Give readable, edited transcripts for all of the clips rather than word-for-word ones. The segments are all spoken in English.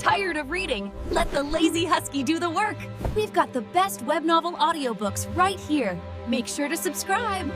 Tired of reading? Let the lazy husky do the work. We've got the best web novel audiobooks right here. Make sure to subscribe.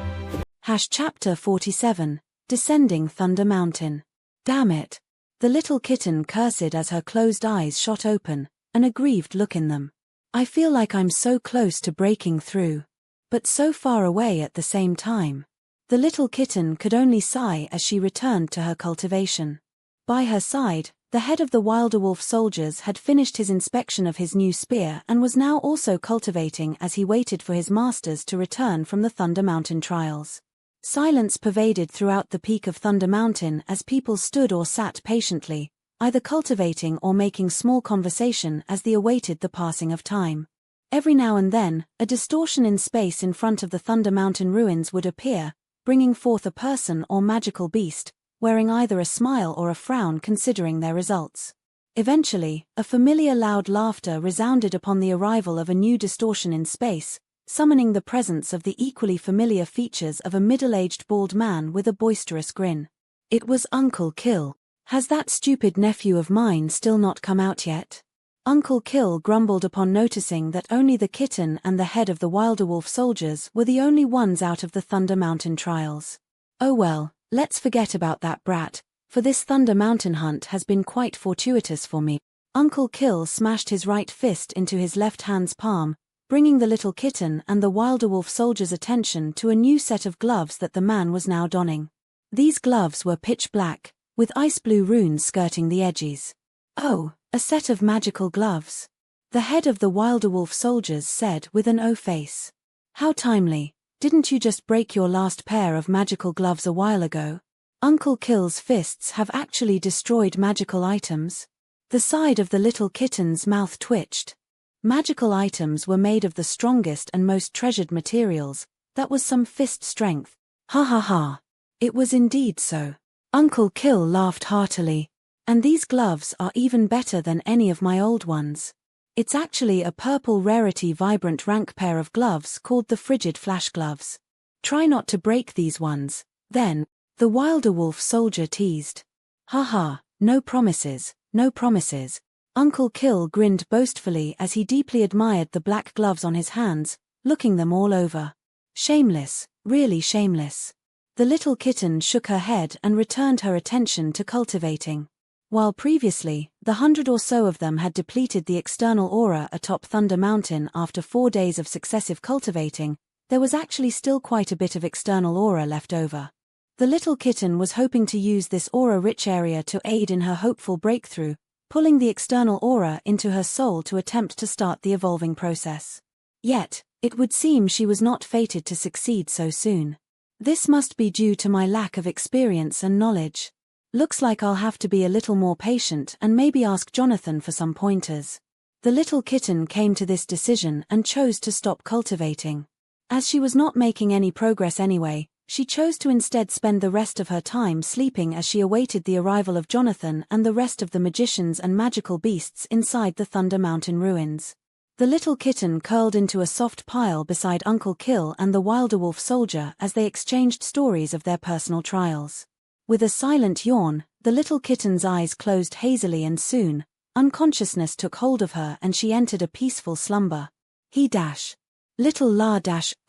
Chapter 47, Descending Thunder Mountain. Damn it. The little kitten cursed as her closed eyes shot open, an aggrieved look in them. I feel like I'm so close to breaking through, but so far away at the same time. The little kitten could only sigh as she returned to her cultivation. By her side, the head of the Wilderwolf soldiers had finished his inspection of his new spear and was now also cultivating as he waited for his masters to return from the Thunder Mountain trials. Silence pervaded throughout the peak of Thunder Mountain as people stood or sat patiently, either cultivating or making small conversation as they awaited the passing of time. Every now and then, a distortion in space in front of the Thunder Mountain ruins would appear, bringing forth a person or magical beast, wearing either a smile or a frown considering their results. Eventually, a familiar loud laughter resounded upon the arrival of a new distortion in space, summoning the presence of the equally familiar features of a middle-aged bald man with a boisterous grin. It was Uncle Kill. Has that stupid nephew of mine still not come out yet? Uncle Kill grumbled upon noticing that only the kitten and the head of the Wilderwolf soldiers were the only ones out of the Thunder Mountain trials. Oh well, let's forget about that brat, for this Thunder Mountain hunt has been quite fortuitous for me. Uncle Kill smashed his right fist into his left hand's palm, bringing the little kitten and the Wilderwolf soldiers' attention to a new set of gloves that the man was now donning. These gloves were pitch black, with ice blue runes skirting the edges. Oh, a set of magical gloves. The head of the Wilderwolf soldiers said with an O face. How timely, didn't you just break your last pair of magical gloves a while ago? Uncle Kill's fists have actually destroyed magical items. The side of the little kitten's mouth twitched. Magical items were made of the strongest and most treasured materials, that was some fist strength. Ha ha ha. It was indeed so. Uncle Kill laughed heartily. And these gloves are even better than any of my old ones. It's actually a purple rarity vibrant rank pair of gloves called the Frigid Flash Gloves. Try not to break these ones, then, the Wilderwolf soldier teased. Haha, no promises, no promises. Uncle Kill grinned boastfully as he deeply admired the black gloves on his hands, looking them all over. Shameless, really shameless. The little kitten shook her head and returned her attention to cultivating. While previously, the 100 or so of them had depleted the external aura atop Thunder Mountain after 4 days of successive cultivating, there was actually still quite a bit of external aura left over. The little kitten was hoping to use this aura-rich area to aid in her hopeful breakthrough, pulling the external aura into her soul to attempt to start the evolving process. Yet, it would seem she was not fated to succeed so soon. This must be due to my lack of experience and knowledge. Looks like I'll have to be a little more patient and maybe ask Jonathan for some pointers. The little kitten came to this decision and chose to stop cultivating. As she was not making any progress anyway, she chose to instead spend the rest of her time sleeping as she awaited the arrival of Jonathan and the rest of the magicians and magical beasts inside the Thunder Mountain ruins. The little kitten curled into a soft pile beside Uncle Kill and the Wilderwolf soldier as they exchanged stories of their personal trials. With a silent yawn, the little kitten's eyes closed hazily and soon, unconsciousness took hold of her and she entered a peaceful slumber. Little la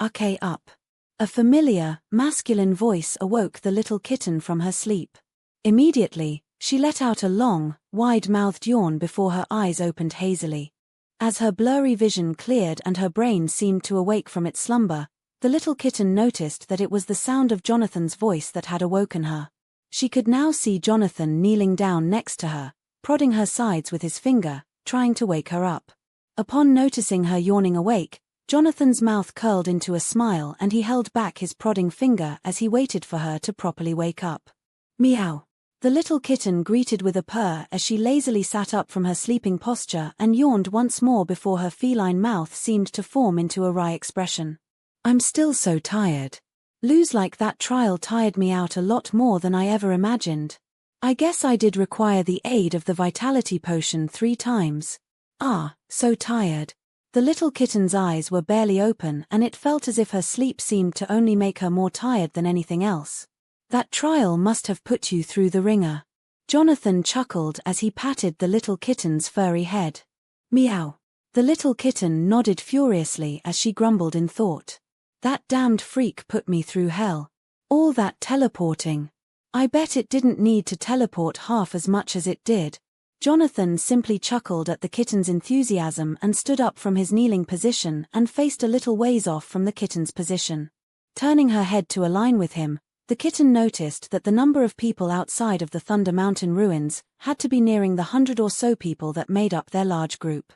okay up. A familiar, masculine voice awoke the little kitten from her sleep. Immediately, she let out a long, wide-mouthed yawn before her eyes opened hazily. As her blurry vision cleared and her brain seemed to awake from its slumber, the little kitten noticed that it was the sound of Jonathan's voice that had awoken her. She could now see Jonathan kneeling down next to her, prodding her sides with his finger, trying to wake her up. Upon noticing her yawning awake, Jonathan's mouth curled into a smile and he held back his prodding finger as he waited for her to properly wake up. Meow. The little kitten greeted with a purr as she lazily sat up from her sleeping posture and yawned once more before her feline mouth seemed to form into a wry expression. I'm still so tired. Lose like that trial tired me out a lot more than I ever imagined. I guess I did require the aid of the vitality potion 3 times. So tired. The little kitten's eyes were barely open and it felt as if her sleep seemed to only make her more tired than anything else. That trial must have put you through the ringer. Jonathan chuckled as he patted the little kitten's furry head. Meow. The little kitten nodded furiously as she grumbled in thought. That damned freak put me through hell. All that teleporting. I bet it didn't need to teleport half as much as it did. Jonathan simply chuckled at the kitten's enthusiasm and stood up from his kneeling position and faced a little ways off from the kitten's position. Turning her head to align with him, the kitten noticed that the number of people outside of the Thunder Mountain ruins had to be nearing the 100 or so people that made up their large group.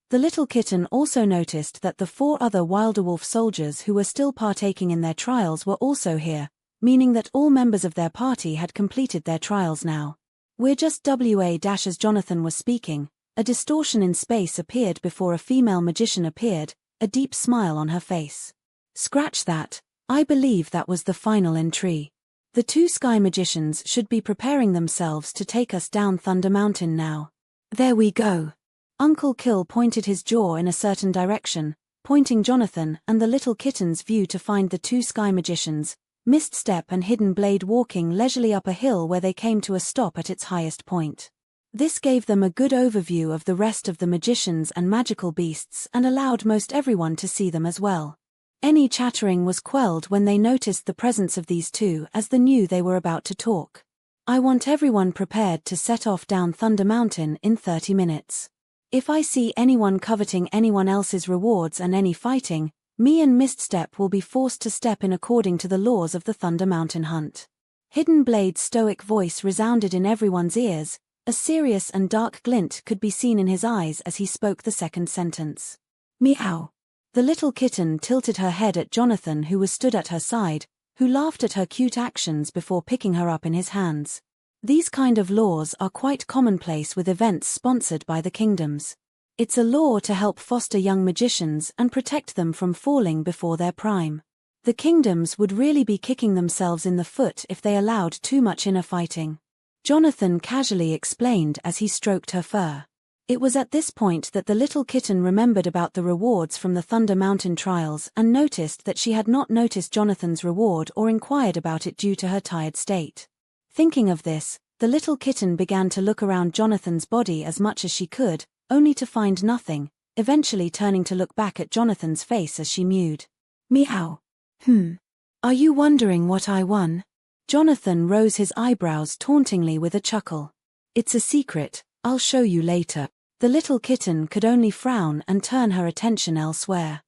The little kitten also noticed that the 4 other Wilderwolf soldiers who were still partaking in their trials were also here, meaning that all members of their party had completed their trials now. We're just as Jonathan was speaking, a distortion in space appeared before a female magician appeared, a deep smile on her face. Scratch that, I believe that was the final entry. The 2 sky magicians should be preparing themselves to take us down Thunder Mountain now. There we go. Uncle Kill pointed his jaw in a certain direction, pointing Jonathan and the little kitten's view to find the 2 sky magicians, Miststep and Hidden Blade walking leisurely up a hill where they came to a stop at its highest point. This gave them a good overview of the rest of the magicians and magical beasts and allowed most everyone to see them as well. Any chattering was quelled when they noticed the presence of these 2 as they knew they were about to talk. I want everyone prepared to set off down Thunder Mountain in 30 minutes. If I see anyone coveting anyone else's rewards and any fighting, me and Miststep will be forced to step in according to the laws of the Thunder Mountain hunt. Hidden Blade's stoic voice resounded in everyone's ears, a serious and dark glint could be seen in his eyes as he spoke the second sentence. Meow. The little kitten tilted her head at Jonathan who was stood at her side, who laughed at her cute actions before picking her up in his hands. These kind of laws are quite commonplace with events sponsored by the kingdoms. It's a law to help foster young magicians and protect them from falling before their prime. The kingdoms would really be kicking themselves in the foot if they allowed too much inner fighting. Jonathan casually explained as he stroked her fur. It was at this point that the little kitten remembered about the rewards from the Thunder Mountain trials and noticed that she had not noticed Jonathan's reward or inquired about it due to her tired state. Thinking of this, the little kitten began to look around Jonathan's body as much as she could, only to find nothing, eventually turning to look back at Jonathan's face as she mewed. Meow. Are you wondering what I won? Jonathan rose his eyebrows tauntingly with a chuckle. It's a secret, I'll show you later. The little kitten could only frown and turn her attention elsewhere.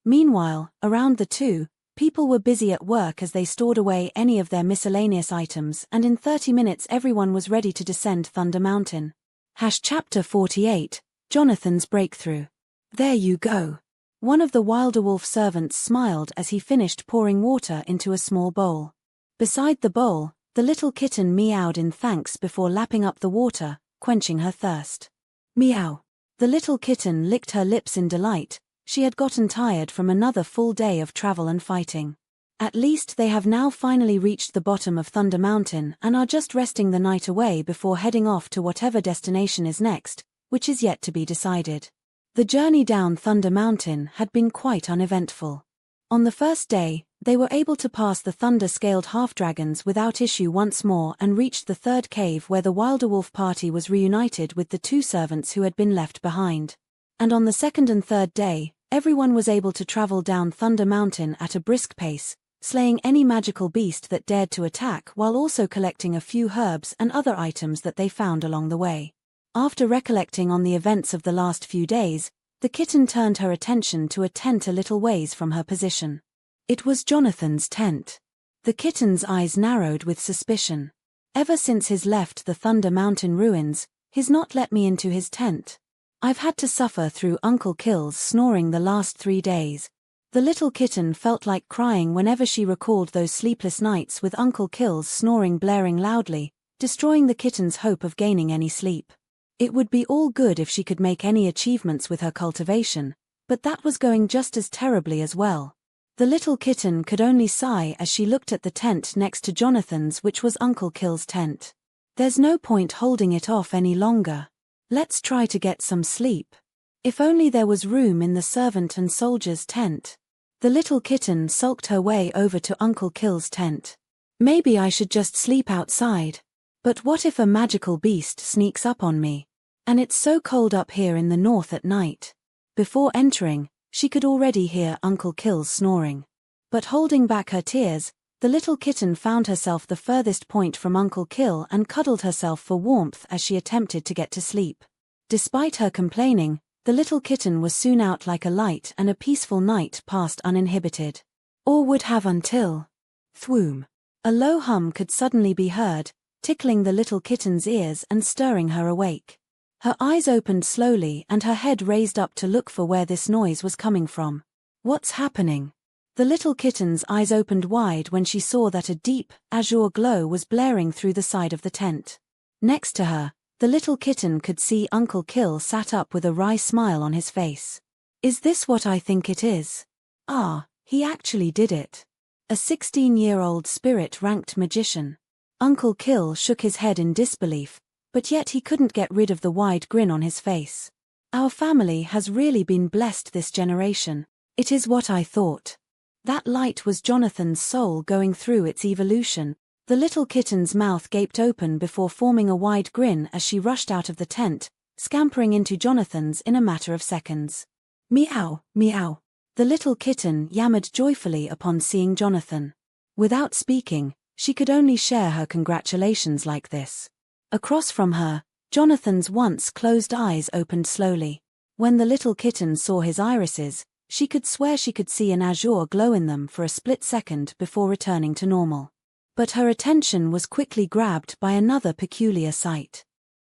Meanwhile, around the 2, people were busy at work as they stored away any of their miscellaneous items, and in 30 minutes everyone was ready to descend Thunder Mountain. Chapter 48, Jonathan's Breakthrough. There you go. One of the Wilderwolf servants smiled as he finished pouring water into a small bowl. Beside the bowl, the little kitten meowed in thanks before lapping up the water, quenching her thirst. Meow. The little kitten licked her lips in delight. She had gotten tired from another full day of travel and fighting. At least they have now finally reached the bottom of Thunder Mountain and are just resting the night away before heading off to whatever destination is next, which is yet to be decided. The journey down Thunder Mountain had been quite uneventful. On the first day, they were able to pass the thunder-scaled half-dragons without issue once more and reached the 3rd cave where the Wilderwolf party was reunited with the 2 servants who had been left behind. And on the 2nd and 3rd day, everyone was able to travel down Thunder Mountain at a brisk pace, slaying any magical beast that dared to attack while also collecting a few herbs and other items that they found along the way. After recollecting on the events of the last few days, the kitten turned her attention to a tent a little ways from her position. It was Jonathan's tent. The kitten's eyes narrowed with suspicion. Ever since he's left the Thunder Mountain ruins, he's not let me into his tent. I've had to suffer through Uncle Kill's snoring the last 3 days. The little kitten felt like crying whenever she recalled those sleepless nights with Uncle Kill's snoring blaring loudly, destroying the kitten's hope of gaining any sleep. It would be all good if she could make any achievements with her cultivation, but that was going just as terribly as well. The little kitten could only sigh as she looked at the tent next to Jonathan's, which was Uncle Kill's tent. There's no point holding it off any longer. Let's try to get some sleep. If only there was room in the servant and soldier's tent. The little kitten sulked her way over to Uncle Kill's tent. Maybe I should just sleep outside. But what if a magical beast sneaks up on me? And it's so cold up here in the north at night. Before entering, she could already hear Uncle Kill's snoring. But holding back her tears, the little kitten found herself the furthest point from Uncle Kill and cuddled herself for warmth as she attempted to get to sleep. Despite her complaining, the little kitten was soon out like a light and a peaceful night passed uninhibited. Or would have until... Thwoom. A low hum could suddenly be heard, tickling the little kitten's ears and stirring her awake. Her eyes opened slowly and her head raised up to look for where this noise was coming from. What's happening? The little kitten's eyes opened wide when she saw that a deep, azure glow was blaring through the side of the tent. Next to her, the little kitten could see Uncle Kill sat up with a wry smile on his face. Is this what I think it is? Ah, he actually did it. A 16-year-old spirit-ranked magician. Uncle Kill shook his head in disbelief, but yet he couldn't get rid of the wide grin on his face. Our family has really been blessed this generation. It is what I thought. That light was Jonathan's soul going through its evolution. The little kitten's mouth gaped open before forming a wide grin as she rushed out of the tent, scampering into Jonathan's in a matter of seconds. Meow, meow. The little kitten yammered joyfully upon seeing Jonathan. Without speaking, she could only share her congratulations like this. Across from her, Jonathan's once closed eyes opened slowly. When the little kitten saw his irises, she could swear she could see an azure glow in them for a split second before returning to normal. But her attention was quickly grabbed by another peculiar sight.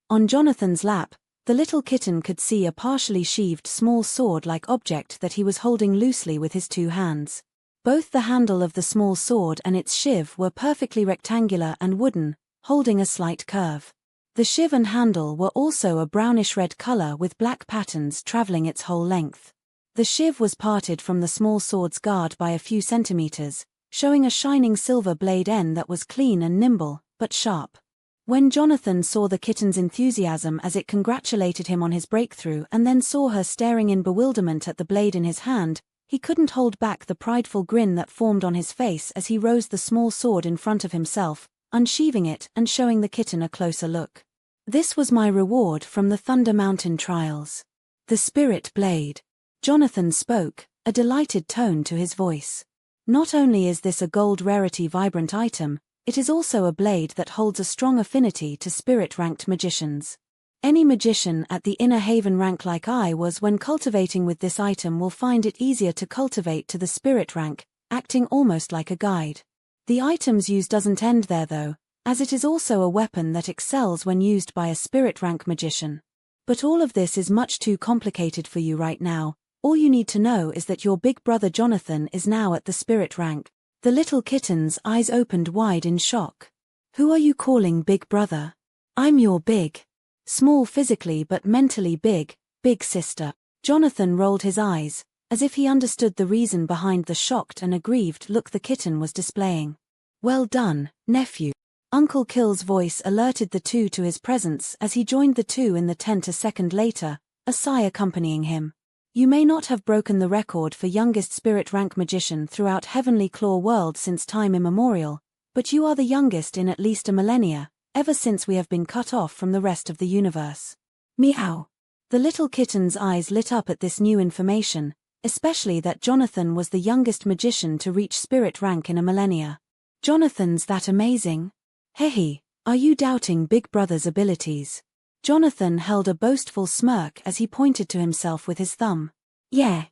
On Jonathan's lap, the little kitten could see a partially sheathed small sword-like object that he was holding loosely with his two hands. Both the handle of the small sword and its sheath were perfectly rectangular and wooden, holding a slight curve. The sheath and handle were also a brownish-red color with black patterns traveling its whole length. The sheath was parted from the small sword's guard by a few centimeters, showing a shining silver blade end that was clean and nimble, but sharp. When Jonathan saw the kitten's enthusiasm as it congratulated him on his breakthrough and then saw her staring in bewilderment at the blade in his hand, he couldn't hold back the prideful grin that formed on his face as he rose the small sword in front of himself, unsheathing it and showing the kitten a closer look. This was my reward from the Thunder Mountain trials. The Spirit Blade. Jonathan spoke, a delighted tone to his voice. Not only is this a gold rarity vibrant item, it is also a blade that holds a strong affinity to spirit-ranked magicians. Any magician at the Inner Haven rank like I was when cultivating with this item will find it easier to cultivate to the spirit rank, acting almost like a guide. The item's use doesn't end there though, as it is also a weapon that excels when used by a spirit rank magician. But all of this is much too complicated for you right now. All you need to know is that your big brother Jonathan is now at the spirit rank. The little kitten's eyes opened wide in shock. Who are you calling big brother? I'm your big. Small physically but mentally big sister. Jonathan rolled his eyes, as if he understood the reason behind the shocked and aggrieved look the kitten was displaying. Well done, nephew. Uncle Kill's voice alerted the two to his presence as he joined the two in the tent a second later, a sigh accompanying him. You may not have broken the record for youngest spirit rank magician throughout Heavenly Claw World since time immemorial, but you are the youngest in at least a millennia, ever since we have been cut off from the rest of the universe. Meow. The little kitten's eyes lit up at this new information, especially that Jonathan was the youngest magician to reach spirit rank in a millennia. Jonathan's that amazing? Hehe, are you doubting Big Brother's abilities? Jonathan held a boastful smirk as he pointed to himself with his thumb. Yeah.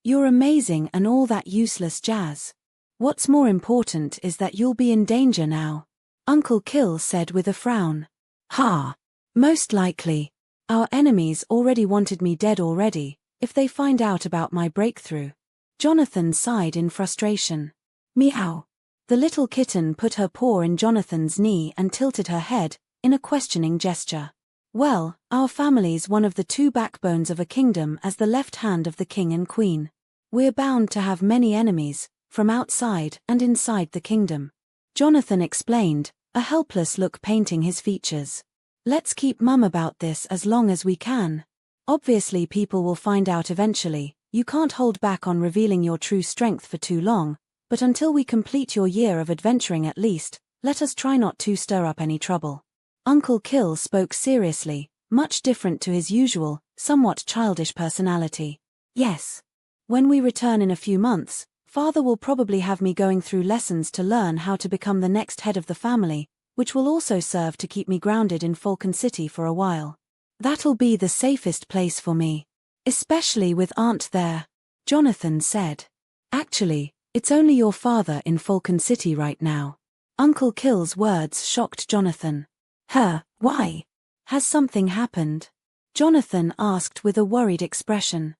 You're amazing and all that useless jazz. What's more important is that you'll be in danger now, Uncle Kill said with a frown. Ha! Most likely. Our enemies already wanted me dead already, if they find out about my breakthrough. Jonathan sighed in frustration. Meow. The little kitten put her paw in Jonathan's knee and tilted her head, in a questioning gesture. Well, our family's one of the two backbones of a kingdom as the left hand of the king and queen. We're bound to have many enemies, from outside and inside the kingdom. Jonathan explained, a helpless look painting his features. Let's keep mum about this as long as we can. Obviously people will find out eventually, you can't hold back on revealing your true strength for too long, but until we complete your year of adventuring at least, Let us try not to stir up any trouble. Uncle Kill spoke seriously, much different to his usual, somewhat childish personality. Yes. When we return in a few months, Father will probably have me going through lessons to learn how to become the next head of the family, which will also serve to keep me grounded in Falcon City for a while. That'll be the safest place for me. Especially with Aunt there, Jonathan said. Actually, it's only your father in Falcon City right now. Uncle Kill's words shocked Jonathan. Why? Has something happened? Jonathan asked with a worried expression.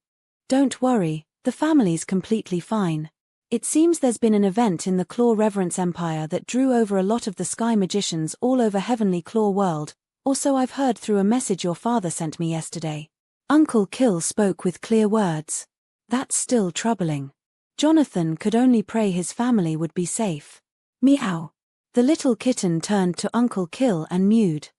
Don't worry, the family's completely fine. It seems there's been an event in the Claw Reverence Empire that drew over a lot of the sky magicians all over Heavenly Claw World, or so I've heard through a message your father sent me yesterday. Uncle Kill spoke with clear words. That's still troubling. Jonathan could only pray his family would be safe. Meow. The little kitten turned to Uncle Kill and mewed.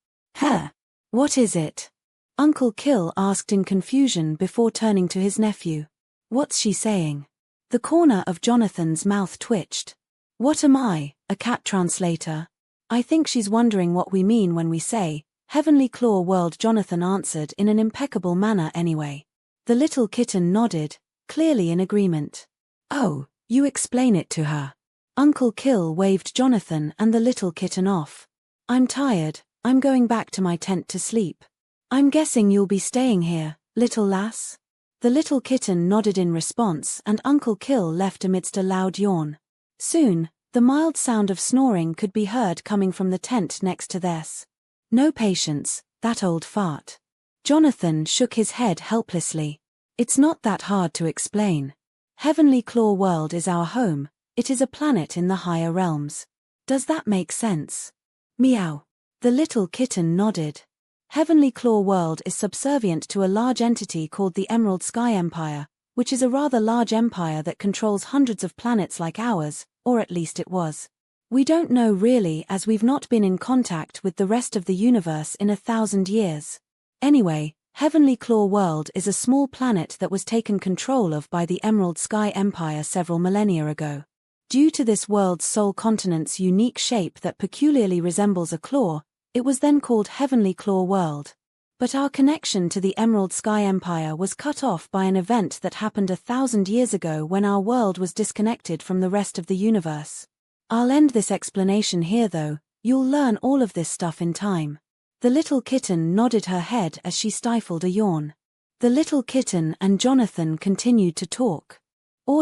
What is it? Uncle Kill asked in confusion before turning to his nephew. What's she saying? The corner of Jonathan's mouth twitched. What am I, a cat translator? I think she's wondering what we mean when we say, Heavenly Claw World. Jonathan answered in an impeccable manner anyway. The little kitten nodded, clearly in agreement. Oh, you explain it to her. Uncle Kill waved Jonathan and the little kitten off. I'm tired, I'm going back to my tent to sleep. I'm guessing you'll be staying here, little lass? The little kitten nodded in response and Uncle Kill left amidst a loud yawn. Soon, the mild sound of snoring could be heard coming from the tent next to theirs. No patience, that old fart. Jonathan shook his head helplessly. It's not that hard to explain. Heavenly Claw World is our home, it is a planet in the higher realms. Does that make sense? Meow. The little kitten nodded. Heavenly Claw World is subservient to a large entity called the Emerald Sky Empire, which is a rather large empire that controls hundreds of planets like ours, or at least it was. We don't know really as we've not been in contact with the rest of the universe in 1,000 years. Anyway, Heavenly Claw World is a small planet that was taken control of by the Emerald Sky Empire several millennia ago. Due to this world's sole continent's unique shape that peculiarly resembles a claw, it was then called Heavenly Claw World. But our connection to the Emerald Sky Empire was cut off by an event that happened 1,000 years ago when our world was disconnected from the rest of the universe. I'll end this explanation here though, you'll learn all of this stuff in time. The little kitten nodded her head as she stifled a yawn. The little kitten and Jonathan continued to talk.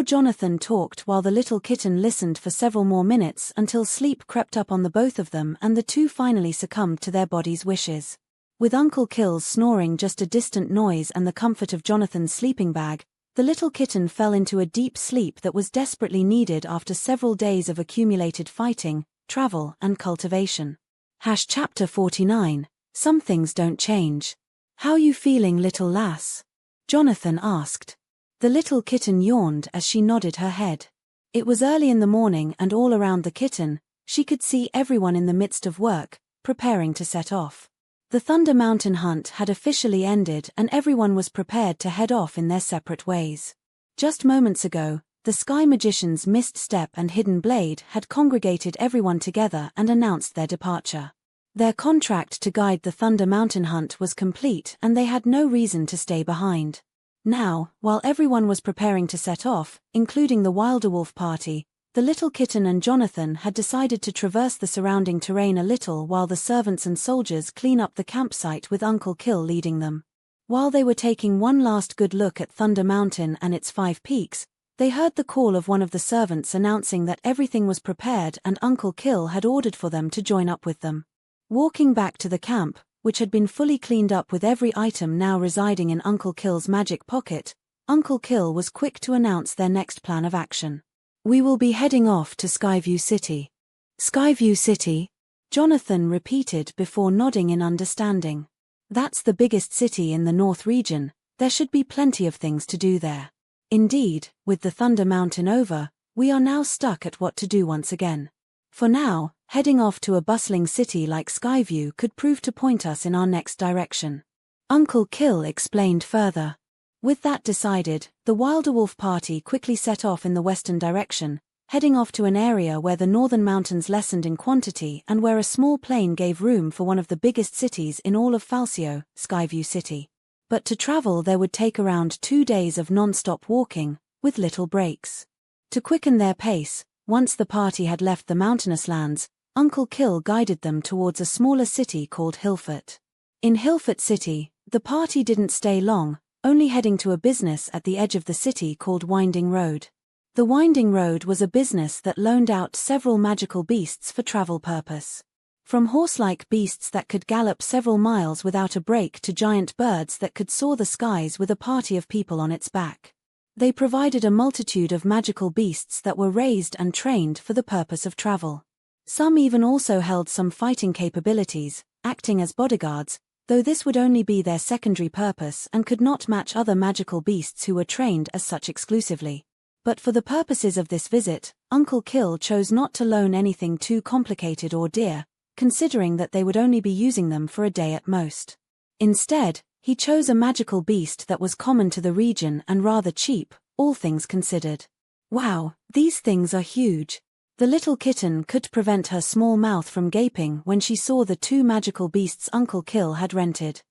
Jonathan talked while the little kitten listened for several more minutes until sleep crept up on the both of them and the two finally succumbed to their body's wishes. With Uncle Kill's snoring just a distant noise and the comfort of Jonathan's sleeping bag, the little kitten fell into a deep sleep that was desperately needed after several days of accumulated fighting, travel and cultivation. Chapter 49, Some Things Don't Change. How you feeling, little lass? Jonathan asked. The little kitten yawned as she nodded her head. It was early in the morning and all around the kitten, she could see everyone in the midst of work, preparing to set off. The Thunder Mountain hunt had officially ended and everyone was prepared to head off in their separate ways. Just moments ago, the Sky Magicians Mist Step and Hidden Blade had congregated everyone together and announced their departure. Their contract to guide the Thunder Mountain hunt was complete and they had no reason to stay behind. Now, while everyone was preparing to set off, including the Wilderwolf party, the little kitten and Jonathan had decided to traverse the surrounding terrain a little while the servants and soldiers clean up the campsite with Uncle Kill leading them. While they were taking one last good look at Thunder Mountain and its 5 peaks, they heard the call of one of the servants announcing that everything was prepared and Uncle Kill had ordered for them to join up with them. Walking back to the camp, which had been fully cleaned up with every item now residing in Uncle Kill's magic pocket, Uncle Kill was quick to announce their next plan of action. We will be heading off to Skyview City. Skyview City? Jonathan repeated before nodding in understanding. That's the biggest city in the North region, there should be plenty of things to do there. Indeed, with the Thunder Mountain over, we are now stuck at what to do once again. For now, heading off to a bustling city like Skyview could prove to point us in our next direction. Uncle Kill explained further. With that decided, the Wilderwolf party quickly set off in the western direction, heading off to an area where the northern mountains lessened in quantity and where a small plain gave room for one of the biggest cities in all of Falsio, Skyview City. But to travel there would take around 2 days of non-stop walking, with little breaks. To quicken their pace, once the party had left the mountainous lands, Uncle Kill guided them towards a smaller city called Hillfort. In Hillfort City, the party didn't stay long, only heading to a business at the edge of the city called Winding Road. The Winding Road was a business that loaned out several magical beasts for travel purpose. From horse-like beasts that could gallop several miles without a break to giant birds that could soar the skies with a party of people on its back. They provided a multitude of magical beasts that were raised and trained for the purpose of travel. Some even also held some fighting capabilities, acting as bodyguards, though this would only be their secondary purpose and could not match other magical beasts who were trained as such exclusively. But for the purposes of this visit, Uncle Kill chose not to loan anything too complicated or dear, considering that they would only be using them for a day at most. Instead, he chose a magical beast that was common to the region and rather cheap, all things considered. Wow, these things are huge. The little kitten couldn't prevent her small mouth from gaping when she saw the 2 magical beasts Uncle Kill had rented.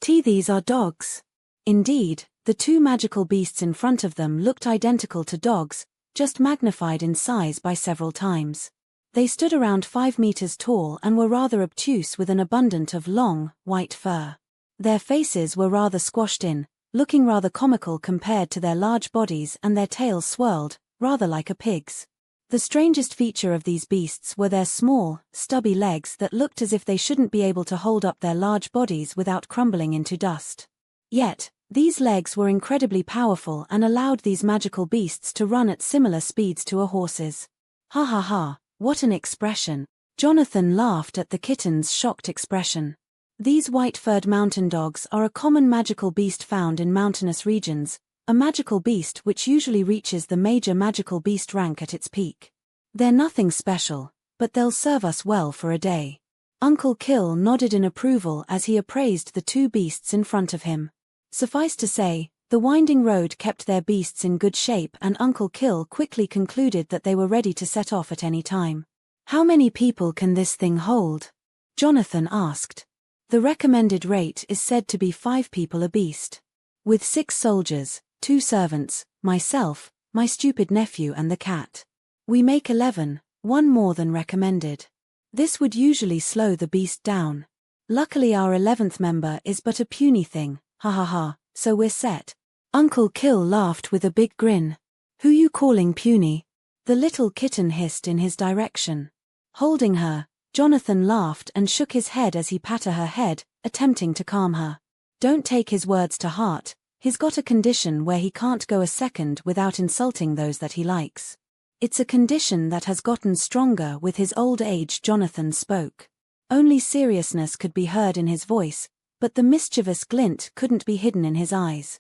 These are dogs. Indeed, the 2 magical beasts in front of them looked identical to dogs, just magnified in size by several times. They stood around 5 meters tall and were rather obtuse with an abundance of long, white fur. Their faces were rather squashed in, looking rather comical compared to their large bodies, and their tails swirled, rather like a pig's. The strangest feature of these beasts were their small, stubby legs that looked as if they shouldn't be able to hold up their large bodies without crumbling into dust. Yet, these legs were incredibly powerful and allowed these magical beasts to run at similar speeds to a horse's. Ha ha ha, what an expression. Jonathan laughed at the kitten's shocked expression. These white-furred mountain dogs are a common magical beast found in mountainous regions, a magical beast which usually reaches the major magical beast rank at its peak. They're nothing special, but they'll serve us well for a day. Uncle Kill nodded in approval as he appraised the 2 beasts in front of him. Suffice to say, the Winding Road kept their beasts in good shape, and Uncle Kill quickly concluded that they were ready to set off at any time. How many people can this thing hold? Jonathan asked. The recommended rate is said to be 5 people a beast. With 6 soldiers, 2 servants, myself, my stupid nephew and the cat. We make 11, 1 more than recommended. This would usually slow the beast down. Luckily our 11th member is but a puny thing, ha ha ha, so we're set. Uncle Kill laughed with a big grin. Who you calling puny? The little kitten hissed in his direction. Holding her, Jonathan laughed and shook his head as he patted her head, attempting to calm her. Don't take his words to heart. He's got a condition where he can't go a second without insulting those that he likes. It's a condition that has gotten stronger with his old age. Jonathan spoke. Only seriousness could be heard in his voice, but the mischievous glint couldn't be hidden in his eyes.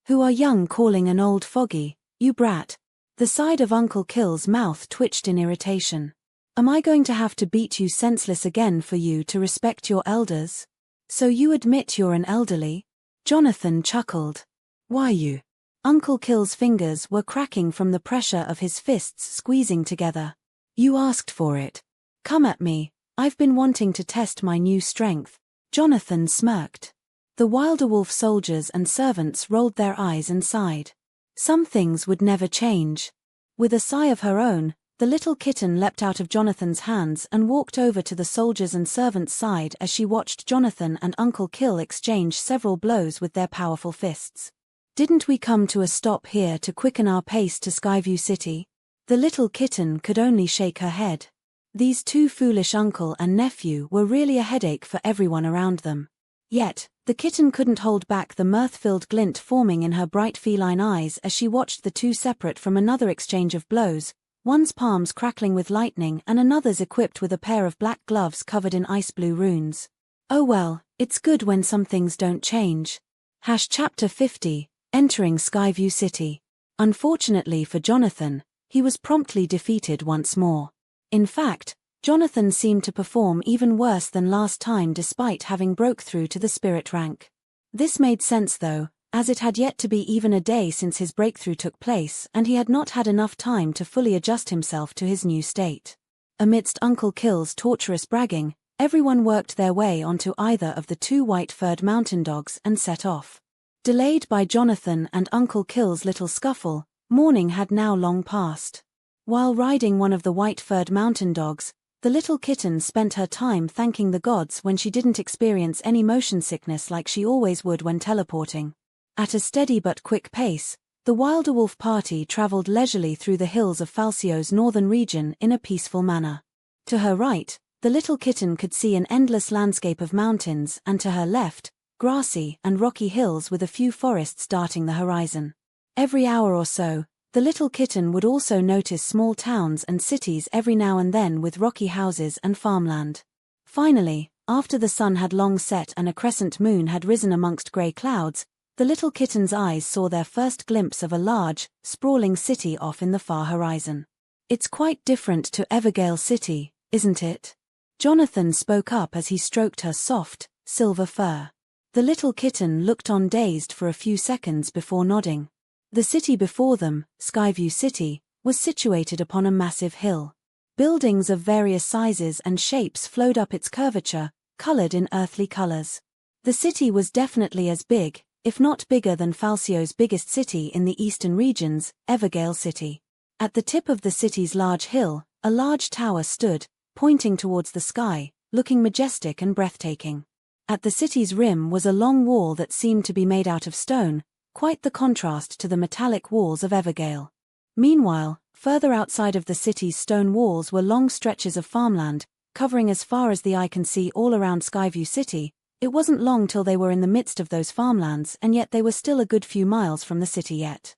Who are young calling an old foggy, you brat? The side of Uncle Kill's mouth twitched in irritation. Am I going to have to beat you senseless again for you to respect your elders? So you admit you're an elderly? Jonathan chuckled. Why you? Uncle Kill's fingers were cracking from the pressure of his fists squeezing together. You asked for it. Come at me, I've been wanting to test my new strength. Jonathan smirked. The Wilderwolf soldiers and servants rolled their eyes and sighed. Some things would never change. With a sigh of her own, the little kitten leapt out of Jonathan's hands and walked over to the soldiers and servants' side as she watched Jonathan and Uncle Kill exchange several blows with their powerful fists. Didn't we come to a stop here to quicken our pace to Skyview City? The little kitten could only shake her head. These 2 foolish uncle and nephew were really a headache for everyone around them. Yet, the kitten couldn't hold back the mirth-filled glint forming in her bright feline eyes as she watched the 2 separate from another exchange of blows, one's palms crackling with lightning and another's equipped with a pair of black gloves covered in ice-blue runes. Oh well, it's good when some things don't change. Chapter 50, Entering Skyview City. Unfortunately for Jonathan, he was promptly defeated once more. In fact, Jonathan seemed to perform even worse than last time despite having broke through to the spirit rank. This made sense though, as it had yet to be even a day since his breakthrough took place and he had not had enough time to fully adjust himself to his new state. Amidst Uncle Kill's torturous bragging, everyone worked their way onto either of the two white-furred mountain dogs and set off. Delayed by Jonathan and Uncle Kill's little scuffle, morning had now long passed. While riding one of the white-furred mountain dogs, the little kitten spent her time thanking the gods when she didn't experience any motion sickness like she always would when teleporting. At a steady but quick pace, the Wilderwolf party traveled leisurely through the hills of Falsio's northern region in a peaceful manner. To her right, the little kitten could see an endless landscape of mountains and to her left, grassy and rocky hills with a few forests darting the horizon. Every hour or so, the little kitten would also notice small towns and cities every now and then with rocky houses and farmland. Finally, after the sun had long set and a crescent moon had risen amongst grey clouds, the little kitten's eyes saw their first glimpse of a large, sprawling city off in the far horizon. "It's quite different to Evergale City, isn't it?" Jonathan spoke up as he stroked her soft, silver fur. The little kitten looked on dazed for a few seconds before nodding. The city before them, Skyview City, was situated upon a massive hill. Buildings of various sizes and shapes flowed up its curvature, colored in earthly colors. The city was definitely as big, if not bigger than Falsio's biggest city in the eastern regions, Evergale City. At the tip of the city's large hill, a large tower stood, pointing towards the sky, looking majestic and breathtaking. At the city's rim was a long wall that seemed to be made out of stone, quite the contrast to the metallic walls of Evergale. Meanwhile, further outside of the city's stone walls were long stretches of farmland, covering as far as the eye can see all around Skyview City. It wasn't long till they were in the midst of those farmlands and yet they were still a good few miles from the city yet.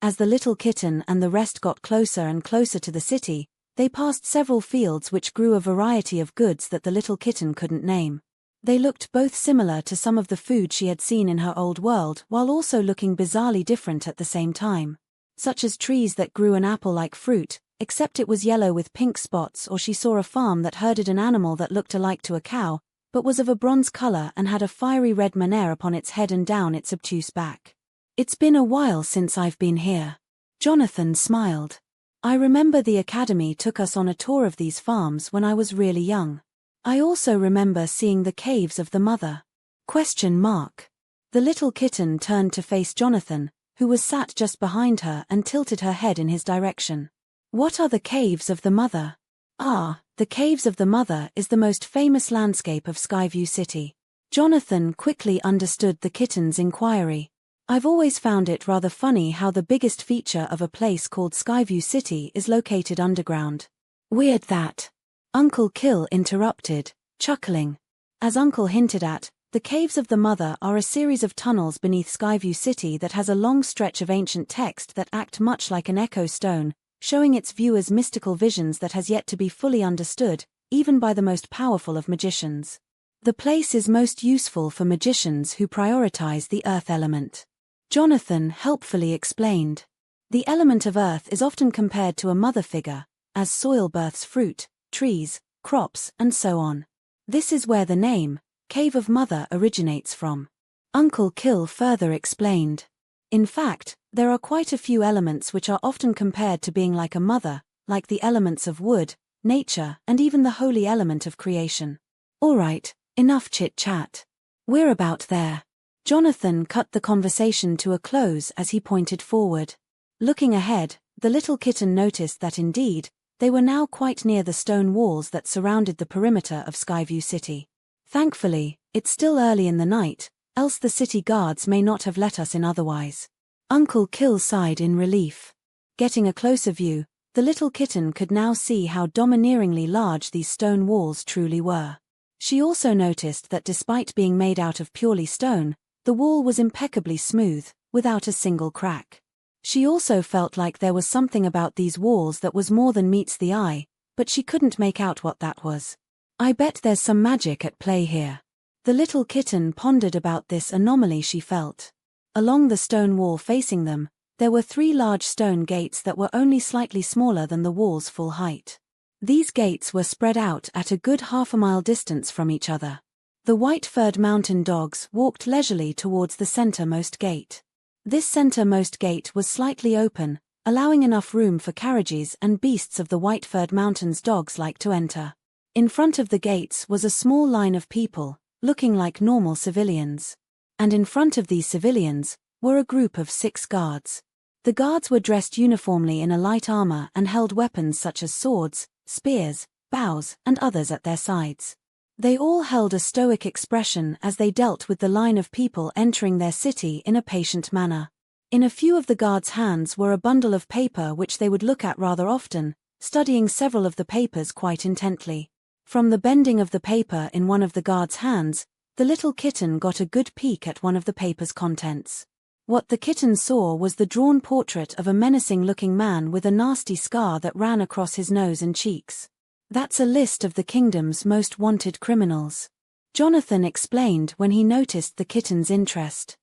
As the little kitten and the rest got closer and closer to the city, they passed several fields which grew a variety of goods that the little kitten couldn't name. They looked both similar to some of the food she had seen in her old world while also looking bizarrely different at the same time. Such as trees that grew an apple-like fruit, except it was yellow with pink spots, or she saw a farm that herded an animal that looked alike to a cow, but was of a bronze color and had a fiery red manner upon its head and down its obtuse back. "It's been a while since I've been here." Jonathan smiled. "I remember the academy took us on a tour of these farms when I was really young. I also remember seeing the caves of the mother." The little kitten turned to face Jonathan, who was sat just behind her and tilted her head in his direction. "What are the caves of the mother?" "Ah, the Caves of the Mother is the most famous landscape of Skyview City." Jonathan quickly understood the kitten's inquiry. "I've always found it rather funny how the biggest feature of a place called Skyview City is located underground." "Weird that," Uncle Kill interrupted, chuckling. As Uncle hinted at, the Caves of the Mother are a series of tunnels beneath Skyview City that has a long stretch of ancient text that act much like an echo stone, showing its viewers mystical visions that has yet to be fully understood, even by the most powerful of magicians. The place is most useful for magicians who prioritize the earth element. Jonathan helpfully explained. The element of earth is often compared to a mother figure, as soil births fruit, trees, crops, and so on. This is where the name, Cave of Mother, originates from. Uncle Kill further explained. In fact, there are quite a few elements which are often compared to being like a mother, like the elements of wood, nature, and even the holy element of creation. "All right, enough chit-chat. We're about there." Jonathan cut the conversation to a close as he pointed forward. Looking ahead, the little kitten noticed that indeed, they were now quite near the stone walls that surrounded the perimeter of Skyview City. "Thankfully, it's still early in the night, else the city guards may not have let us in otherwise." Uncle Kill sighed in relief. Getting a closer view, the little kitten could now see how domineeringly large these stone walls truly were. She also noticed that despite being made out of purely stone, the wall was impeccably smooth, without a single crack. She also felt like there was something about these walls that was more than meets the eye, but she couldn't make out what that was. "I bet there's some magic at play here." The little kitten pondered about this anomaly she felt. Along the stone wall facing them, there were 3 large stone gates that were only slightly smaller than the wall's full height. These gates were spread out at a good half a mile distance from each other. The white-furred mountain dogs walked leisurely towards the centermost gate. This centermost gate was slightly open, allowing enough room for carriages and beasts of the white-furred mountains dogs like to enter. In front of the gates was a small line of people, looking like normal civilians. And in front of these civilians were a group of 6 guards. The guards were dressed uniformly in a light armor and held weapons such as swords, spears, bows, and others at their sides. They all held a stoic expression as they dealt with the line of people entering their city in a patient manner. In a few of the guards' hands were a bundle of paper which they would look at rather often, studying several of the papers quite intently. From the bending of the paper in one of the guards' hands, the little kitten got a good peek at one of the paper's contents. What the kitten saw was the drawn portrait of a menacing-looking man with a nasty scar that ran across his nose and cheeks. "That's a list of the kingdom's most wanted criminals," Jonathan explained when he noticed the kitten's interest.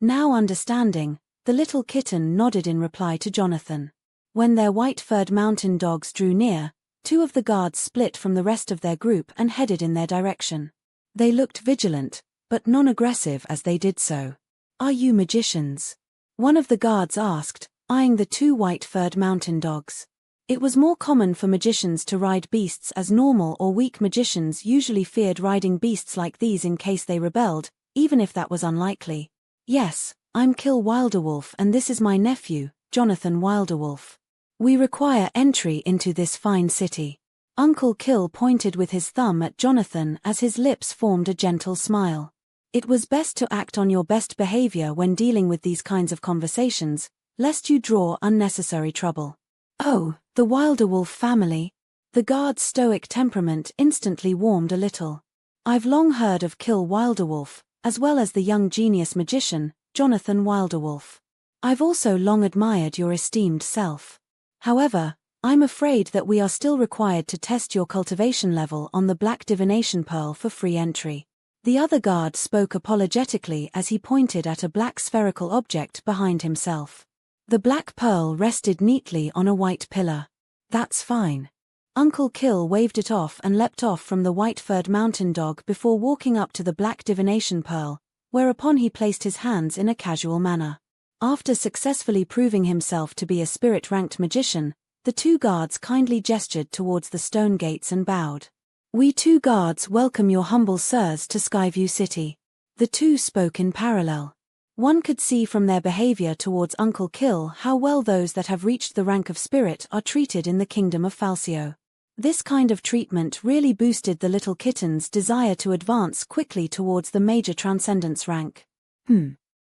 Now understanding, the little kitten nodded in reply to Jonathan. When their white-furred mountain dogs drew near, 2 of the guards split from the rest of their group and headed in their direction. They looked vigilant, but non-aggressive as they did so. "Are you magicians?" one of the guards asked, eyeing the 2 white-furred mountain dogs. It was more common for magicians to ride beasts, as normal or weak magicians usually feared riding beasts like these in case they rebelled, even if that was unlikely. "Yes, I'm Kill Wilderwolf and this is my nephew, Jonathan Wilderwolf. We require entry into this fine city." Uncle Kill pointed with his thumb at Jonathan as his lips formed a gentle smile. It was best to act on your best behavior when dealing with these kinds of conversations, lest you draw unnecessary trouble. "Oh, the Wilderwolf family." The guard's stoic temperament instantly warmed a little. "I've long heard of Kill Wilderwolf, as well as the young genius magician, Jonathan Wilderwolf. I've also long admired your esteemed self. However, I'm afraid that we are still required to test your cultivation level on the Black Divination Pearl for free entry." The other guard spoke apologetically as he pointed at a black spherical object behind himself. The black pearl rested neatly on a white pillar. "That's fine." Uncle Kill waved it off and leapt off from the white-furred mountain dog before walking up to the Black Divination Pearl, whereupon he placed his hands in a casual manner. After successfully proving himself to be a spirit-ranked magician, the 2 guards kindly gestured towards the stone gates and bowed. "We 2 guards welcome your humble sirs to Skyview City." The 2 spoke in parallel. One could see from their behavior towards Uncle Kill how well those that have reached the rank of spirit are treated in the kingdom of Falsio. This kind of treatment really boosted the little kitten's desire to advance quickly towards the major transcendence rank.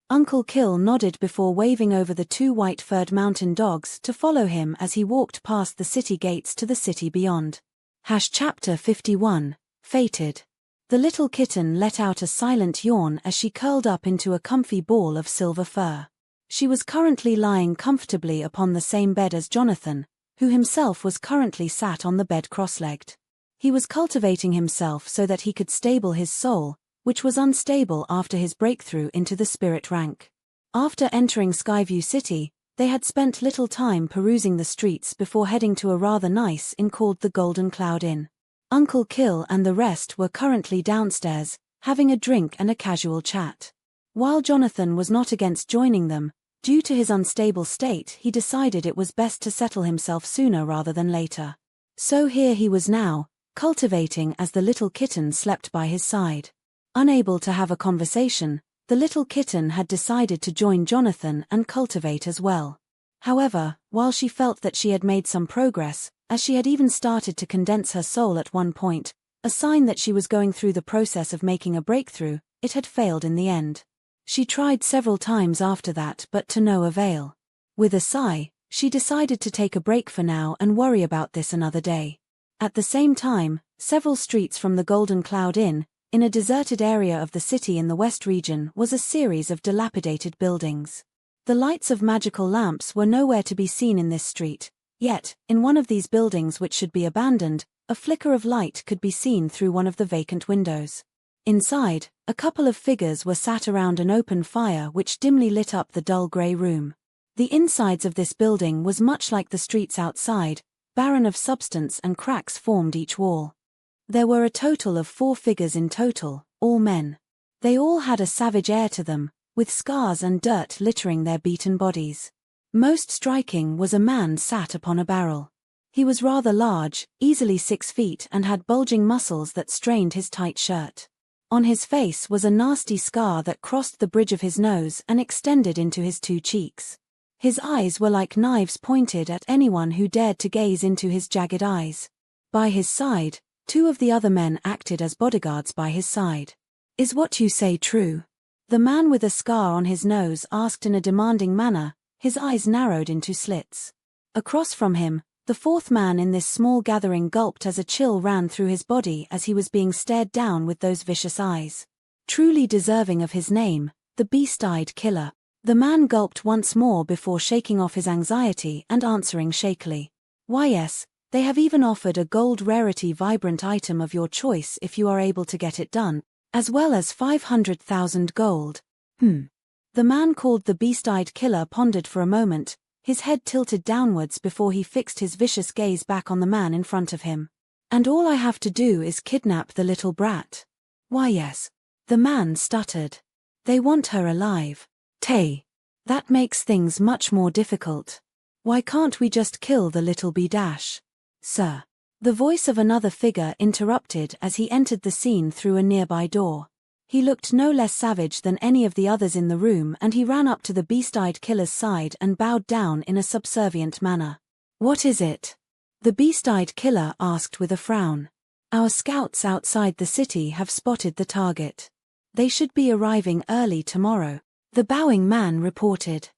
Uncle Kill nodded before waving over the 2 white-furred mountain dogs to follow him as he walked past the city gates to the city beyond. Chapter 51, Fated. The little kitten let out a silent yawn as she curled up into a comfy ball of silver fur. She was currently lying comfortably upon the same bed as Jonathan, who himself was currently sat on the bed cross-legged. He was cultivating himself so that he could stable his soul, which was unstable after his breakthrough into the spirit rank. After entering Skyview City, they had spent little time perusing the streets before heading to a rather nice inn called the Golden Cloud Inn. Uncle Kill and the rest were currently downstairs, having a drink and a casual chat. While Jonathan was not against joining them, due to his unstable state he decided it was best to settle himself sooner rather than later. So here he was now, cultivating as the little kitten slept by his side. Unable to have a conversation, the little kitten had decided to join Jonathan and cultivate as well. However, while she felt that she had made some progress, as she had even started to condense her soul at one point, a sign that she was going through the process of making a breakthrough, it had failed in the end. She tried several times after that but to no avail. With a sigh, she decided to take a break for now and worry about this another day. At the same time, several streets from the Golden Cloud Inn, in a deserted area of the city in the west region, was a series of dilapidated buildings. The lights of magical lamps were nowhere to be seen in this street, yet, in one of these buildings which should be abandoned, a flicker of light could be seen through one of the vacant windows. Inside, a couple of figures were sat around an open fire which dimly lit up the dull grey room. The insides of this building was much like the streets outside, barren of substance, and cracks formed each wall. There were a total of 4 figures in total, all men. They all had a savage air to them, with scars and dirt littering their beaten bodies. Most striking was a man sat upon a barrel. He was rather large, easily 6 feet, and had bulging muscles that strained his tight shirt. On his face was a nasty scar that crossed the bridge of his nose and extended into his 2 cheeks. His eyes were like knives pointed at anyone who dared to gaze into his jagged eyes. By his side, 2 of the other men acted as bodyguards by his side. "Is what you say true?" The man with a scar on his nose asked in a demanding manner, his eyes narrowed into slits. Across from him, the 4th man in this small gathering gulped as a chill ran through his body as he was being stared down with those vicious eyes. Truly deserving of his name, the beast-eyed killer. The man gulped once more before shaking off his anxiety and answering shakily. "Why yes, they have even offered a gold rarity vibrant item of your choice if you are able to get it done, as well as 500,000 gold. The man called the beast-eyed killer pondered for a moment, his head tilted downwards before he fixed his vicious gaze back on the man in front of him. "And all I have to do is kidnap the little brat?" "Why yes." The man stuttered. "They want her alive. Tay. That makes things much more difficult. Why can't we just kill the little b-dash? Sir." The voice of another figure interrupted as he entered the scene through a nearby door. He looked no less savage than any of the others in the room, and he ran up to the beast-eyed killer's side and bowed down in a subservient manner. "What is it?" the beast-eyed killer asked with a frown. "Our scouts outside the city have spotted the target. They should be arriving early tomorrow," the bowing man reported.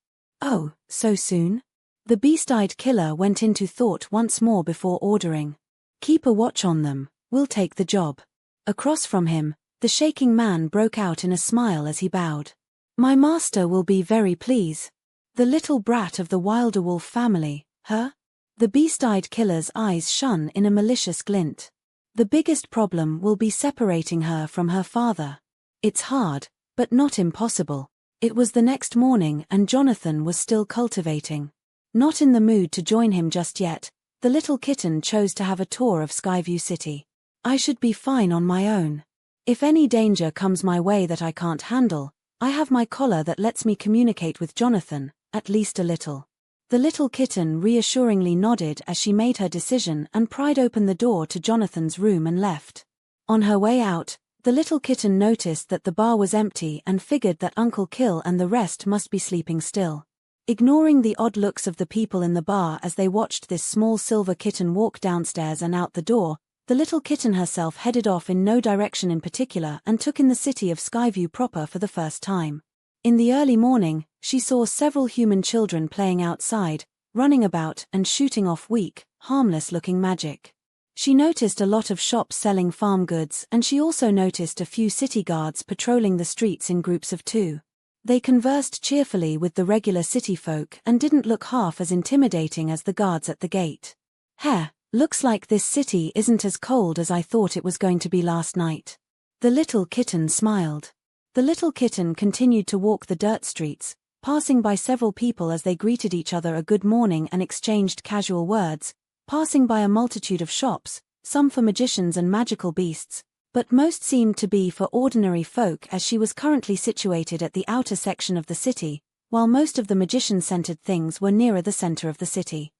"Oh, so soon?" The beast-eyed killer went into thought once more before ordering. "Keep a watch on them, we'll take the job." Across from him, the shaking man broke out in a smile as he bowed. "My master will be very pleased. The little brat of the Wilderwolf family, huh?" The beast-eyed killer's eyes shone in a malicious glint. "The biggest problem will be separating her from her father. It's hard, but not impossible." It was the next morning and Jonathan was still cultivating. Not in the mood to join him just yet, the little kitten chose to have a tour of Skyview City. "I should be fine on my own. If any danger comes my way that I can't handle, I have my collar that lets me communicate with Jonathan, at least a little." The little kitten reassuringly nodded as she made her decision and pried open the door to Jonathan's room and left. On her way out, the little kitten noticed that the bar was empty and figured that Uncle Kill and the rest must be sleeping still. Ignoring the odd looks of the people in the bar as they watched this small silver kitten walk downstairs and out the door, the little kitten herself headed off in no direction in particular and took in the city of Skyview proper for the first time. In the early morning, she saw several human children playing outside, running about and shooting off weak, harmless-looking magic. She noticed a lot of shops selling farm goods, and she also noticed a few city guards patrolling the streets in groups of 2. They conversed cheerfully with the regular city folk and didn't look half as intimidating as the guards at the gate. "Heh, looks like this city isn't as cold as I thought it was going to be last night." The little kitten smiled. The little kitten continued to walk the dirt streets, passing by several people as they greeted each other a good morning and exchanged casual words, passing by a multitude of shops, some for magicians and magical beasts, but most seemed to be for ordinary folk as she was currently situated at the outer section of the city, while most of the magician-centered things were nearer the center of the city.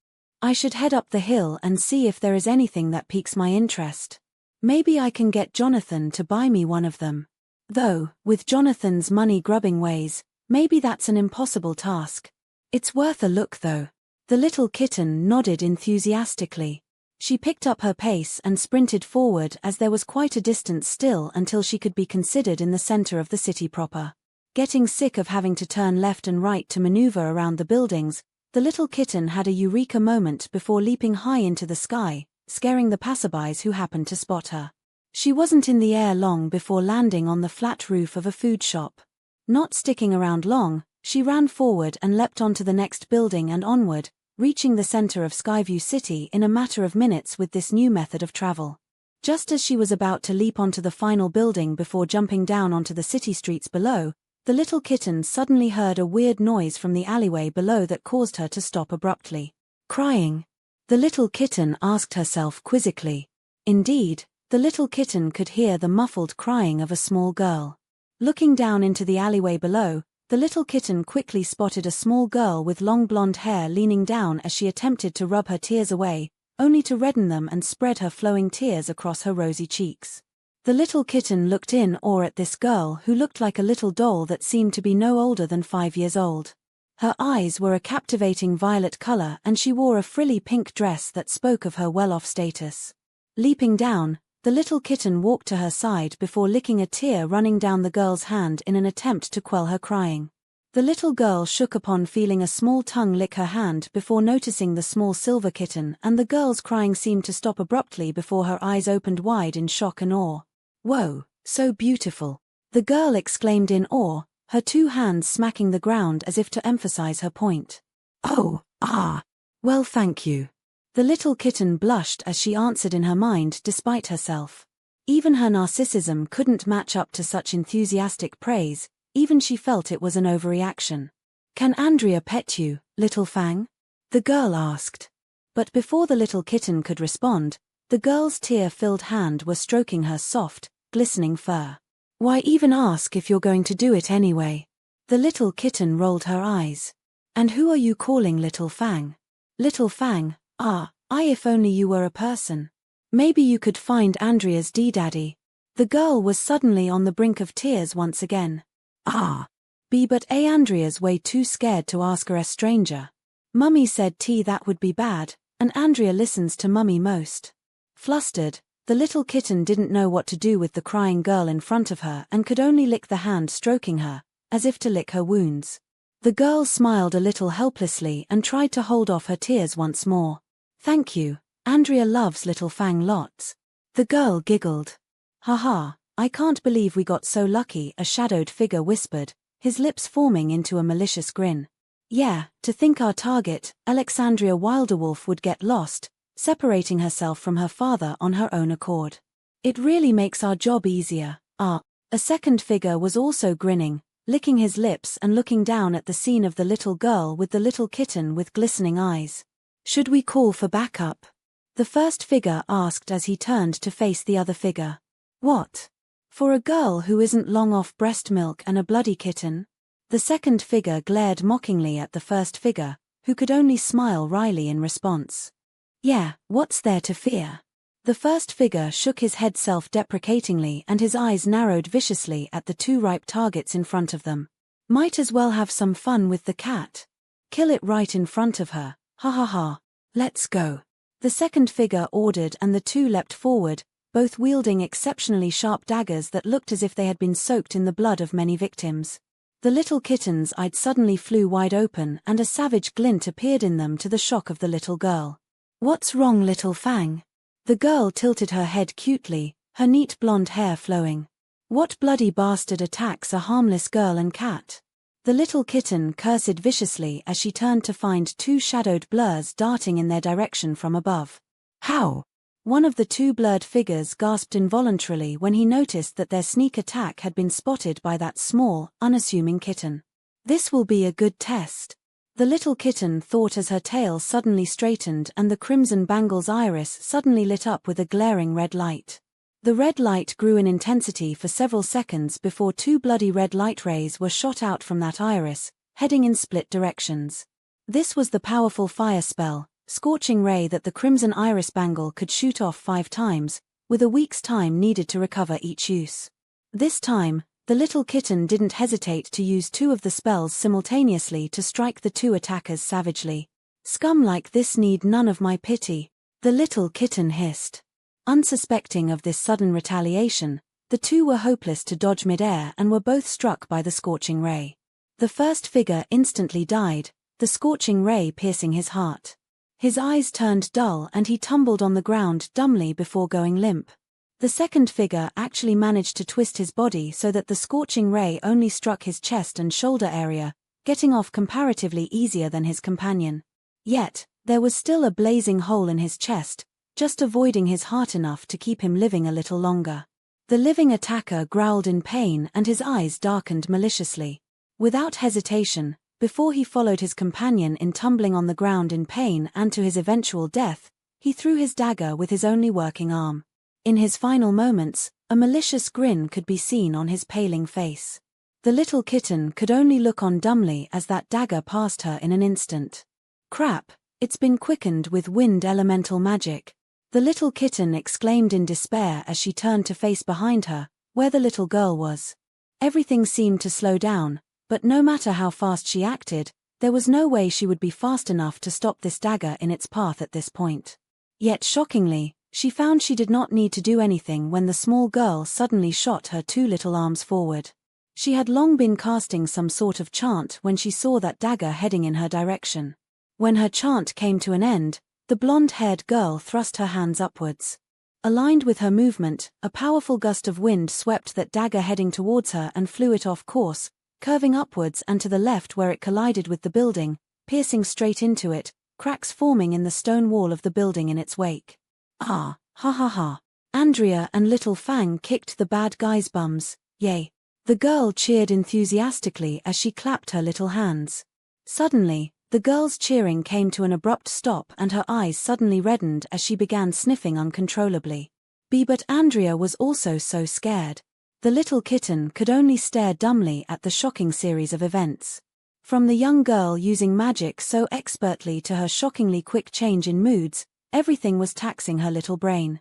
"I should head up the hill and see if there is anything that piques my interest. Maybe I can get Jonathan to buy me one of them. Though, with Jonathan's money-grubbing ways, maybe that's an impossible task. It's worth a look though." The little kitten nodded enthusiastically. She picked up her pace and sprinted forward as there was quite a distance still until she could be considered in the center of the city proper. Getting sick of having to turn left and right to maneuver around the buildings, the little kitten had a eureka moment before leaping high into the sky, scaring the passerbys who happened to spot her. She wasn't in the air long before landing on the flat roof of a food shop. Not sticking around long, she ran forward and leapt onto the next building and onward, reaching the center of Skyview City in a matter of minutes with this new method of travel. Just as she was about to leap onto the final building before jumping down onto the city streets below, the little kitten suddenly heard a weird noise from the alleyway below that caused her to stop abruptly. "Crying?" the little kitten asked herself quizzically. Indeed, the little kitten could hear the muffled crying of a small girl. Looking down into the alleyway below, the little kitten quickly spotted a small girl with long blonde hair leaning down as she attempted to rub her tears away, only to redden them and spread her flowing tears across her rosy cheeks. The little kitten looked in awe at this girl who looked like a little doll that seemed to be no older than 5 years old. Her eyes were a captivating violet color and she wore a frilly pink dress that spoke of her well-off status. Leaping down, the little kitten walked to her side before licking a tear running down the girl's hand in an attempt to quell her crying. The little girl shook upon feeling a small tongue lick her hand before noticing the small silver kitten, and the girl's crying seemed to stop abruptly before her eyes opened wide in shock and awe. "Whoa, so beautiful!" the girl exclaimed in awe, her 2 hands smacking the ground as if to emphasize her point. "Oh, well, thank you." The little kitten blushed as she answered in her mind despite herself. Even her narcissism couldn't match up to such enthusiastic praise, even she felt it was an overreaction. "Can Andrea pet you, little Fang?" the girl asked. But before the little kitten could respond, the girl's tear-filled hand was stroking her soft, glistening fur. "Why even ask if you're going to do it anyway?" The little kitten rolled her eyes. "And who are you calling Little Fang?" "Little Fang, if only you were a person. Maybe you could find Andrea's daddy." The girl was suddenly on the brink of tears once again. But Andrea's way too scared to ask her a stranger. Mummy said that would be bad, and Andrea listens to Mummy most. Flustered, the little kitten didn't know what to do with the crying girl in front of her and could only lick the hand stroking her, as if to lick her wounds. The girl smiled a little helplessly and tried to hold off her tears once more. "Thank you, Andrea loves Little Fang lots." The girl giggled. "Haha, I can't believe we got so lucky," a shadowed figure whispered, his lips forming into a malicious grin. "Yeah, to think our target, Alexandria Wilderwolf, would get lost, separating herself from her father on her own accord. It really makes our job easier." A second figure was also grinning, licking his lips and looking down at the scene of the little girl with the little kitten with glistening eyes. "Should we call for backup?" the first figure asked as he turned to face the other figure. "What? For a girl who isn't long off breast milk and a bloody kitten?" The second figure glared mockingly at the first figure, who could only smile wryly in response. "Yeah, what's there to fear?" The first figure shook his head self-deprecatingly and his eyes narrowed viciously at the 2 ripe targets in front of them. "Might as well have some fun with the cat. Kill it right in front of her, ha ha ha. Let's go." The second figure ordered and the 2 leapt forward, both wielding exceptionally sharp daggers that looked as if they had been soaked in the blood of many victims. The little kitten's eyes suddenly flew wide open and a savage glint appeared in them to the shock of the little girl. "What's wrong, Little Fang?" The girl tilted her head cutely, her neat blonde hair flowing. "What bloody bastard attacks a harmless girl and cat?" The little kitten cursed viciously as she turned to find 2 shadowed blurs darting in their direction from above. "How?" One of the 2 blurred figures gasped involuntarily when he noticed that their sneak attack had been spotted by that small, unassuming kitten. "This will be a good test," the little kitten thought as her tail suddenly straightened and the crimson bangle's iris suddenly lit up with a glaring red light. The red light grew in intensity for several seconds before 2 bloody red light rays were shot out from that iris, heading in split directions. This was the powerful fire spell, Scorching Ray, that the crimson iris bangle could shoot off 5 times, with a week's time needed to recover each use. This time, the little kitten didn't hesitate to use 2 of the spells simultaneously to strike the 2 attackers savagely. "Scum like this need none of my pity," the little kitten hissed. Unsuspecting of this sudden retaliation, the 2 were hopeless to dodge midair and were both struck by the Scorching Ray. The first figure instantly died, the Scorching Ray piercing his heart. His eyes turned dull and he tumbled on the ground dumbly before going limp. The second figure actually managed to twist his body so that the Scorching Ray only struck his chest and shoulder area, getting off comparatively easier than his companion. Yet, there was still a blazing hole in his chest, just avoiding his heart enough to keep him living a little longer. The living attacker growled in pain and his eyes darkened maliciously. Without hesitation, before he followed his companion in tumbling on the ground in pain and to his eventual death, he threw his dagger with his only working arm. In his final moments, a malicious grin could be seen on his paling face. The little kitten could only look on dumbly as that dagger passed her in an instant. Crap, it's been quickened with wind elemental magic. The little kitten exclaimed in despair as she turned to face behind her, where the little girl was. Everything seemed to slow down, but no matter how fast she acted, there was no way she would be fast enough to stop this dagger in its path at this point. Yet shockingly, she found she did not need to do anything when the small girl suddenly shot her two little arms forward. She had long been casting some sort of chant when she saw that dagger heading in her direction. When her chant came to an end, the blonde-haired girl thrust her hands upwards. Aligned with her movement, a powerful gust of wind swept that dagger heading towards her and flew it off course, curving upwards and to the left where it collided with the building, piercing straight into it, cracks forming in the stone wall of the building in its wake. Ah, ha ha ha. Andrea and Little Fang kicked the bad guy's bums, yay. The girl cheered enthusiastically as she clapped her little hands. Suddenly, the girl's cheering came to an abrupt stop and her eyes suddenly reddened as she began sniffing uncontrollably. But Andrea was also so scared. The little kitten could only stare dumbly at the shocking series of events. From the young girl using magic so expertly to her shockingly quick change in moods, everything was taxing her little brain.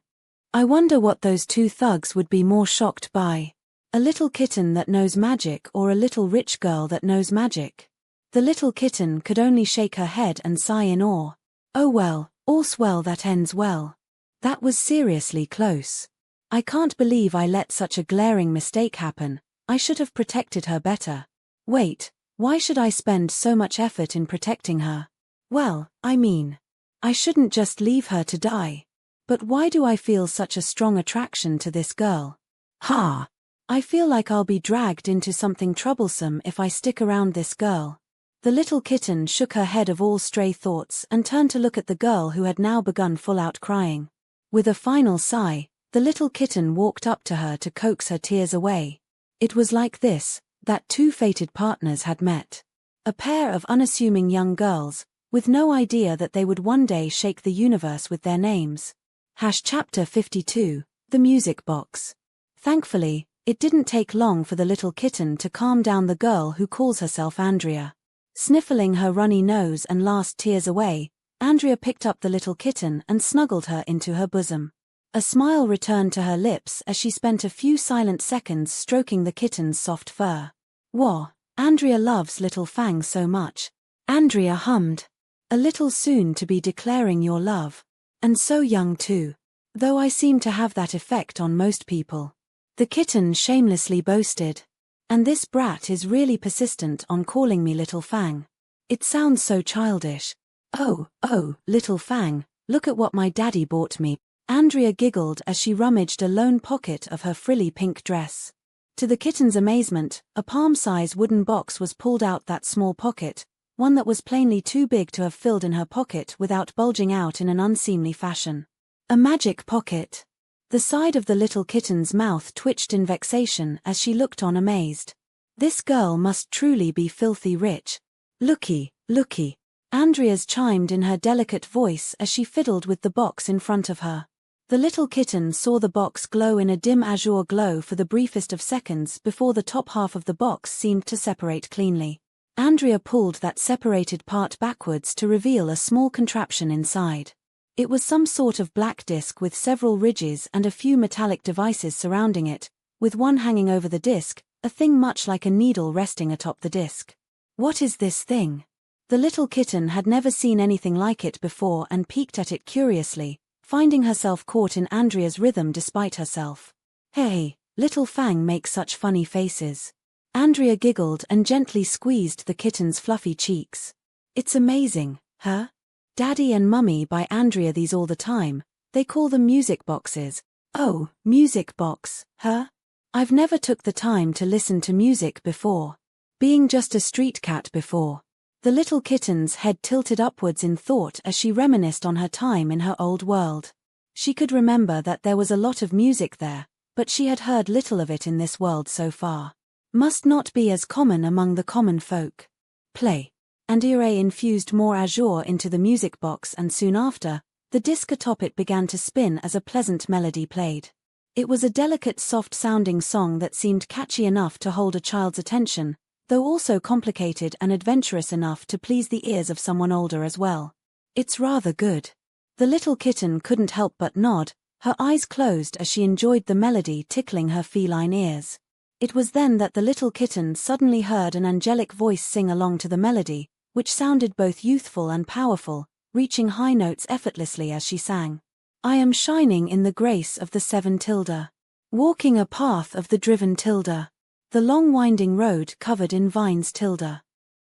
I wonder what those two thugs would be more shocked by. A little kitten that knows magic or a little rich girl that knows magic? The little kitten could only shake her head and sigh in awe. Oh well, all's well that ends well. That was seriously close. I can't believe I let such a glaring mistake happen. I should have protected her better. Wait, why should I spend so much effort in protecting her? Well, I mean, I shouldn't just leave her to die. But why do I feel such a strong attraction to this girl? Ha! I feel like I'll be dragged into something troublesome if I stick around this girl. The little kitten shook her head of all stray thoughts and turned to look at the girl who had now begun full-out crying. With a final sigh, the little kitten walked up to her to coax her tears away. It was like this, that two fated partners had met. A pair of unassuming young girls, with no idea that they would one day shake the universe with their names. Chapter 52, The Music Box. Thankfully, it didn't take long for the little kitten to calm down the girl who calls herself Andrea. Sniffling her runny nose and last tears away, Andrea picked up the little kitten and snuggled her into her bosom. A smile returned to her lips as she spent a few silent seconds stroking the kitten's soft fur. Wah, Andrea loves Little Fang so much. Andrea hummed. A little soon to be declaring your love. And so young too. Though I seem to have that effect on most people. The kitten shamelessly boasted. And this brat is really persistent on calling me Little Fang. It sounds so childish. Oh, Little Fang, look at what my daddy bought me. Andrea giggled as she rummaged a lone pocket of her frilly pink dress. To the kitten's amazement, a palm-size wooden box was pulled out that small pocket, one that was plainly too big to have filled in her pocket without bulging out in an unseemly fashion. A magic pocket. The side of the little kitten's mouth twitched in vexation as she looked on amazed. This girl must truly be filthy rich. Looky. Andrea's chimed in her delicate voice as she fiddled with the box in front of her. The little kitten saw the box glow in a dim azure glow for the briefest of seconds before the top half of the box seemed to separate cleanly. Andrea pulled that separated part backwards to reveal a small contraption inside. It was some sort of black disc with several ridges and a few metallic devices surrounding it, with one hanging over the disc, a thing much like a needle resting atop the disc. What is this thing? The little kitten had never seen anything like it before and peeked at it curiously, finding herself caught in Andrea's rhythm despite herself. Hey, Little Fang makes such funny faces. Andrea giggled and gently squeezed the kitten's fluffy cheeks. It's amazing, huh? Daddy and Mummy buy Andrea these all the time. They call them music boxes. Oh, music box, huh? I've never took the time to listen to music before. Being just a street cat before. The little kitten's head tilted upwards in thought as she reminisced on her time in her old world. She could remember that there was a lot of music there, but she had heard little of it in this world so far. Must not be as common among the common folk. Play. Andrea infused more azure into the music box and soon after, The disc atop it began to spin as a pleasant melody played. It was a delicate, soft-sounding song that seemed catchy enough to hold a child's attention, though also complicated and adventurous enough to please the ears of someone older as well. It's rather good. The little kitten couldn't help but nod, her eyes closed as she enjoyed the melody tickling her feline ears. It was then that the little kitten suddenly heard an angelic voice sing along to the melody, which sounded both youthful and powerful, reaching high notes effortlessly as she sang. I am shining in the grace of the 7 tilde. Walking a path of the driven tilde. The long winding road covered in vines tilde.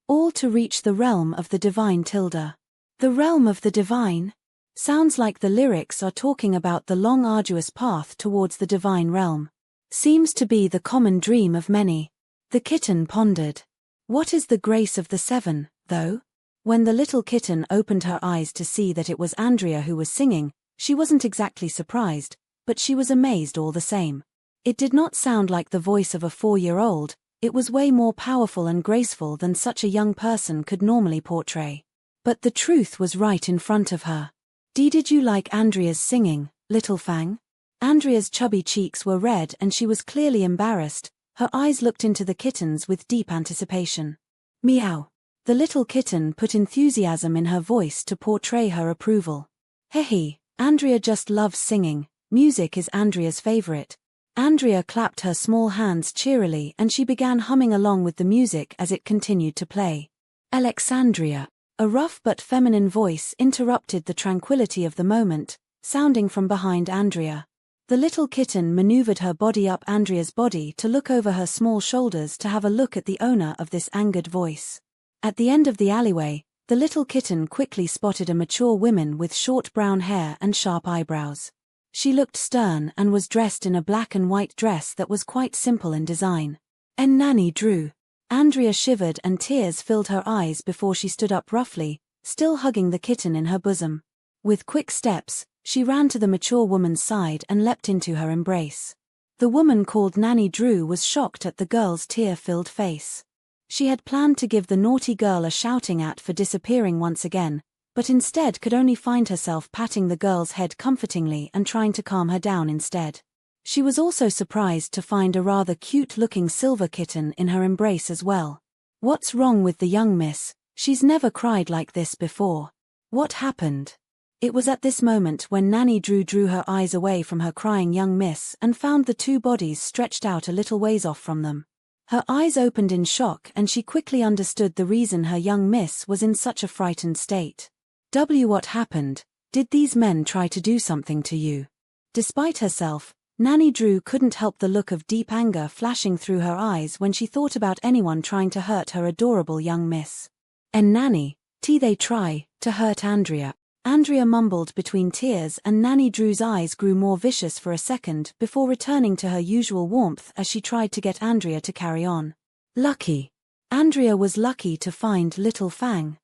All to reach the realm of the divine tilde. The realm of the divine? Sounds like the lyrics are talking about the long arduous path towards the divine realm. Seems to be the common dream of many. The kitten pondered. What is the grace of the 7, though? When the little kitten opened her eyes to see that it was Andrea who was singing, she wasn't exactly surprised, but she was amazed all the same. It did not sound like the voice of a 4-year-old, it was way more powerful and graceful than such a young person could normally portray. But the truth was right in front of her. Did you like Andrea's singing, little Fang? Andrea's chubby cheeks were red and she was clearly embarrassed, her eyes looked into the kitten's with deep anticipation. Meow. The little kitten put enthusiasm in her voice to portray her approval. Hehe. Andrea just loves singing, music is Andrea's favorite. Andrea clapped her small hands cheerily and she began humming along with the music as it continued to play. Alexandria. A rough but feminine voice interrupted the tranquility of the moment, sounding from behind Andrea. The little kitten maneuvered her body up Andrea's body to look over her small shoulders to have a look at the owner of this angered voice. At the end of the alleyway, the little kitten quickly spotted a mature woman with short brown hair and sharp eyebrows. She looked stern and was dressed in a black and white dress that was quite simple in design. And Nanny Drew. Andrea shivered and tears filled her eyes before she stood up roughly, still hugging the kitten in her bosom. With quick steps, she ran to the mature woman's side and leapt into her embrace. The woman called Nanny Drew was shocked at the girl's tear-filled face. She had planned to give the naughty girl a shouting at for disappearing once again, but instead could only find herself patting the girl's head comfortingly and trying to calm her down instead. She was also surprised to find a rather cute-looking silver kitten in her embrace as well. What's wrong with the young miss? She's never cried like this before. What happened? It was at this moment when Nanny Drew drew her eyes away from her crying young miss and found the 2 bodies stretched out a little ways off from them. Her eyes opened in shock and she quickly understood the reason her young miss was in such a frightened state. What happened? Did these men try to do something to you? Despite herself, Nanny Drew couldn't help the look of deep anger flashing through her eyes when she thought about anyone trying to hurt her adorable young miss. And Nanny, they try to hurt Andrea. Andrea mumbled between tears and Nanny Drew's eyes grew more vicious for a second before returning to her usual warmth as she tried to get Andrea to carry on. Lucky. Andrea was lucky to find little Fang.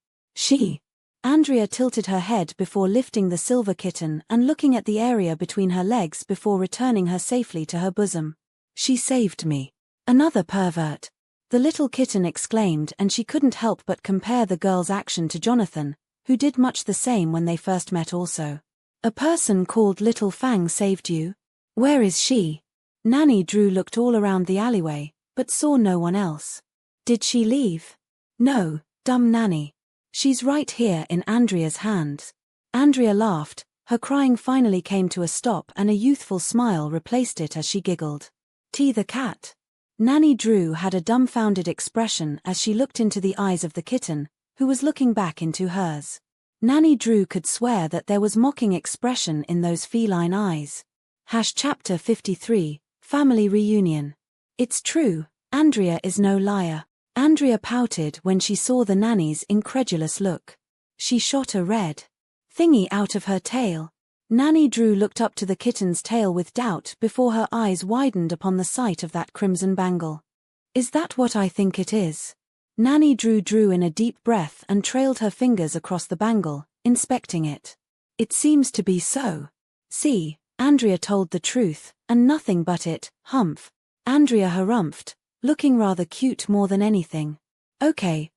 Andrea tilted her head before lifting the silver kitten and looking at the area between her legs before returning her safely to her bosom. She saved me. Another pervert. The little kitten exclaimed and she couldn't help but compare the girl's action to Jonathan, who did much the same when they first met also. A person called Little Fang saved you? Where is she? Nanny Drew looked all around the alleyway, but saw no one else. Did she leave? No, dumb Nanny. She's right here in Andrea's hands. Andrea laughed, her crying finally came to a stop and a youthful smile replaced it as she giggled. The cat. Nanny Drew had a dumbfounded expression as she looked into the eyes of the kitten, who was looking back into hers. Nanny Drew could swear that there was mocking expression in those feline eyes. Chapter 53, Family Reunion. It's true, Andrea is no liar. Andrea pouted when she saw the nanny's incredulous look. She shot a red thingy out of her tail. Nanny Drew looked up to the kitten's tail with doubt before her eyes widened upon the sight of that crimson bangle. Is that what I think it is? Nanny Drew drew in a deep breath and trailed her fingers across the bangle, inspecting it. It seems to be so. See, Andrea told the truth, and nothing but it, humph. Andrea harumphed, looking rather cute more than anything. Okay,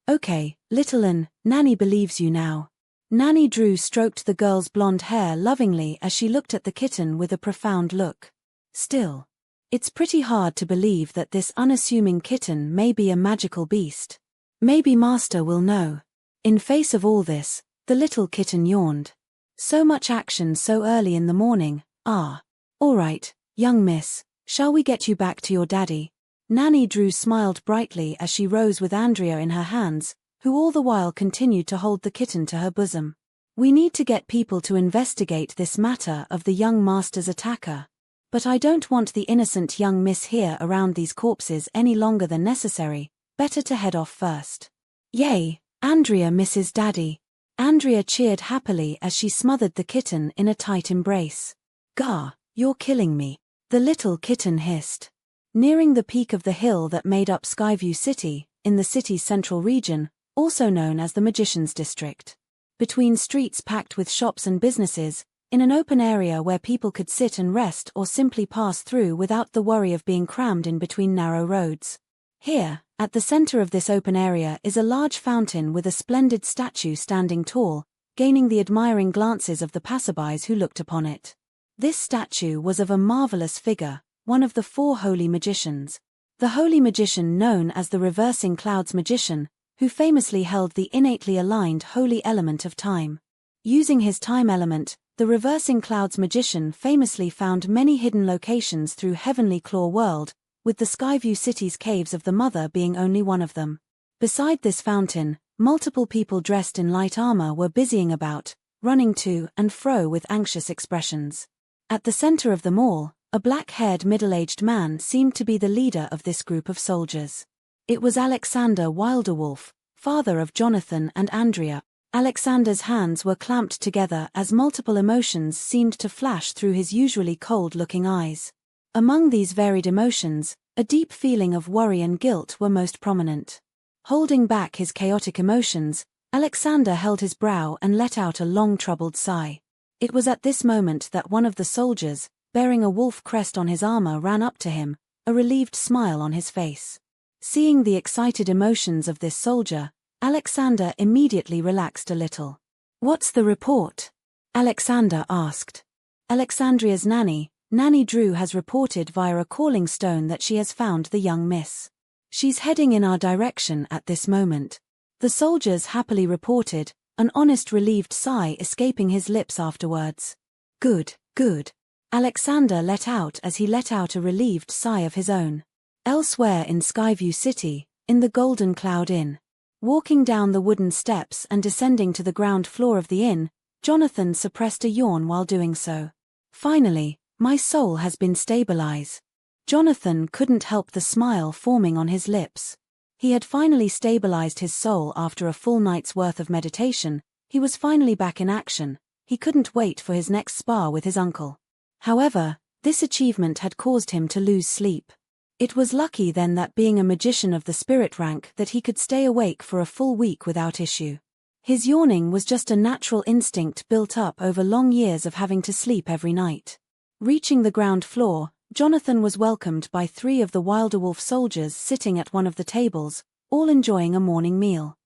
little Nanny believes you now. Nanny Drew stroked the girl's blonde hair lovingly as she looked at the kitten with a profound look. Still, it's pretty hard to believe that this unassuming kitten may be a magical beast. Maybe Master will know. In face of all this, the little kitten yawned. So much action so early in the morning. All right, young miss, shall we get you back to your daddy? Nanny Drew smiled brightly as she rose with Andrea in her hands, who all the while continued to hold the kitten to her bosom. We need to get people to investigate this matter of the young master's attacker. But I don't want the innocent young miss here around these corpses any longer than necessary. Better to head off first. Yay, Andrea misses daddy. Andrea cheered happily as she smothered the kitten in a tight embrace. Gah, you're killing me, the little kitten hissed. Nearing the peak of the hill that made up Skyview City, in the city's central region, also known as the Magician's District. Between streets packed with shops and businesses, in an open area where people could sit and rest or simply pass through without the worry of being crammed in between narrow roads. Here, at the center of this open area is a large fountain with a splendid statue standing tall, gaining the admiring glances of the passerbys who looked upon it. This statue was of a marvelous figure, one of the 4 holy magicians. The holy magician known as the Reversing Clouds Magician, who famously held the innately aligned holy element of time. Using his time element, the Reversing Clouds Magician famously found many hidden locations through Heavenly Claw World, with the Skyview City's Caves of the Mother being only one of them. Beside this fountain, multiple people dressed in light armor were busying about, running to and fro with anxious expressions. At the center of them all, a black-haired middle-aged man seemed to be the leader of this group of soldiers. It was Alexander Wilderwolf, father of Jonathan and Andrea. Alexander's hands were clamped together as multiple emotions seemed to flash through his usually cold-looking eyes. Among these varied emotions, a deep feeling of worry and guilt were most prominent. Holding back his chaotic emotions, Alexander held his brow and let out a long troubled sigh. It was at this moment that one of the soldiers, bearing a wolf crest on his armor, ran up to him, a relieved smile on his face. Seeing the excited emotions of this soldier, Alexander immediately relaxed a little. "What's the report?" Alexander asked. Alexandria's nanny, Nanny Drew, has reported via a calling stone that she has found the young miss. She's heading in our direction at this moment. The soldiers happily reported, an honest relieved sigh escaping his lips afterwards. Good, good. Alexander let out as he let out a relieved sigh of his own. Elsewhere in Skyview City, in the Golden Cloud Inn. Walking down the wooden steps and descending to the ground floor of the inn, Jonathan suppressed a yawn while doing so. Finally, my soul has been stabilized. Jonathan couldn't help the smile forming on his lips. He had finally stabilized his soul after a full night's worth of meditation. He was finally back in action. He couldn't wait for his next spar with his uncle. However, this achievement had caused him to lose sleep. It was lucky then that being a magician of the spirit rank that he could stay awake for a full week without issue. His yawning was just a natural instinct built up over long years of having to sleep every night. Reaching the ground floor, Jonathan was welcomed by 3 of the Wilderwolf soldiers sitting at one of the tables, all enjoying a morning meal.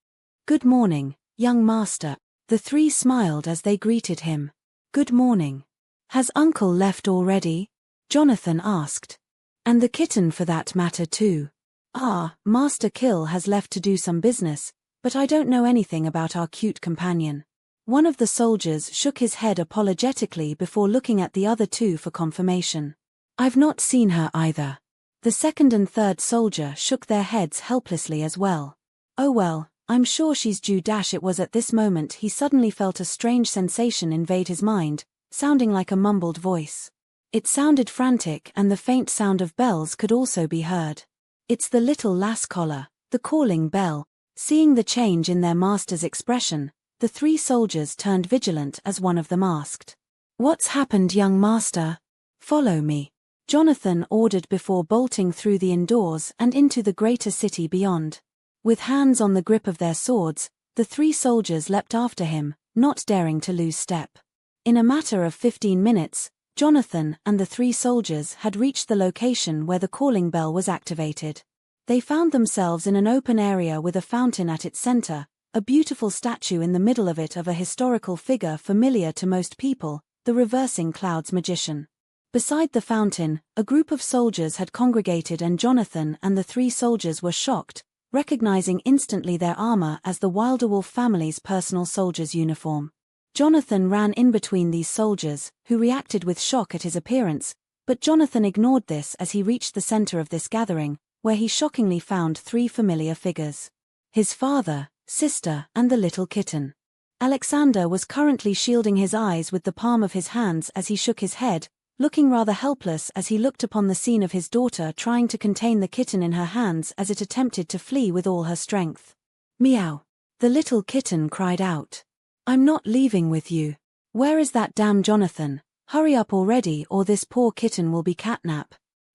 "Good morning, young master." The 3 smiled as they greeted him. "Good morning. Has Uncle left already?" Jonathan asked. "And the kitten for that matter too." Master Kill has left to do some business, but I don't know anything about our cute companion." One of the soldiers shook his head apologetically before looking at the other 2 for confirmation. "I've not seen her either." The second and third soldier shook their heads helplessly as well. "Oh well, I'm sure she's due." It was at this moment he suddenly felt a strange sensation invade his mind, sounding like a mumbled voice. It sounded frantic and the faint sound of bells could also be heard. "It's the little lass collar, the calling bell." Seeing the change in their master's expression, the 3 soldiers turned vigilant as one of them asked. "What's happened, young master?" "Follow me," Jonathan ordered before bolting through the indoors and into the greater city beyond. With hands on the grip of their swords, the 3 soldiers leapt after him, not daring to lose step. In a matter of 15 minutes, Jonathan and the 3 soldiers had reached the location where the calling bell was activated. They found themselves in an open area with a fountain at its center, a beautiful statue in the middle of it of a historical figure familiar to most people, the reversing clouds magician. Beside the fountain, a group of soldiers had congregated and Jonathan and the 3 soldiers were shocked, recognizing instantly their armor as the Wilderwolf family's personal soldier's uniform. Jonathan ran in between these soldiers, who reacted with shock at his appearance, but Jonathan ignored this as he reached the center of this gathering, where he shockingly found 3 familiar figures. His father, sister, and the little kitten. Alexander was currently shielding his eyes with the palm of his hands as he shook his head, looking rather helpless as he looked upon the scene of his daughter trying to contain the kitten in her hands as it attempted to flee with all her strength. Meow. The little kitten cried out. I'm not leaving with you. Where is that damn Jonathan? Hurry up already or this poor kitten will be catnap.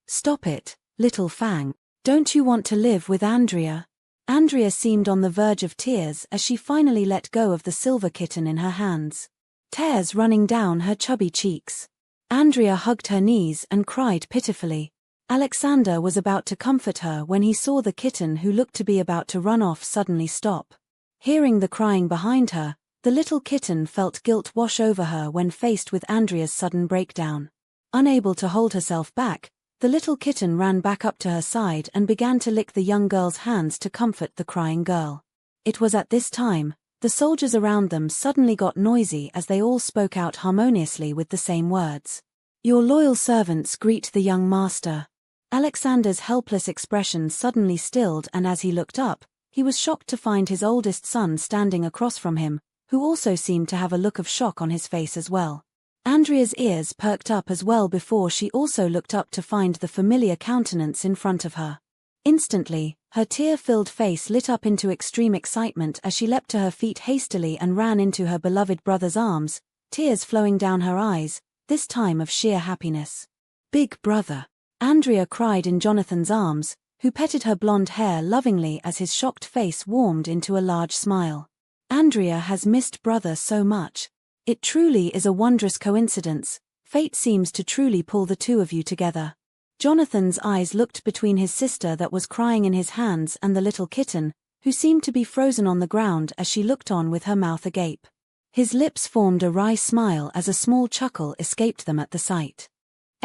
Stop it, little Fang. Don't you want to live with Andrea? Andrea seemed on the verge of tears as she finally let go of the silver kitten in her hands. Tears running down her chubby cheeks. Andrea hugged her knees and cried pitifully. Alexander was about to comfort her when he saw the kitten who looked to be about to run off suddenly stop. Hearing the crying behind her, the little kitten felt guilt wash over her when faced with Andrea's sudden breakdown. Unable to hold herself back, the little kitten ran back up to her side and began to lick the young girl's hands to comfort the crying girl. It was at this time, the soldiers around them suddenly got noisy as they all spoke out harmoniously with the same words. Your loyal servants greet the young master. Alexander's helpless expression suddenly stilled and as he looked up, he was shocked to find his oldest son standing across from him, who also seemed to have a look of shock on his face as well. Andrea's ears perked up as well before she also looked up to find the familiar countenance in front of her. Instantly, her tear-filled face lit up into extreme excitement as she leapt to her feet hastily and ran into her beloved brother's arms, tears flowing down her eyes, this time of sheer happiness. Big brother. Andrea cried in Jonathan's arms, who petted her blonde hair lovingly as his shocked face warmed into a large smile. Andrea has missed brother so much. It truly is a wondrous coincidence, fate seems to truly pull the 2 of you together. Jonathan's eyes looked between his sister that was crying in his hands and the little kitten, who seemed to be frozen on the ground as she looked on with her mouth agape. His lips formed a wry smile as a small chuckle escaped them at the sight.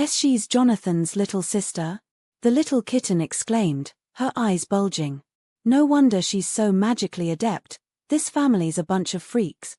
She's Jonathan's little sister? The little kitten exclaimed, her eyes bulging. No wonder she's so magically adept, this family's a bunch of freaks.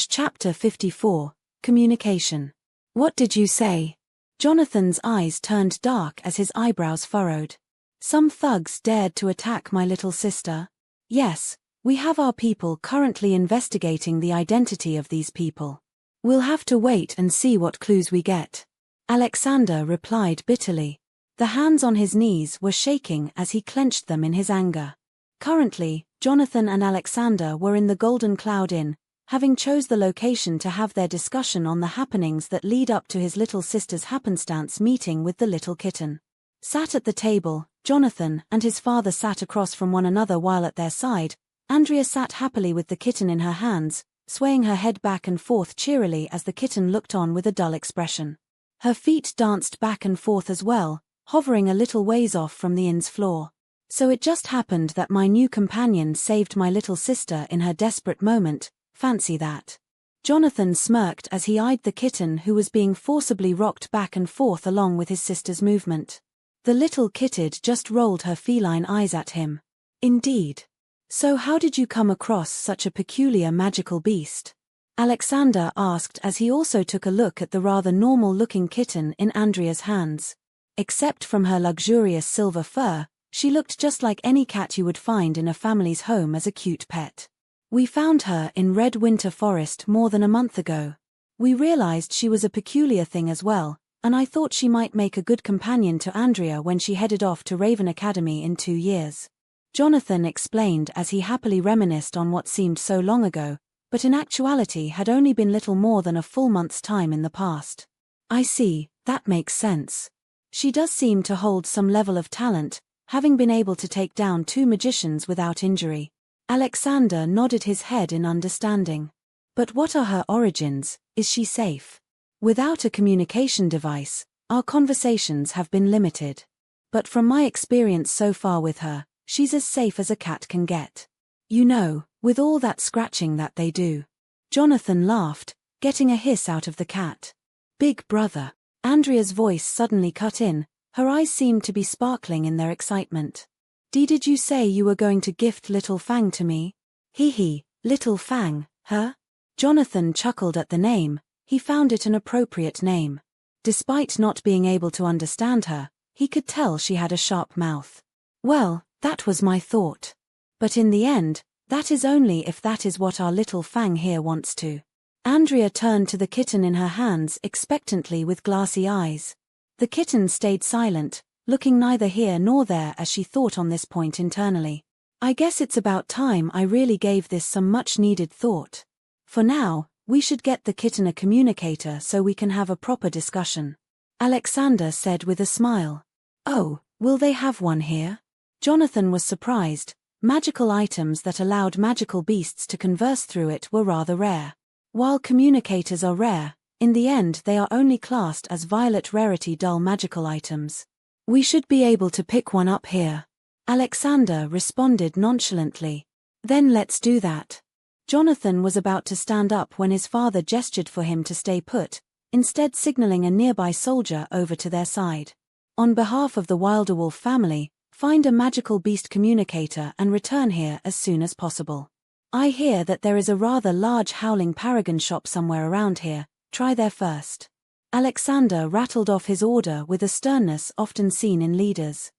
Chapter 54, Communication. What did you say? Jonathan's eyes turned dark as his eyebrows furrowed. Some thugs dared to attack my little sister? Yes, we have our people currently investigating the identity of these people. We'll have to wait and see what clues we get. Alexander replied bitterly. The hands on his knees were shaking as he clenched them in his anger. Currently, Jonathan and Alexander were in the Golden Cloud Inn, having chose the location to have their discussion on the happenings that lead up to his little sister's happenstance meeting with the little kitten. Sat at the table, Jonathan and his father sat across from one another while at their side, Andrea sat happily with the kitten in her hands, swaying her head back and forth cheerily as the kitten looked on with a dull expression. Her feet danced back and forth as well, hovering a little ways off from the inn's floor. So it just happened that my new companion saved my little sister in her desperate moment, fancy that. Jonathan smirked as he eyed the kitten who was being forcibly rocked back and forth along with his sister's movement. The little kittid just rolled her feline eyes at him. Indeed. So how did you come across such a peculiar magical beast? Alexander asked as he also took a look at the rather normal-looking kitten in Andrea's hands. Except from her luxurious silver fur, she looked just like any cat you would find in a family's home as a cute pet. We found her in Red Winter Forest more than a month ago. We realized she was a peculiar thing as well, and I thought she might make a good companion to Andrea when she headed off to Raven Academy in 2 years. Jonathan explained as he happily reminisced on what seemed so long ago, but in actuality had only been little more than a full month's time in the past. I see, that makes sense. She does seem to hold some level of talent, having been able to take down 2 magicians without injury. Alexander nodded his head in understanding. But what are her origins? Is she safe? Without a communication device, our conversations have been limited. But from my experience so far with her, she's as safe as a cat can get. You know, with all that scratching that they do. Jonathan laughed, getting a hiss out of the cat. Big brother. Andrea's voice suddenly cut in, her eyes seemed to be sparkling in their excitement. Did you say you were going to gift Little Fang to me? Hee, Little Fang, huh? Jonathan chuckled at the name, he found it an appropriate name. Despite not being able to understand her, he could tell she had a sharp mouth. Well, that was my thought. But in the end, that is only if that is what our Little Fang here wants to. Andrea turned to the kitten in her hands expectantly with glassy eyes. The kitten stayed silent, looking neither here nor there as she thought on this point internally. I guess it's about time I really gave this some much-needed thought. For now, we should get the kitten a communicator so we can have a proper discussion. Alexander said with a smile. Oh, will they have one here? Jonathan was surprised. Magical items that allowed magical beasts to converse through it were rather rare. While communicators are rare, in the end they are only classed as violet rarity dull magical items. We should be able to pick one up here. Alexander responded nonchalantly. Then let's do that. Jonathan was about to stand up when his father gestured for him to stay put, instead signaling a nearby soldier over to their side. On behalf of the Wilderwolf family, find a magical beast communicator and return here as soon as possible. I hear that there is a rather large howling paragon shop somewhere around here, try there first. Alexander rattled off his order with a sternness often seen in leaders.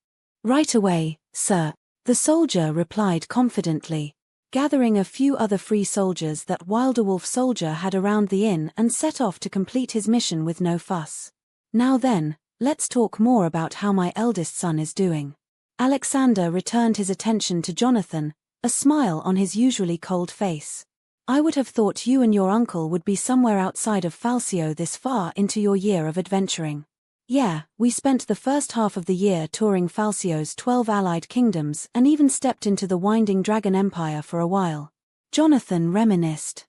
Right away, sir, the soldier replied confidently, gathering a few other free soldiers that Wilderwolf soldier had around the inn and set off to complete his mission with no fuss. Now then, let's talk more about how my eldest son is doing. Alexander returned his attention to Jonathan, a smile on his usually cold face. I would have thought you and your uncle would be somewhere outside of Falsio this far into your year of adventuring. Yeah, we spent the first half of the year touring Falsio's 12 allied kingdoms and even stepped into the Winding Dragon Empire for a while. Jonathan reminisced.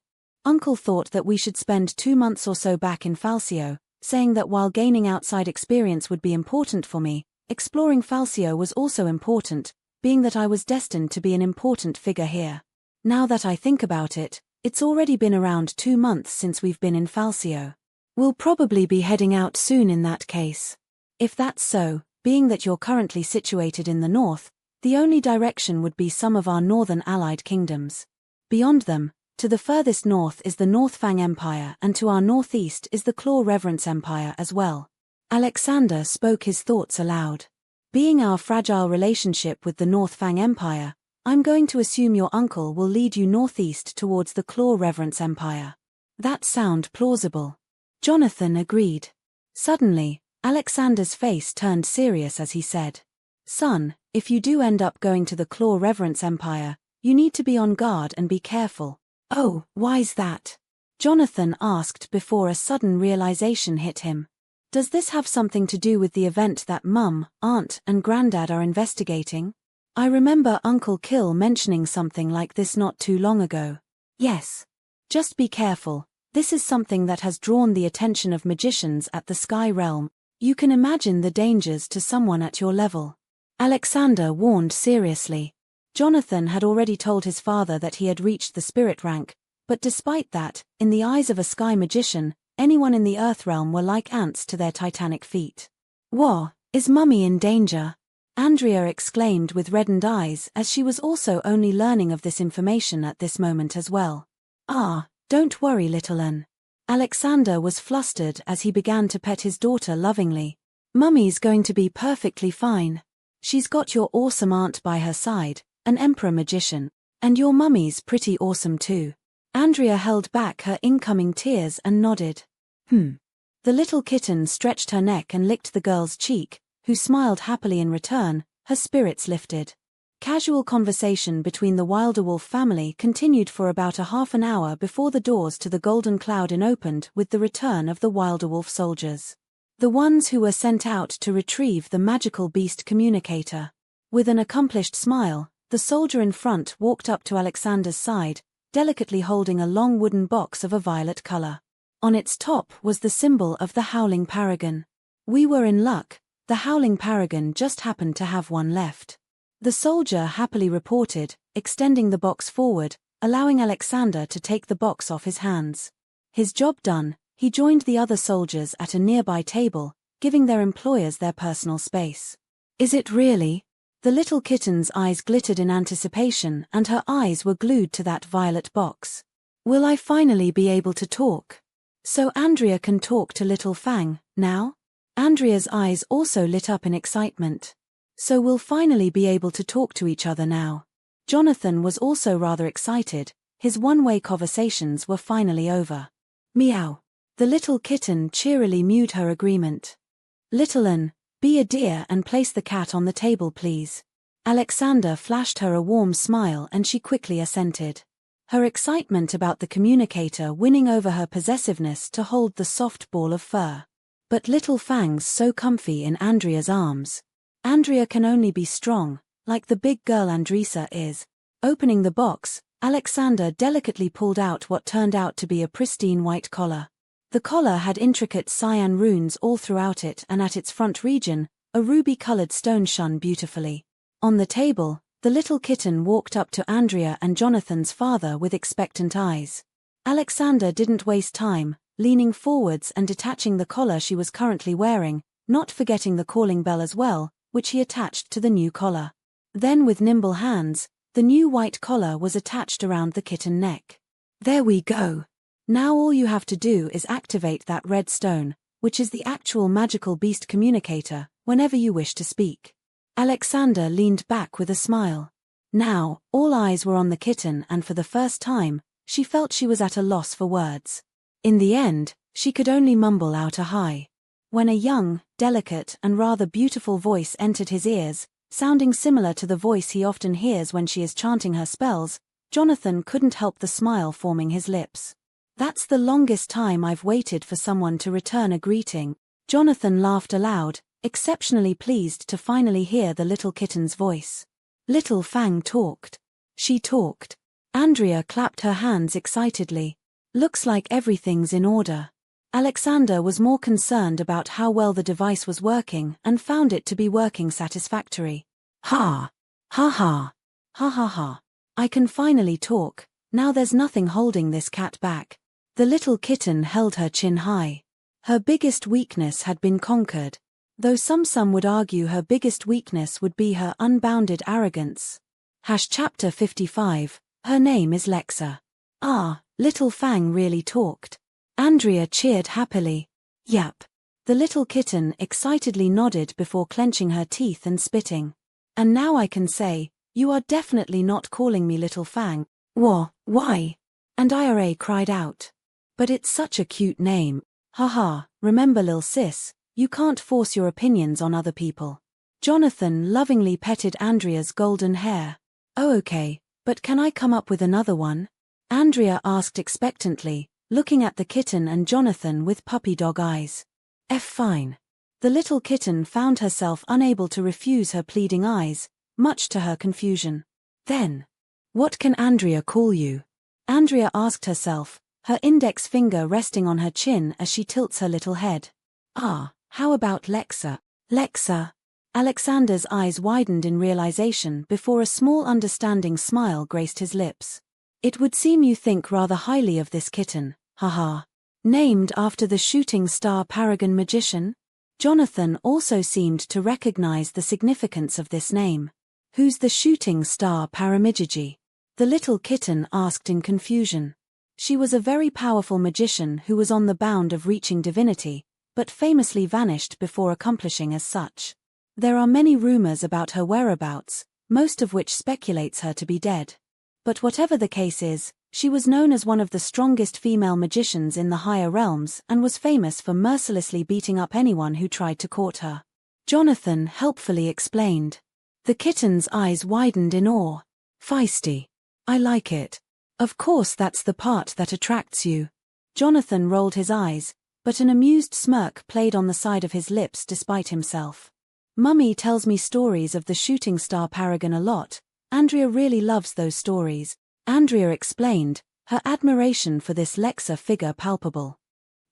Uncle thought that we should spend 2 months or so back in Falsio, saying that while gaining outside experience would be important for me, exploring Falsio was also important, being that I was destined to be an important figure here. Now that I think about it, it's already been around 2 months since we've been in Falsio. We'll probably be heading out soon in that case. If that's so, being that you're currently situated in the north, the only direction would be some of our northern allied kingdoms. Beyond them, to the furthest north is the Northfang Empire and to our northeast is the Claw Reverence Empire as well. Alexander spoke his thoughts aloud. Being our fragile relationship with the Northfang Empire, I'm going to assume your uncle will lead you northeast towards the Claw Reverence Empire. That sound plausible. Jonathan agreed. Suddenly, Alexander's face turned serious as he said, Son, if you do end up going to the Claw Reverence Empire, you need to be on guard and be careful. Oh, why's that? Jonathan asked before a sudden realization hit him. Does this have something to do with the event that Mum, Aunt, and Grandad are investigating? I remember Uncle Kill mentioning something like this not too long ago. Yes. Just be careful. This is something that has drawn the attention of magicians at the Sky Realm. You can imagine the dangers to someone at your level. Alexander warned seriously. Jonathan had already told his father that he had reached the spirit rank, but despite that, in the eyes of a sky magician, anyone in the Earth Realm were like ants to their titanic feet. Whoa, is Mummy in danger? Andrea exclaimed with reddened eyes as she was also only learning of this information at this moment as well. Ah, don't worry, little un. Alexander was flustered as he began to pet his daughter lovingly. Mummy's going to be perfectly fine. She's got your awesome aunt by her side, an emperor magician, and your mummy's pretty awesome too. Andrea held back her incoming tears and nodded. The little kitten stretched her neck and licked the girl's cheek, who smiled happily in return, her spirits lifted. Casual conversation between the Wilderwolf family continued for about a half an hour before the doors to the Golden Cloud Inn opened with the return of the Wilderwolf soldiers. The ones who were sent out to retrieve the magical beast communicator. With an accomplished smile, the soldier in front walked up to Alexander's side, delicately holding a long wooden box of a violet color. On its top was the symbol of the Howling Paragon. We were in luck, the Howling Paragon just happened to have one left. The soldier happily reported, extending the box forward, allowing Alexander to take the box off his hands. His job done, he joined the other soldiers at a nearby table, giving their employers their personal space. Is it really? The little kitten's eyes glittered in anticipation and her eyes were glued to that violet box. Will I finally be able to talk? So Andrea can talk to little Fang, now? Andrea's eyes also lit up in excitement. So we'll finally be able to talk to each other now. Jonathan was also rather excited, his one-way conversations were finally over. Meow. The little kitten cheerily mewed her agreement. Little Anne, be a dear and place the cat on the table please. Alexander flashed her a warm smile and she quickly assented. Her excitement about the communicator winning over her possessiveness to hold the soft ball of fur. But little Fang's so comfy in Andrea's arms. Andrea can only be strong, like the big girl Andresa is. Opening the box, Alexander delicately pulled out what turned out to be a pristine white collar. The collar had intricate cyan runes all throughout it and at its front region, a ruby-colored stone shone beautifully. On the table, the little kitten walked up to Andrea and Jonathan's father with expectant eyes. Alexander didn't waste time, leaning forwards and detaching the collar she was currently wearing, not forgetting the calling bell as well, which he attached to the new collar. Then with nimble hands, the new white collar was attached around the kitten neck. There we go. Now all you have to do is activate that red stone, which is the actual magical beast communicator, whenever you wish to speak. Alexander leaned back with a smile. Now, all eyes were on the kitten and for the first time, she felt she was at a loss for words. In the end, she could only mumble out a hi. When a young, delicate and rather beautiful voice entered his ears, sounding similar to the voice he often hears when she is chanting her spells, Jonathan couldn't help the smile forming his lips. That's the longest time I've waited for someone to return a greeting. Jonathan laughed aloud, exceptionally pleased to finally hear the little kitten's voice. Little Fang talked. She talked. Andrea clapped her hands excitedly. Looks like everything's in order. Alexander was more concerned about how well the device was working and found it to be working satisfactory. Ha! Ha ha! Ha ha ha! I can finally talk, now there's nothing holding this cat back. The little kitten held her chin high. Her biggest weakness had been conquered. Though some would argue her biggest weakness would be her unbounded arrogance. Chapter 55, her name is Lexa. Ah, little Fang really talked. Andrea cheered happily. Yep. The little kitten excitedly nodded before clenching her teeth and spitting. And now I can say, you are definitely not calling me little Fang. Why? And Ira cried out. But it's such a cute name. Haha, remember lil sis, you can't force your opinions on other people. Jonathan lovingly petted Andrea's golden hair. Oh okay, but can I come up with another one? Andrea asked expectantly, looking at the kitten and Jonathan with puppy dog eyes. Fine. The little kitten found herself unable to refuse her pleading eyes, much to her confusion. Then, what can Andrea call you? Andrea asked herself, her index finger resting on her chin as she tilts her little head. Ah, how about Lexa? Lexa? Alexander's eyes widened in realization before a small understanding smile graced his lips. It would seem you think rather highly of this kitten, haha. Named after the shooting star paragon magician? Jonathan also seemed to recognize the significance of this name. Who's the shooting star paramagigi? The little kitten asked in confusion. She was a very powerful magician who was on the bound of reaching divinity, but famously vanished before accomplishing as such. There are many rumors about her whereabouts, most of which speculates her to be dead. But whatever the case is, she was known as one of the strongest female magicians in the higher realms and was famous for mercilessly beating up anyone who tried to court her. Jonathan helpfully explained. The kitten's eyes widened in awe. Feisty. I like it. Of course that's the part that attracts you. Jonathan rolled his eyes, but an amused smirk played on the side of his lips despite himself. Mummy tells me stories of the shooting star paragon a lot. Andrea really loves those stories. Andrea explained, her admiration for this Lexa figure palpable.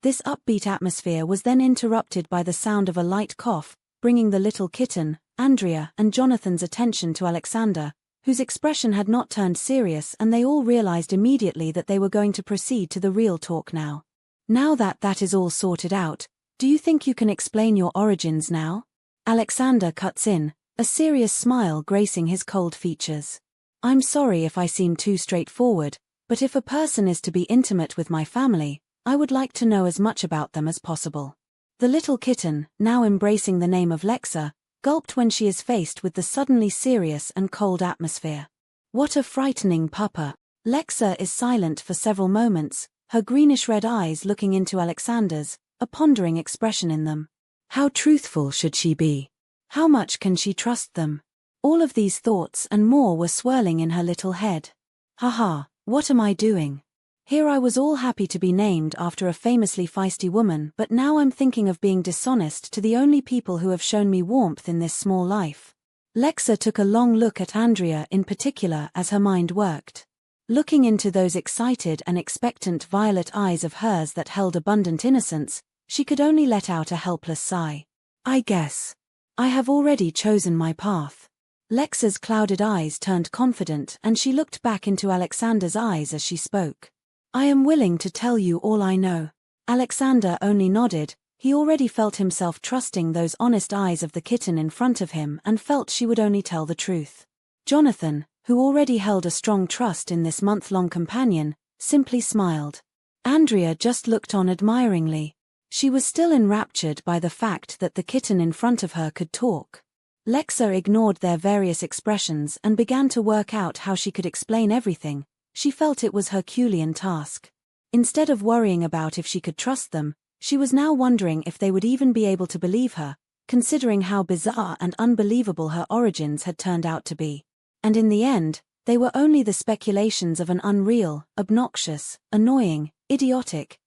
This upbeat atmosphere was then interrupted by the sound of a light cough, bringing the little kitten, Andrea and Jonathan's attention to Alexander, whose expression had not turned serious, and they all realized immediately that they were going to proceed to the real talk now. Now that that is all sorted out, do you think you can explain your origins now? Alexander cuts in, a serious smile gracing his cold features. I'm sorry if I seem too straightforward, but if a person is to be intimate with my family, I would like to know as much about them as possible. The little kitten, now embracing the name of Lexa, gulped when she is faced with the suddenly serious and cold atmosphere. What a frightening pupper. Lexa is silent for several moments, her greenish-red eyes looking into Alexander's, a pondering expression in them. How truthful should she be? How much can she trust them? All of these thoughts and more were swirling in her little head. Haha, what am I doing? Here I was all happy to be named after a famously feisty woman, but now I'm thinking of being dishonest to the only people who have shown me warmth in this small life. Lexa took a long look at Andrea in particular as her mind worked. Looking into those excited and expectant violet eyes of hers that held abundant innocence, she could only let out a helpless sigh. I guess I have already chosen my path. Lexa's clouded eyes turned confident and she looked back into Alexander's eyes as she spoke. I am willing to tell you all I know. Alexander only nodded. He already felt himself trusting those honest eyes of the kitten in front of him and felt she would only tell the truth. Jonathan, who already held a strong trust in this month-long companion, simply smiled. Andrea just looked on admiringly. She was still enraptured by the fact that the kitten in front of her could talk. Lexa ignored their various expressions and began to work out how she could explain everything. She felt it was her Herculean task. Instead of worrying about if she could trust them, she was now wondering if they would even be able to believe her, considering how bizarre and unbelievable her origins had turned out to be. And in the end, they were only the speculations of an unreal, obnoxious, annoying, idiotic,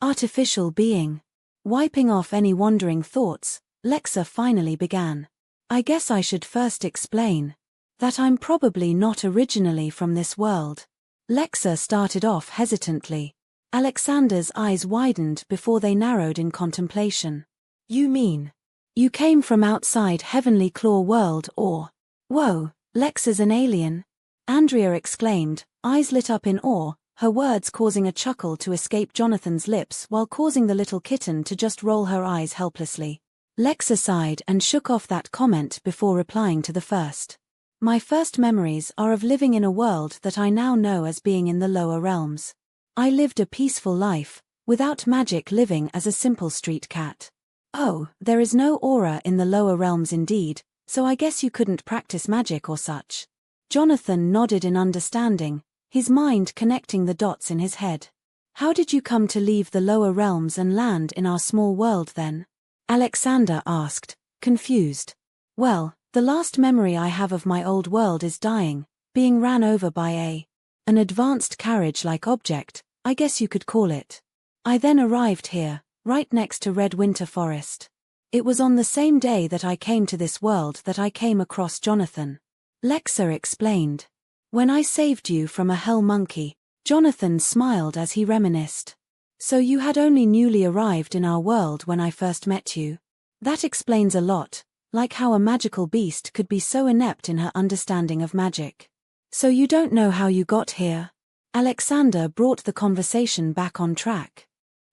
artificial being. Wiping off any wandering thoughts, Lexa finally began. I guess I should first explain that I'm probably not originally from this world. Lexa started off hesitantly. Alexander's eyes widened before they narrowed in contemplation. You mean you came from outside Heavenly Claw world or… Whoa, Lexa's an alien? Andrea exclaimed, eyes lit up in awe, her words causing a chuckle to escape Jonathan's lips while causing the little kitten to just roll her eyes helplessly. Lexa sighed and shook off that comment before replying to the first. My first memories are of living in a world that I now know as being in the lower realms. I lived a peaceful life, without magic, living as a simple street cat. Oh, there is no aura in the lower realms indeed, so I guess you couldn't practice magic or such. Jonathan nodded in understanding, his mind connecting the dots in his head. How did you come to leave the lower realms and land in our small world then? Alexander asked, confused. Well, the last memory I have of my old world is dying, being ran over by an advanced carriage-like object, I guess you could call it. I then arrived here, right next to Red Winter Forest. It was on the same day that I came to this world that I came across Jonathan. Lexa explained. When I saved you from a hell monkey, Jonathan smiled as he reminisced. So you had only newly arrived in our world when I first met you. That explains a lot. Like how a magical beast could be so inept in her understanding of magic. So you don't know how you got here? Alexander brought the conversation back on track.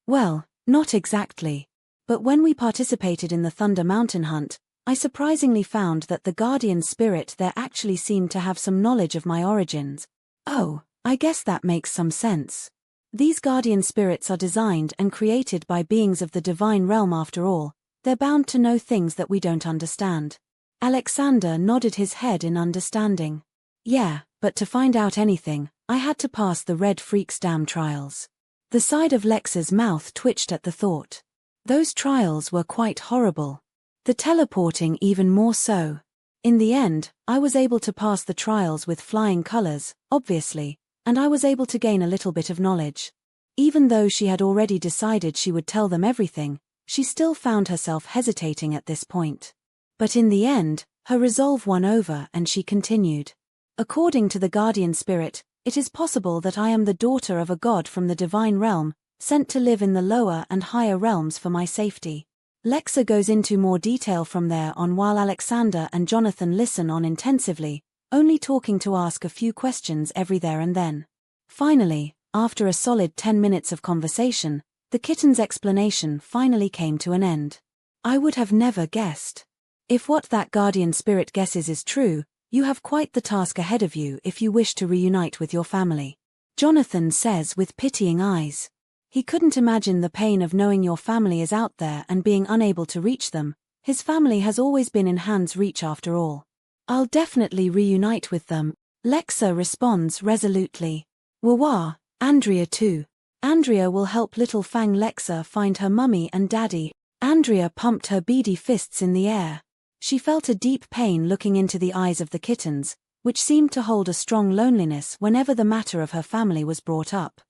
Well, not exactly. But when we participated in the Thunder Mountain hunt, I surprisingly found that the guardian spirit there actually seemed to have some knowledge of my origins. Oh, I guess that makes some sense. These guardian spirits are designed and created by beings of the divine realm after all. They're bound to know things that we don't understand. Alexander nodded his head in understanding. Yeah, but to find out anything, I had to pass the Red Freak's dam trials. The side of Lexa's mouth twitched at the thought. Those trials were quite horrible. The teleporting even more so. In the end, I was able to pass the trials with flying colors, obviously, and I was able to gain a little bit of knowledge. Even though she had already decided she would tell them everything, she still found herself hesitating at this point. But in the end, her resolve won over and she continued. According to the guardian spirit, it is possible that I am the daughter of a god from the divine realm, sent to live in the lower and higher realms for my safety. Lexa goes into more detail from there on while Alexander and Jonathan listen on intensively, only talking to ask a few questions every there and then. Finally, after a solid 10 minutes of conversation, the kitten's explanation finally came to an end. I would have never guessed. If what that guardian spirit guesses is true, you have quite the task ahead of you if you wish to reunite with your family. Jonathan says with pitying eyes. He couldn't imagine the pain of knowing your family is out there and being unable to reach them. His family has always been in hand's reach after all. I'll definitely reunite with them, Lexa responds resolutely. Wah, Andrea too. Andrea will help little Fang Lexa find her mummy and daddy. Andrea pumped her beady fists in the air. She felt a deep pain looking into the eyes of the kittens, which seemed to hold a strong loneliness whenever the matter of her family was brought up.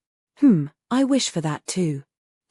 I wish for that too.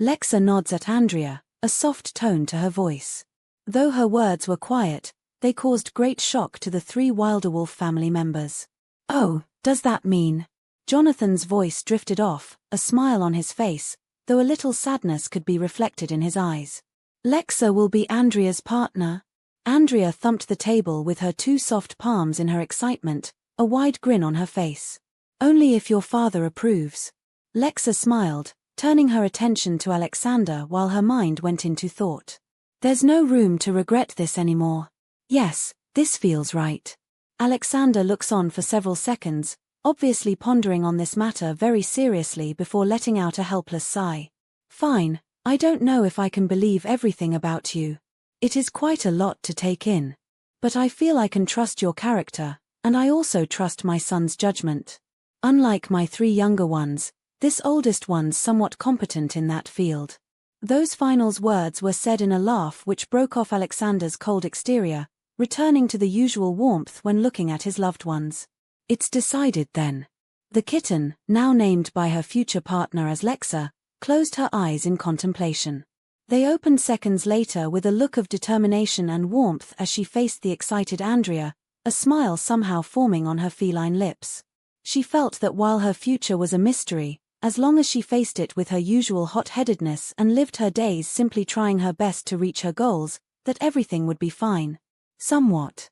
Lexa nods at Andrea, a soft tone to her voice. Though her words were quiet, they caused great shock to the 3 Wilderwolf family members. Oh, does that mean? Jonathan's voice drifted off, a smile on his face, though a little sadness could be reflected in his eyes. Lexa will be Andrea's partner. Andrea thumped the table with her 2 soft palms in her excitement, a wide grin on her face. Only if your father approves. Lexa smiled, turning her attention to Alexander while her mind went into thought. There's no room to regret this anymore. Yes, this feels right. Alexander looks on for several seconds, obviously pondering on this matter very seriously before letting out a helpless sigh. Fine, I don't know if I can believe everything about you. It is quite a lot to take in. But I feel I can trust your character, and I also trust my son's judgment. Unlike my 3 younger ones, this oldest one's somewhat competent in that field. Those final words were said in a laugh which broke off Alexander's cold exterior, returning to the usual warmth when looking at his loved ones. It's decided then. The kitten, now named by her future partner as Lexa, closed her eyes in contemplation. They opened seconds later with a look of determination and warmth as she faced the excited Andrea, a smile somehow forming on her feline lips. She felt that while her future was a mystery, as long as she faced it with her usual hot-headedness and lived her days simply trying her best to reach her goals, that everything would be fine. Somewhat.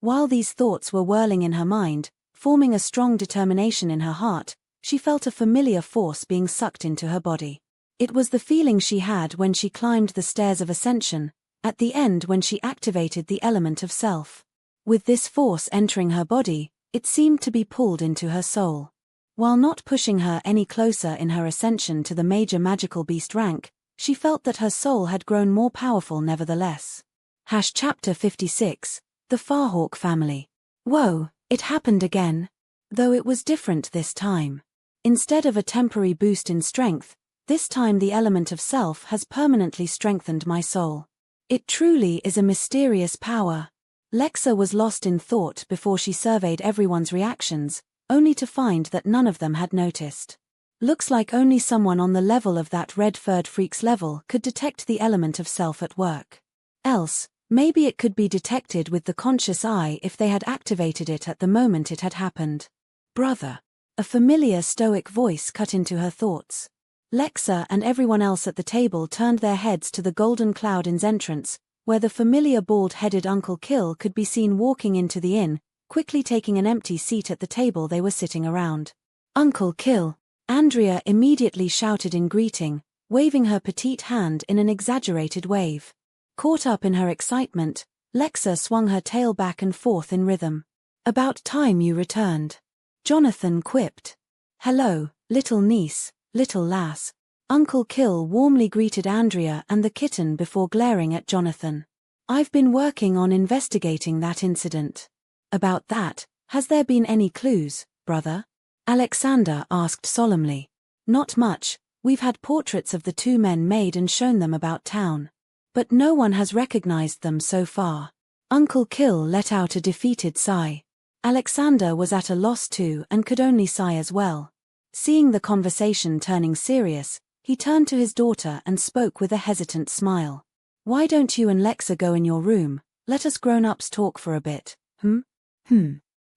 While these thoughts were whirling in her mind, forming a strong determination in her heart, she felt a familiar force being sucked into her body. It was the feeling she had when she climbed the stairs of ascension, at the end when she activated the element of self. With this force entering her body, it seemed to be pulled into her soul. While not pushing her any closer in her ascension to the major magical beast rank, she felt that her soul had grown more powerful nevertheless. Chapter 56, The Farhawk Family. Whoa, it happened again. Though it was different this time. Instead of a temporary boost in strength, this time the element of self has permanently strengthened my soul. It truly is a mysterious power. Lexa was lost in thought before she surveyed everyone's reactions, only to find that none of them had noticed. Looks like only someone on the level of that red-furred freak's level could detect the element of self at work. Else, maybe it could be detected with the conscious eye if they had activated it at the moment it had happened. Brother. A familiar stoic voice cut into her thoughts. Lexa and everyone else at the table turned their heads to the golden cloud inn's entrance, where the familiar bald-headed Uncle Kill could be seen walking into the inn, quickly taking an empty seat at the table they were sitting around. Uncle Kill, Andrea immediately shouted in greeting, waving her petite hand in an exaggerated wave. Caught up in her excitement, Lexa swung her tail back and forth in rhythm. About time you returned. Jonathan quipped. Hello, little niece, little lass. Uncle Kill warmly greeted Andrea and the kitten before glaring at Jonathan. I've been working on investigating that incident. About that, has there been any clues, brother? Alexander asked solemnly. Not much, we've had portraits of the 2 men made and shown them about town. But no one has recognized them so far. Uncle Kill let out a defeated sigh. Alexander was at a loss too and could only sigh as well. Seeing the conversation turning serious, he turned to his daughter and spoke with a hesitant smile. Why don't you and Lexa go in your room, let us grown-ups talk for a bit,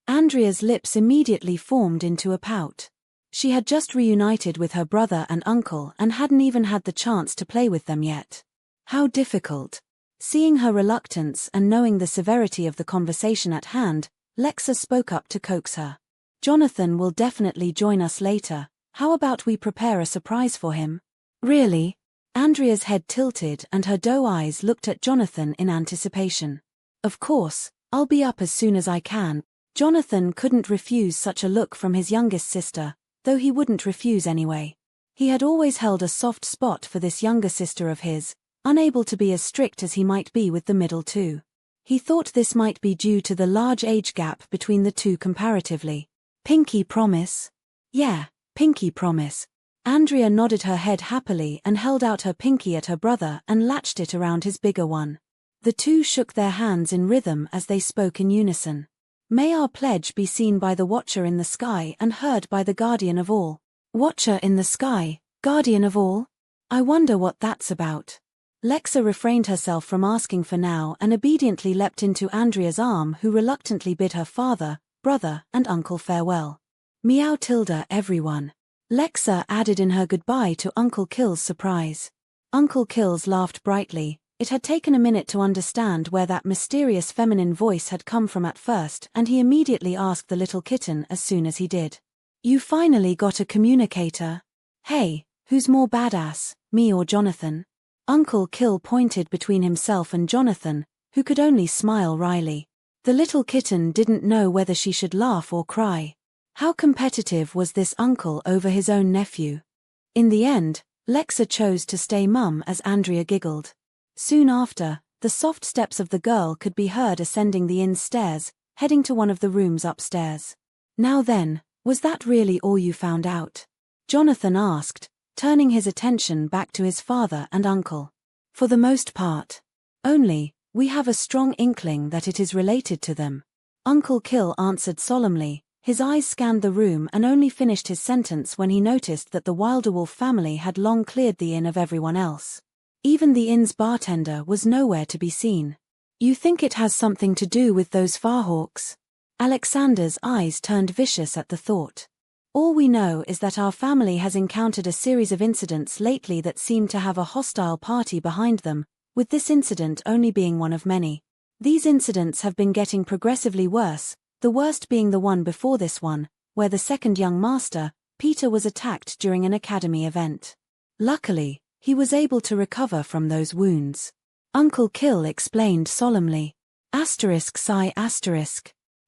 Andrea's lips immediately formed into a pout. She had just reunited with her brother and uncle and hadn't even had the chance to play with them yet. How difficult. Seeing her reluctance and knowing the severity of the conversation at hand, Lexa spoke up to coax her. Jonathan will definitely join us later. How about we prepare a surprise for him? Really? Andrea's head tilted and her doe eyes looked at Jonathan in anticipation. Of course, I'll be up as soon as I can. Jonathan couldn't refuse such a look from his youngest sister, though he wouldn't refuse anyway. He had always held a soft spot for this younger sister of his, unable to be as strict as he might be with the middle two. He thought this might be due to the large age gap between the two comparatively. Pinky promise? Yeah, pinky promise. Andrea nodded her head happily and held out her pinky at her brother and latched it around his bigger one. The two shook their hands in rhythm as they spoke in unison. May our pledge be seen by the Watcher in the sky and heard by the Guardian of all. Watcher in the sky, Guardian of all? I wonder what that's about. Lexa refrained herself from asking for now and obediently leapt into Andrea's arm, who reluctantly bid her father, brother, and uncle farewell. Meow tilde everyone. Lexa added in her goodbye to Uncle Kill's surprise. Uncle Kills laughed brightly. It had taken a minute to understand where that mysterious feminine voice had come from at first, and he immediately asked the little kitten as soon as he did. You finally got a communicator? Hey, who's more badass, me or Jonathan? Uncle Kill pointed between himself and Jonathan, who could only smile wryly. The little kitten didn't know whether she should laugh or cry. How competitive was this uncle over his own nephew? In the end, Lexa chose to stay mum as Andrea giggled. Soon after, the soft steps of the girl could be heard ascending the inn's stairs, heading to one of the rooms upstairs. Now then, was that really all you found out? Jonathan asked, turning his attention back to his father and uncle. For the most part. Only, we have a strong inkling that it is related to them. Uncle Kill answered solemnly. His eyes scanned the room and only finished his sentence when he noticed that the Wilderwolf family had long cleared the inn of everyone else. Even the inn's bartender was nowhere to be seen. You think it has something to do with those Farhawks? Alexander's eyes turned vicious at the thought. All we know is that our family has encountered a series of incidents lately that seem to have a hostile party behind them, with this incident only being one of many. These incidents have been getting progressively worse, the worst being the one before this one, where the second young master, Peter, was attacked during an academy event. Luckily, he was able to recover from those wounds. Uncle Kill explained solemnly. Sigh.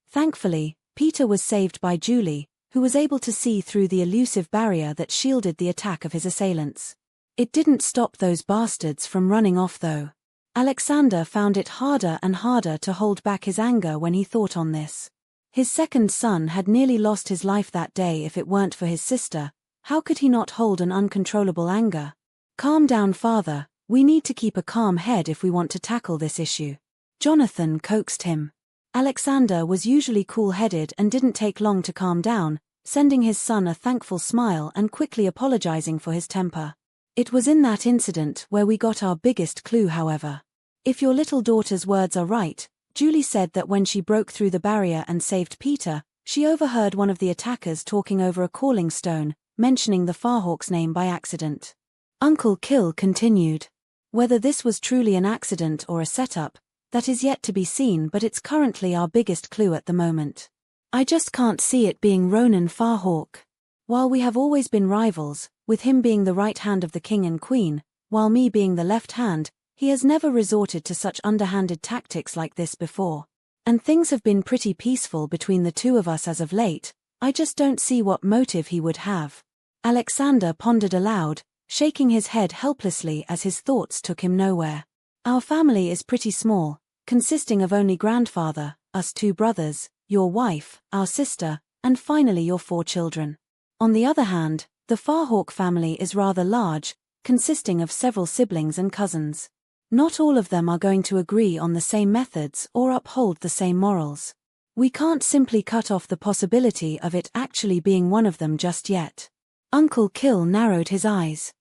Thankfully, Peter was saved by Julie, who was able to see through the elusive barrier that shielded the attack of his assailants. It didn't stop those bastards from running off though. Alexander found it harder and harder to hold back his anger when he thought on this. His second son had nearly lost his life that day. If it weren't for his sister, how could he not hold an uncontrollable anger? Calm down, father, we need to keep a calm head if we want to tackle this issue. Jonathan coaxed him. Alexander was usually cool-headed and didn't take long to calm down, sending his son a thankful smile and quickly apologizing for his temper. It was in that incident where we got our biggest clue, however. If your little daughter's words are right, Julie said that when she broke through the barrier and saved Peter, she overheard one of the attackers talking over a calling stone, mentioning the Farhawk's name by accident. Uncle Kill continued. Whether this was truly an accident or a setup, that is yet to be seen, but it's currently our biggest clue at the moment. I just can't see it being Ronan Farhawk. While we have always been rivals, with him being the right hand of the king and queen, while me being the left hand, he has never resorted to such underhanded tactics like this before. And things have been pretty peaceful between the two of us as of late. I just don't see what motive he would have. Alexander pondered aloud, shaking his head helplessly as his thoughts took him nowhere. Our family is pretty small, consisting of only grandfather, us two brothers, your wife, our sister, and finally your 4 children. On the other hand, the Farhawk family is rather large, consisting of several siblings and cousins. Not all of them are going to agree on the same methods or uphold the same morals. We can't simply cut off the possibility of it actually being one of them just yet. Uncle Kill narrowed his eyes.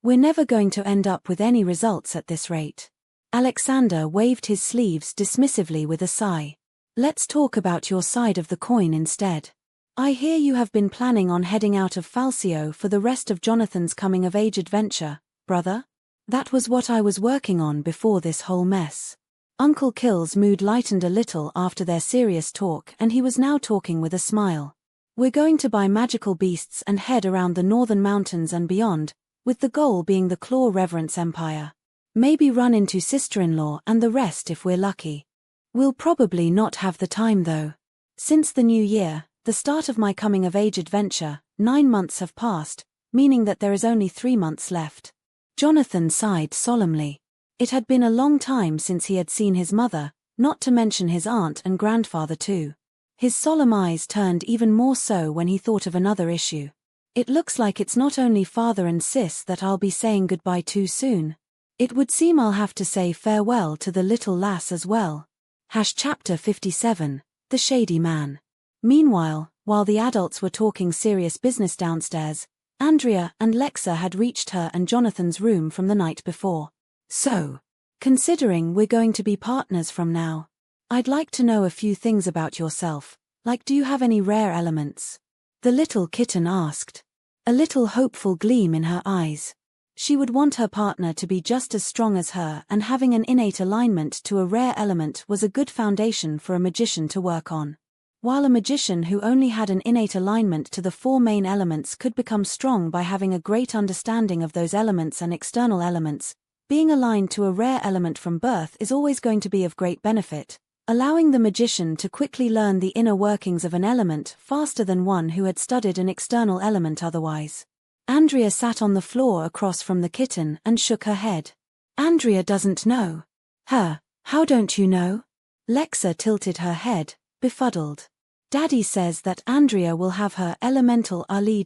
We're never going to end up with any results at this rate. Alexander waved his sleeves dismissively with a sigh. Let's talk about your side of the coin instead. I hear you have been planning on heading out of Falsio for the rest of Jonathan's coming-of-age adventure, brother? That was what I was working on before this whole mess. Uncle Kill's mood lightened a little after their serious talk, and he was now talking with a smile. We're going to buy magical beasts and head around the northern mountains and beyond, with the goal being the Claw Reverence Empire. Maybe run into sister-in-law and the rest if we're lucky. We'll probably not have the time though. Since the new year, the start of my coming-of-age adventure, 9 months have passed, meaning that there is only 3 months left. Jonathan sighed solemnly. It had been a long time since he had seen his mother, not to mention his aunt and grandfather too. His solemn eyes turned even more so when he thought of another issue. It looks like it's not only father and sis that I'll be saying goodbye to soon. It would seem I'll have to say farewell to the little lass as well. Chapter 57, The Shady Man. Meanwhile, while the adults were talking serious business downstairs, Andrea and Lexa had reached her and Jonathan's room from the night before. So, considering we're going to be partners from now, I'd like to know a few things about yourself, like do you have any rare elements? The little kitten asked. A little hopeful gleam in her eyes. She would want her partner to be just as strong as her, and having an innate alignment to a rare element was a good foundation for a magician to work on. While a magician who only had an innate alignment to the 4 main elements could become strong by having a great understanding of those elements and external elements, being aligned to a rare element from birth is always going to be of great benefit, allowing the magician to quickly learn the inner workings of an element faster than one who had studied an external element otherwise. Andrea sat on the floor across from the kitten and shook her head. Andrea doesn't know. How don't you know? Lexa tilted her head, befuddled. Daddy says that Andrea will have her elemental Aling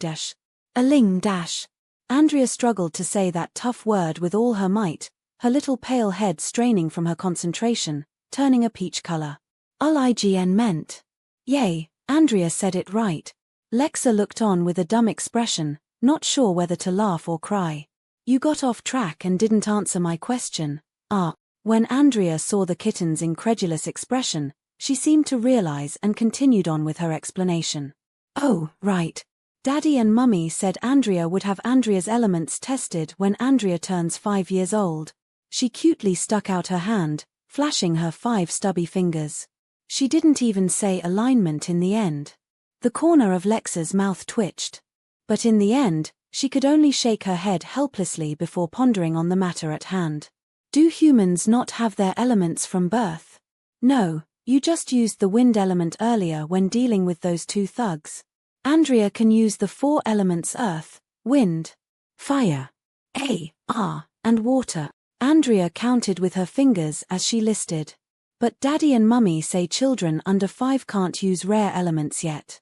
dash. Andrea struggled to say that tough word with all her might, her little pale head straining from her concentration, turning a peach color. Ign meant. Yay, Andrea said it right. Lexa looked on with a dumb expression, not sure whether to laugh or cry. You got off track and didn't answer my question. When Andrea saw the kitten's incredulous expression, she seemed to realize and continued on with her explanation. Oh, right. Daddy and Mummy said Andrea would have Andrea's elements tested when Andrea turns 5 years old. She cutely stuck out her hand, flashing her 5 stubby fingers. She didn't even say alignment in the end. The corner of Lexa's mouth twitched. But in the end, she could only shake her head helplessly before pondering on the matter at hand. Do humans not have their elements from birth? No. You just used the wind element earlier when dealing with those 2 thugs. Andrea can use the 4 elements earth, wind, fire, air, and water. Andrea counted with her fingers as she listed. But Daddy and Mummy say children under 5 can't use rare elements yet.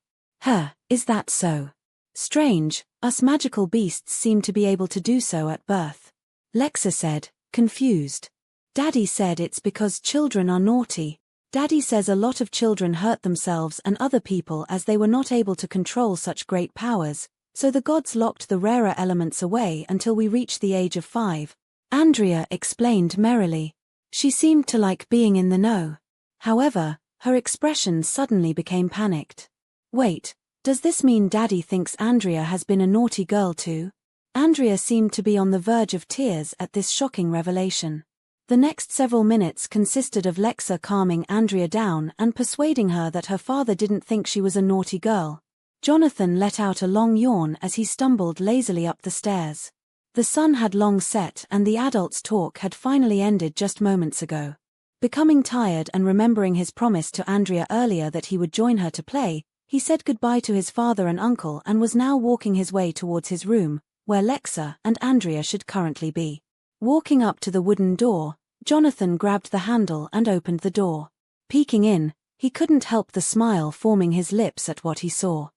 Is that so? Strange, us magical beasts seem to be able to do so at birth. Lexa said, confused. Daddy said it's because children are naughty. Daddy says a lot of children hurt themselves and other people as they were not able to control such great powers, so the gods locked the rarer elements away until we reached the age of 5. Andrea explained merrily. She seemed to like being in the know. However, her expression suddenly became panicked. Wait, does this mean Daddy thinks Andrea has been a naughty girl too? Andrea seemed to be on the verge of tears at this shocking revelation. The next several minutes consisted of Lexa calming Andrea down and persuading her that her father didn't think she was a naughty girl. Jonathan let out a long yawn as he stumbled lazily up the stairs. The sun had long set and the adults' talk had finally ended just moments ago. Becoming tired and remembering his promise to Andrea earlier that he would join her to play, he said goodbye to his father and uncle and was now walking his way towards his room, where Lexa and Andrea should currently be. Walking up to the wooden door, Jonathan grabbed the handle and opened the door. Peeking in, he couldn't help the smile forming his lips at what he saw.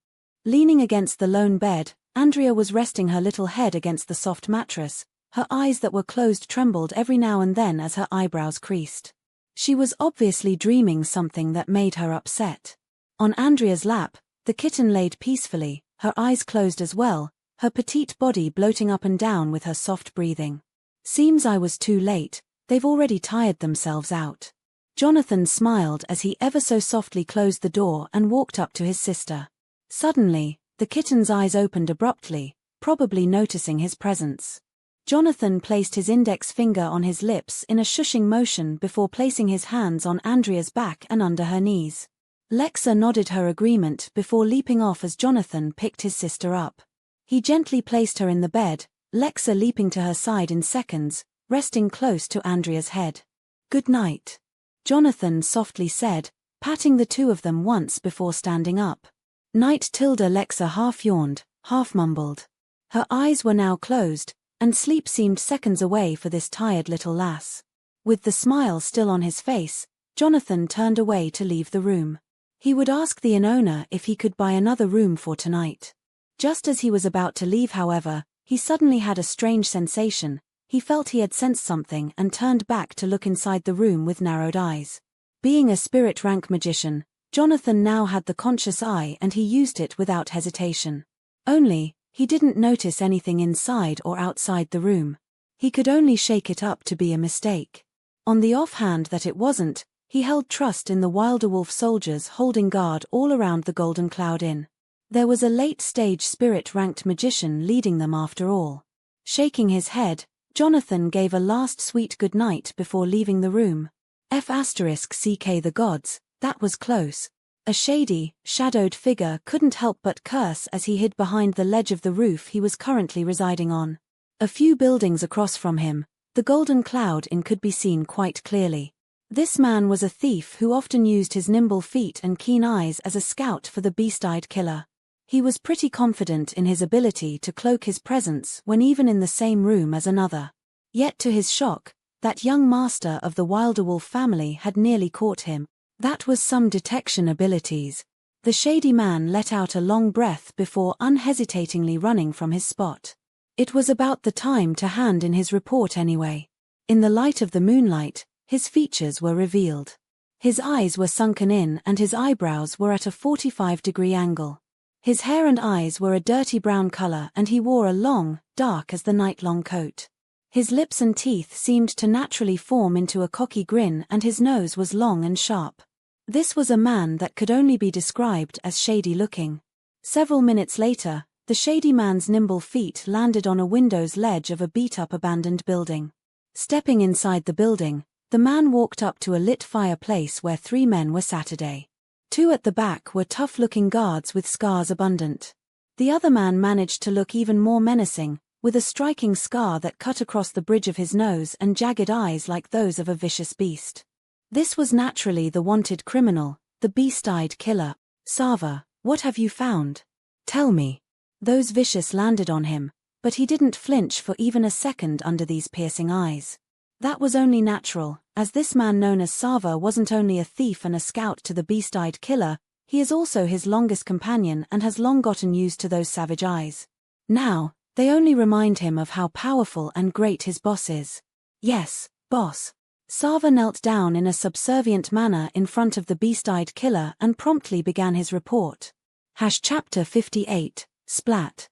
Leaning against the lone bed, Andrea was resting her little head against the soft mattress. Her eyes that were closed trembled every now and then as her eyebrows creased. She was obviously dreaming something that made her upset. On Andrea's lap, the kitten laid peacefully, her eyes closed as well, her petite body bloating up and down with her soft breathing. Seems I was too late, they've already tired themselves out. Jonathan smiled as he ever so softly closed the door and walked up to his sister. Suddenly, the kitten's eyes opened abruptly, probably noticing his presence. Jonathan placed his index finger on his lips in a shushing motion before placing his hands on Andrea's back and under her knees. Lexa nodded her agreement before leaping off as Jonathan picked his sister up. He gently placed her in the bed, Lexa leaping to her side in seconds, resting close to Andrea's head. "Good night," Jonathan softly said, patting the two of them once before standing up. "Night." Lexa half yawned, half mumbled. Her eyes were now closed, and sleep seemed seconds away for this tired little lass. With the smile still on his face, Jonathan turned away to leave the room. He would ask the inn owner if he could buy another room for tonight. Just as he was about to leave, however, he suddenly had a strange sensation. He felt he had sensed something and turned back to look inside the room with narrowed eyes. Being a spirit rank magician, Jonathan now had the conscious eye and he used it without hesitation. Only, he didn't notice anything inside or outside the room. He could only shake it up to be a mistake. On the offhand that it wasn't, he held trust in the Wilderwolf soldiers holding guard all around the Golden Cloud Inn. There was a late-stage spirit-ranked magician leading them after all. Shaking his head, Jonathan gave a last sweet goodnight before leaving the room. *CK the gods, that was close. A shady, shadowed figure couldn't help but curse as he hid behind the ledge of the roof he was currently residing on. A few buildings across from him, the Golden Cloud Inn could be seen quite clearly. This man was a thief who often used his nimble feet and keen eyes as a scout for the beast-eyed killer. He was pretty confident in his ability to cloak his presence when even in the same room as another. Yet to his shock, that young master of the Wilderwolf family had nearly caught him. That was some detection abilities. The shady man let out a long breath before unhesitatingly running from his spot. It was about the time to hand in his report anyway. In the light of the moonlight, his features were revealed. His eyes were sunken in and his eyebrows were at a 45-degree angle. His hair and eyes were a dirty brown color and he wore a long, dark as the night-long coat. His lips and teeth seemed to naturally form into a cocky grin and his nose was long and sharp. This was a man that could only be described as shady-looking. Several minutes later, the shady man's nimble feet landed on a window's ledge of a beat-up abandoned building. Stepping inside the building, the man walked up to a lit fireplace where 3 men were Saturday. 2 at the back were tough-looking guards with scars abundant. The other man managed to look even more menacing, with a striking scar that cut across the bridge of his nose and jagged eyes like those of a vicious beast. This was naturally the wanted criminal, the beast-eyed killer. "Sava, what have you found? Tell me." Those vicious landed on him, but he didn't flinch for even a second under these piercing eyes. That was only natural, as this man known as Sava wasn't only a thief and a scout to the beast-eyed killer, he is also his longest companion and has long gotten used to those savage eyes. Now, they only remind him of how powerful and great his boss is. "Yes, boss." Sava knelt down in a subservient manner in front of the beast-eyed killer and promptly began his report. Chapter 58, Splat.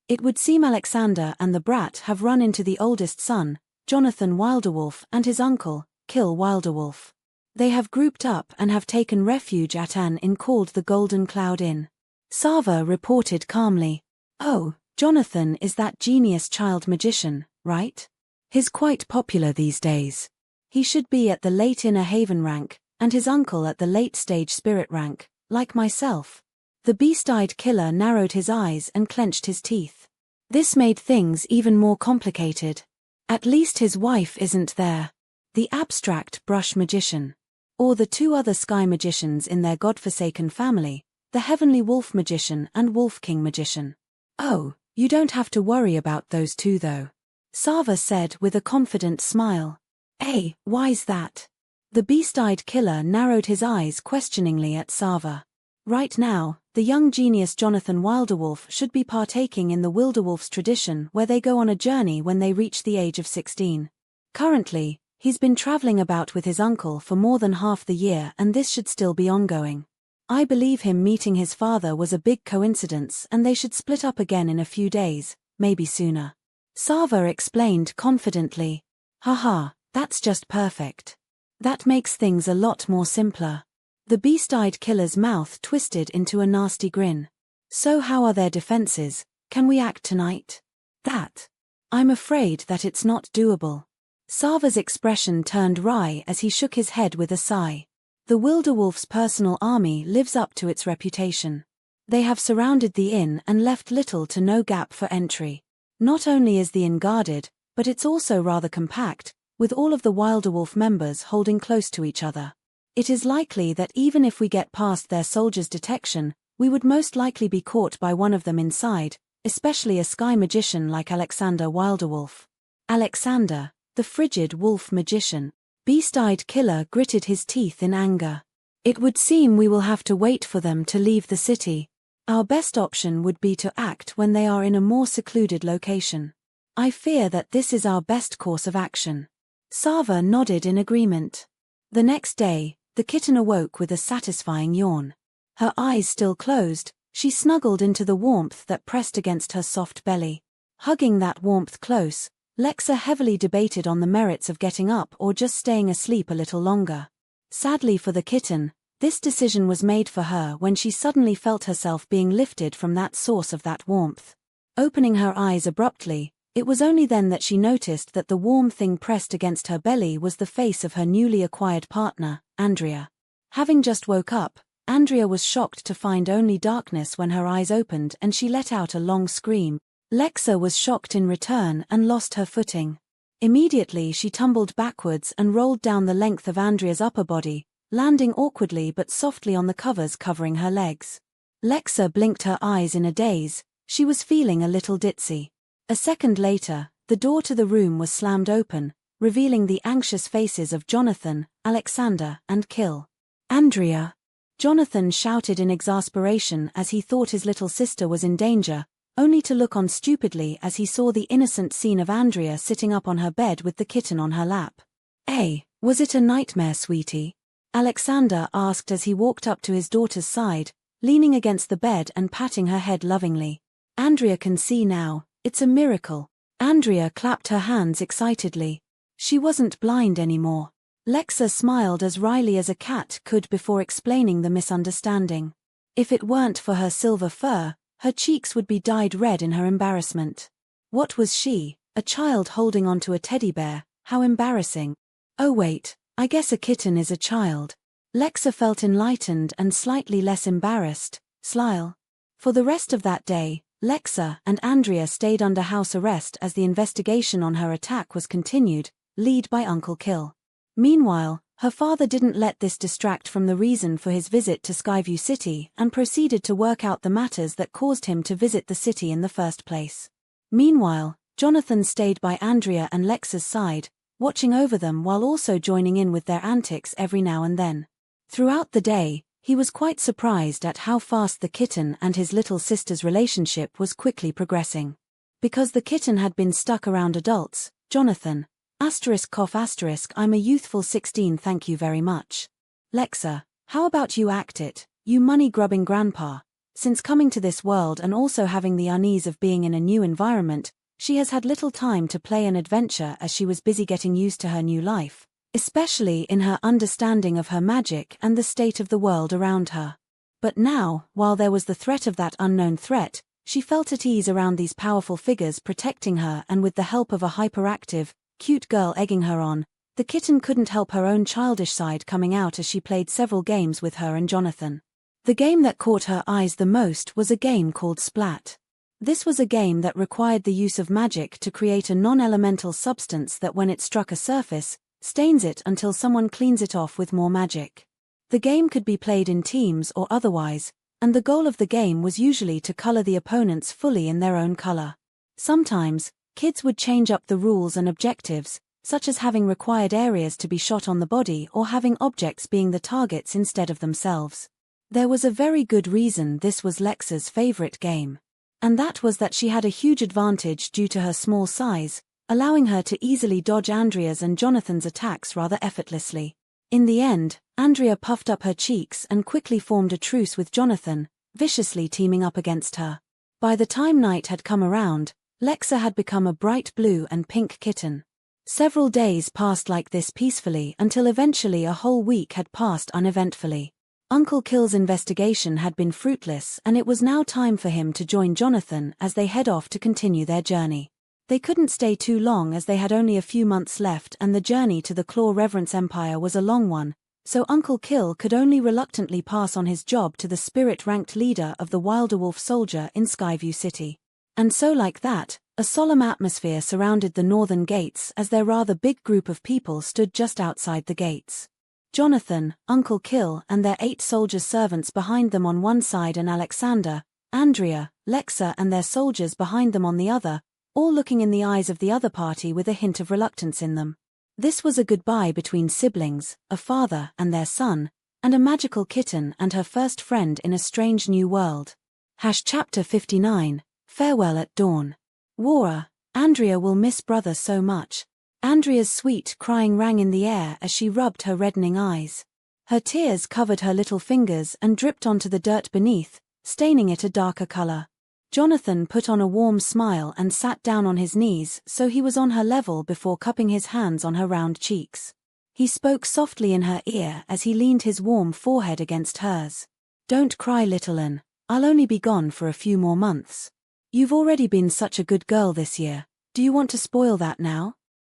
It would seem Alexander and the brat have run into the oldest son, Jonathan Wilderwolf, and his uncle, Kill Wilderwolf. They have grouped up and have taken refuge at an inn called the Golden Cloud Inn. Sava reported calmly. "Oh, Jonathan is that genius child magician, right? He's quite popular these days. He should be at the late inner haven rank, and his uncle at the late stage spirit rank, like myself." The beast-eyed killer narrowed his eyes and clenched his teeth. This made things even more complicated. At least his wife isn't there. The abstract brush magician. Or the 2 other sky magicians in their godforsaken family, the heavenly wolf magician and wolf king magician. "Oh, you don't have to worry about those 2 though," Sava said with a confident smile. Why's that?" The beast-eyed killer narrowed his eyes questioningly at Sava. Right now, the young genius Jonathan Wilderwolf should be partaking in the Wilderwolf's tradition where they go on a journey when they reach the age of 16. Currently, he's been traveling about with his uncle for more than half the year and this should still be ongoing. I believe him meeting his father was a big coincidence and they should split up again in a few days, maybe sooner. Sava explained confidently. "Haha, that's just perfect. That makes things a lot more simpler." The beast-eyed killer's mouth twisted into a nasty grin. "So how are their defenses? Can we act tonight?" "That I'm afraid that it's not doable. Sava's expression turned wry as he shook his head with a sigh. The Wilderwolf's personal army lives up to its reputation. They have surrounded the inn and left little to no gap for entry. Not only is the inn guarded, but it's also rather compact, with all of the Wilderwolf members holding close to each other. It is likely that even if we get past their soldiers' detection, we would most likely be caught by one of them inside, especially a sky magician like Alexander Wilderwolf. Alexander, the frigid wolf magician. Beast-eyed Killer gritted his teeth in anger. It would seem we will have to wait for them to leave the city. Our best option would be to act when they are in a more secluded location. I fear that this is our best course of action. Sava nodded in agreement. The next day, the kitten awoke with a satisfying yawn. Her eyes still closed, she snuggled into the warmth that pressed against her soft belly. Hugging that warmth close, Lexa heavily debated on the merits of getting up or just staying asleep a little longer. Sadly for the kitten, this decision was made for her when she suddenly felt herself being lifted from that source of that warmth. Opening her eyes abruptly, it was only then that she noticed that the warm thing pressed against her belly was the face of her newly acquired partner, Andrea. Having just woke up, Andrea was shocked to find only darkness when her eyes opened and she let out a long scream. Lexa was shocked in return and lost her footing. Immediately she tumbled backwards and rolled down the length of Andrea's upper body, landing awkwardly but softly on the covers covering her legs. Lexa blinked her eyes in a daze, she was feeling a little ditzy. A second later, the door to the room was slammed open, revealing the anxious faces of Jonathan, Alexander, and Kill. Andrea! Jonathan shouted in exasperation as he thought his little sister was in danger, only to look on stupidly as he saw the innocent scene of Andrea sitting up on her bed with the kitten on her lap. "Hey, was it a nightmare, sweetie?" Alexander asked as he walked up to his daughter's side, leaning against the bed and patting her head lovingly. "Andrea can see now, it's a miracle." Andrea clapped her hands excitedly. She wasn't blind anymore. Lexa smiled as wryly as a cat could before explaining the misunderstanding. If it weren't for her silver fur, her cheeks would be dyed red in her embarrassment. What was she, a child holding onto a teddy bear? How embarrassing. Oh wait, I guess a kitten is a child. Lexa felt enlightened and slightly less embarrassed. Smile. For the rest of that day, Lexa and Andrea stayed under house arrest as the investigation on her attack was continued, led by Uncle Kill. Meanwhile, her father didn't let this distract from the reason for his visit to Skyview City and proceeded to work out the matters that caused him to visit the city in the first place. Meanwhile, Jonathan stayed by Andrea and Lexa's side, watching over them while also joining in with their antics every now and then. Throughout the day, he was quite surprised at how fast the kitten and his little sister's relationship was quickly progressing. Because the kitten had been stuck around adults, Jonathan, I'm a youthful 16, thank you very much. Lexa, how about you act it, you money-grubbing grandpa? Since coming to this world and also having the unease of being in a new environment, she has had little time to play an adventure as she was busy getting used to her new life, especially in her understanding of her magic and the state of the world around her. But now, while there was the threat of that unknown threat, she felt at ease around these powerful figures protecting her, and with the help of a hyperactive, cute girl egging her on, the kitten couldn't help her own childish side coming out as she played several games with her and Jonathan. The game that caught her eyes the most was a game called Splat. This was a game that required the use of magic to create a non-elemental substance that when it struck a surface, stains it until someone cleans it off with more magic. The game could be played in teams or otherwise, and the goal of the game was usually to color the opponents fully in their own color. Sometimes, kids would change up the rules and objectives, such as having required areas to be shot on the body or having objects being the targets instead of themselves. There was a very good reason this was Lexa's favorite game. And that was that she had a huge advantage due to her small size, allowing her to easily dodge Andrea's and Jonathan's attacks rather effortlessly. In the end, Andrea puffed up her cheeks and quickly formed a truce with Jonathan, viciously teaming up against her. By the time night had come around, Lexa had become a bright blue and pink kitten. Several days passed like this peacefully until eventually a whole week had passed uneventfully. Uncle Kill's investigation had been fruitless and it was now time for him to join Jonathan as they head off to continue their journey. They couldn't stay too long as they had only a few months left and the journey to the Claw Reverence Empire was a long one, so Uncle Kill could only reluctantly pass on his job to the spirit-ranked leader of the Wilderwolf soldier in Skyview City. And so like that, a solemn atmosphere surrounded the northern gates as their rather big group of people stood just outside the gates. Jonathan, Uncle Kill and their 8 soldier servants behind them on one side and Alexander, Andrea, Lexa and their soldiers behind them on the other, all looking in the eyes of the other party with a hint of reluctance in them. This was a goodbye between siblings, a father and their son, and a magical kitten and her first friend in a strange new world. Chapter 59, Farewell at Dawn. Wara, Andrea will miss brother so much. Andrea's sweet crying rang in the air as she rubbed her reddening eyes. Her tears covered her little fingers and dripped onto the dirt beneath, staining it a darker color. Jonathan put on a warm smile and sat down on his knees so he was on her level before cupping his hands on her round cheeks. He spoke softly in her ear as he leaned his warm forehead against hers. Don't cry, little un. I'll only be gone for a few more months. You've already been such a good girl this year. Do you want to spoil that now?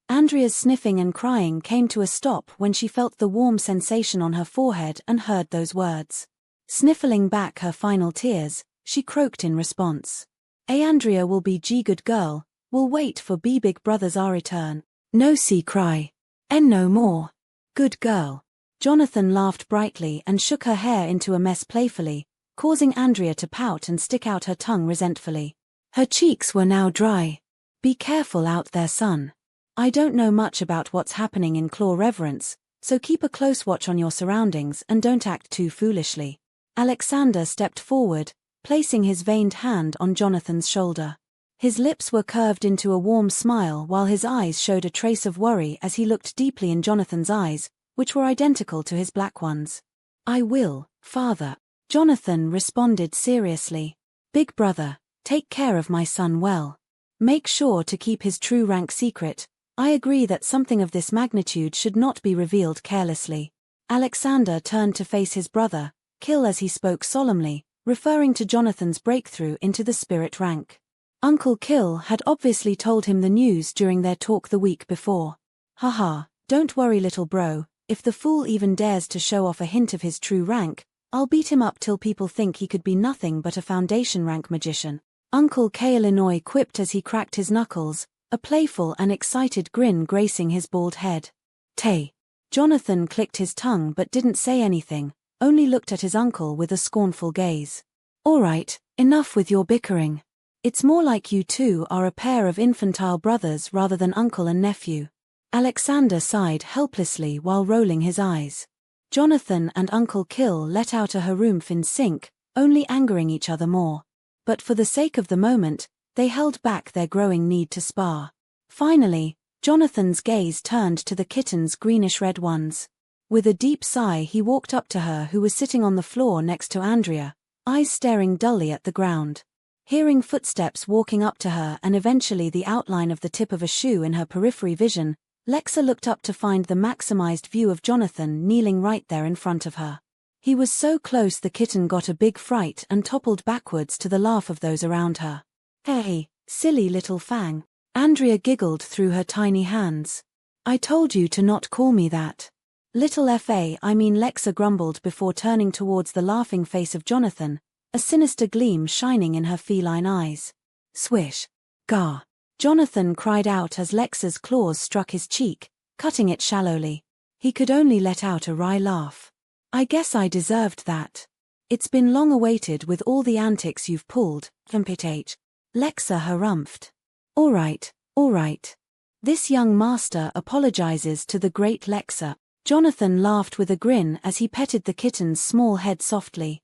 Andrea's sniffing and crying came to a stop when she felt the warm sensation on her forehead and heard those words. Sniffling back her final tears, she croaked in response. Andrea will be good girl, will wait for big brother's our return. No see cry. And no more. Good girl. Jonathan laughed brightly and shook her hair into a mess playfully, causing Andrea to pout and stick out her tongue resentfully. Her cheeks were now dry. Be careful out there, son. I don't know much about what's happening in Claw Reverence, so keep a close watch on your surroundings and don't act too foolishly. Alexander stepped forward, placing his veined hand on Jonathan's shoulder. His lips were curved into a warm smile while his eyes showed a trace of worry as he looked deeply in Jonathan's eyes, which were identical to his black ones. I will, father. Jonathan responded seriously. Big brother, take care of my son well. Make sure to keep his true rank secret. I agree that something of this magnitude should not be revealed carelessly. Alexander turned to face his brother, Kill, as he spoke solemnly, referring to Jonathan's breakthrough into the spirit rank. Uncle Kill had obviously told him the news during their talk the week before. Haha, don't worry little bro, if the fool even dares to show off a hint of his true rank, I'll beat him up till people think he could be nothing but a foundation rank magician. Uncle Illinois quipped as he cracked his knuckles, a playful and excited grin gracing his bald head. Tay. Jonathan clicked his tongue but didn't say anything, only looked at his uncle with a scornful gaze. All right, enough with your bickering. It's more like you two are a pair of infantile brothers rather than uncle and nephew. Alexander sighed helplessly while rolling his eyes. Jonathan and Uncle Kill let out a harumph in sync, only angering each other more. But for the sake of the moment, they held back their growing need to spar. Finally, Jonathan's gaze turned to the kitten's greenish-red ones. With a deep sigh he walked up to her, who was sitting on the floor next to Andrea, eyes staring dully at the ground. Hearing footsteps walking up to her and eventually the outline of the tip of a shoe in her periphery vision, Lexa looked up to find the maximized view of Jonathan kneeling right there in front of her. He was so close the kitten got a big fright and toppled backwards to the laugh of those around her. Hey, silly little fang. Andrea giggled through her tiny hands. I told you to not call me that. Little Lexa grumbled before turning towards the laughing face of Jonathan, a sinister gleam shining in her feline eyes. Swish. Gah. Jonathan cried out as Lexa's claws struck his cheek, cutting it shallowly. He could only let out a wry laugh. I guess I deserved that. It's been long awaited with all the antics you've pulled, Lexa harumphed. All right. This young master apologizes to the great Lexa. Jonathan laughed with a grin as he petted the kitten's small head softly.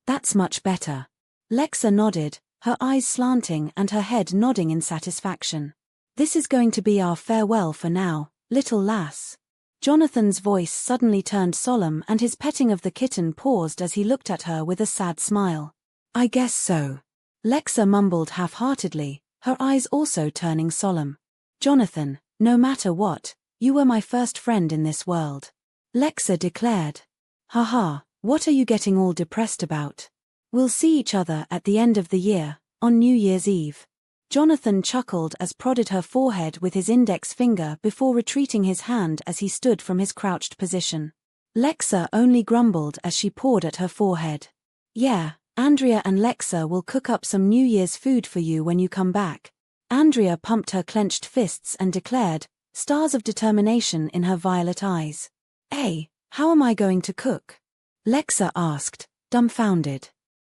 That's much better. Lexa nodded, her eyes slanting and her head nodding in satisfaction. This is going to be our farewell for now, little lass. Jonathan's voice suddenly turned solemn and his petting of the kitten paused as he looked at her with a sad smile. I guess so. Lexa mumbled half-heartedly, her eyes also turning solemn. Jonathan, no matter what, you were my first friend in this world. Lexa declared. Haha, what are you getting all depressed about? We'll see each other at the end of the year, on New Year's Eve. Jonathan chuckled as prodded her forehead with his index finger before retreating his hand as he stood from his crouched position. Lexa only grumbled as she pawed at her forehead. Yeah, Andrea and Lexa will cook up some New Year's food for you when you come back. Andrea pumped her clenched fists and declared, stars of determination in her violet eyes. Hey, how am I going to cook? Lexa asked, dumbfounded.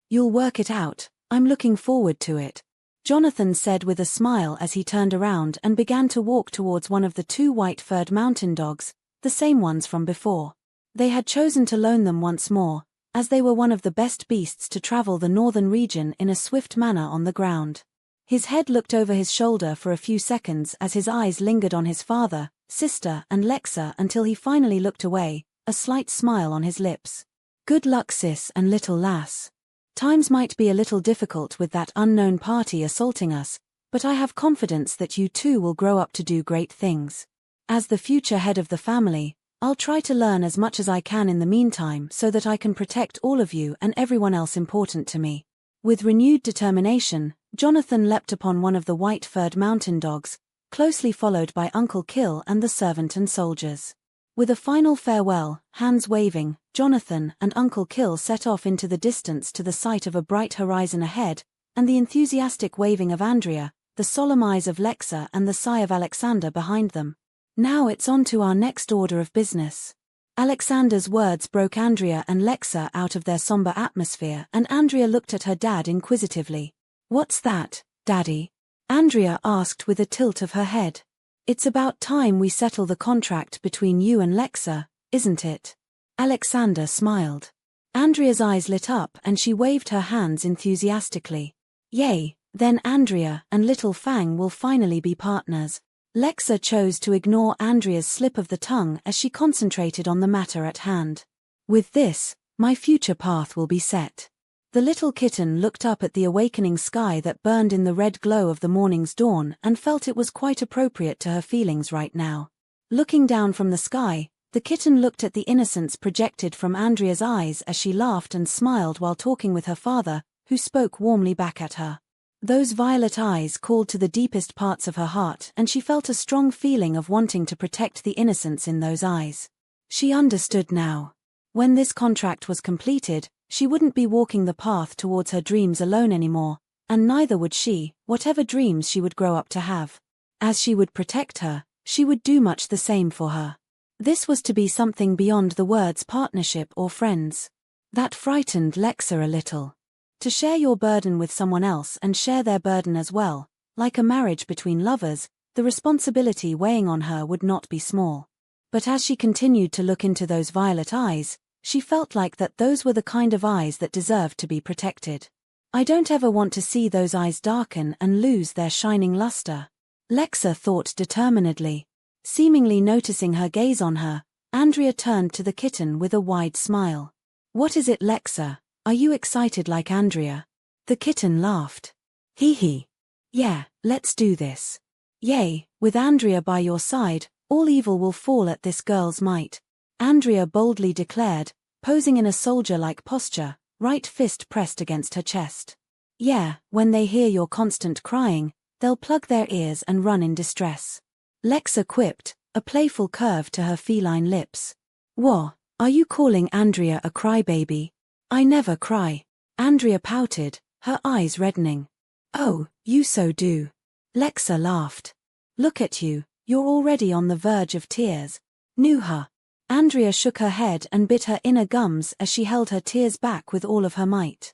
You'll work it out, I'm looking forward to it, Jonathan said with a smile as he turned around and began to walk towards one of the two white-furred mountain dogs, the same ones from before. They had chosen to loan them once more, as they were one of the best beasts to travel the northern region in a swift manner on the ground. His head looked over his shoulder for a few seconds as his eyes lingered on his father, sister and Lexa until he finally looked away, a slight smile on his lips. Good luck, sis and little lass. Times might be a little difficult with that unknown party assaulting us, but I have confidence that you two will grow up to do great things. As the future head of the family, I'll try to learn as much as I can in the meantime so that I can protect all of you and everyone else important to me. With renewed determination, Jonathan leapt upon one of the white-furred mountain dogs, closely followed by Uncle Kill and the servant and soldiers. With a final farewell, hands waving, Jonathan and Uncle Kill set off into the distance to the sight of a bright horizon ahead, and the enthusiastic waving of Andrea, the solemn eyes of Lexa and the sigh of Alexander behind them. Now it's on to our next order of business. Alexander's words broke Andrea and Lexa out of their somber atmosphere, and Andrea looked at her dad inquisitively. What's that, Daddy? Andrea asked with a tilt of her head. It's about time we settle the contract between you and Lexa, isn't it? Alexander smiled. Andrea's eyes lit up and she waved her hands enthusiastically. Yay, then Andrea and Little Fang will finally be partners. Lexa chose to ignore Andrea's slip of the tongue as she concentrated on the matter at hand. With this, my future path will be set. The little kitten looked up at the awakening sky that burned in the red glow of the morning's dawn and felt it was quite appropriate to her feelings right now. Looking down from the sky, the kitten looked at the innocence projected from Andrea's eyes as she laughed and smiled while talking with her father, who spoke warmly back at her. Those violet eyes called to the deepest parts of her heart, and she felt a strong feeling of wanting to protect the innocence in those eyes. She understood now. When this contract was completed, she wouldn't be walking the path towards her dreams alone anymore, and neither would she, whatever dreams she would grow up to have. As she would protect her, she would do much the same for her. This was to be something beyond the words partnership or friends. That frightened Lexa a little. To share your burden with someone else and share their burden as well, like a marriage between lovers, the responsibility weighing on her would not be small. But as she continued to look into those violet eyes, she felt like that those were the kind of eyes that deserved to be protected. I don't ever want to see those eyes darken and lose their shining luster. Lexa thought determinedly. Seemingly noticing her gaze on her, Andrea turned to the kitten with a wide smile. What is it, Lexa? Are you excited like Andrea? The kitten laughed. Hee hee. Yeah, let's do this. Yay, with Andrea by your side, all evil will fall at this girl's might. Andrea boldly declared, posing in a soldier-like posture, right fist pressed against her chest. Yeah, when they hear your constant crying, they'll plug their ears and run in distress. Lexa quipped, a playful curve to her feline lips. Wha? Are you calling Andrea a crybaby? I never cry. Andrea pouted, her eyes reddening. Oh, you so do. Lexa laughed. Look at you, you're already on the verge of tears. Nuha. Andrea shook her head and bit her inner gums as she held her tears back with all of her might.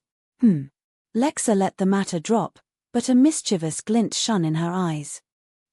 Lexa let the matter drop, but a mischievous glint shone in her eyes.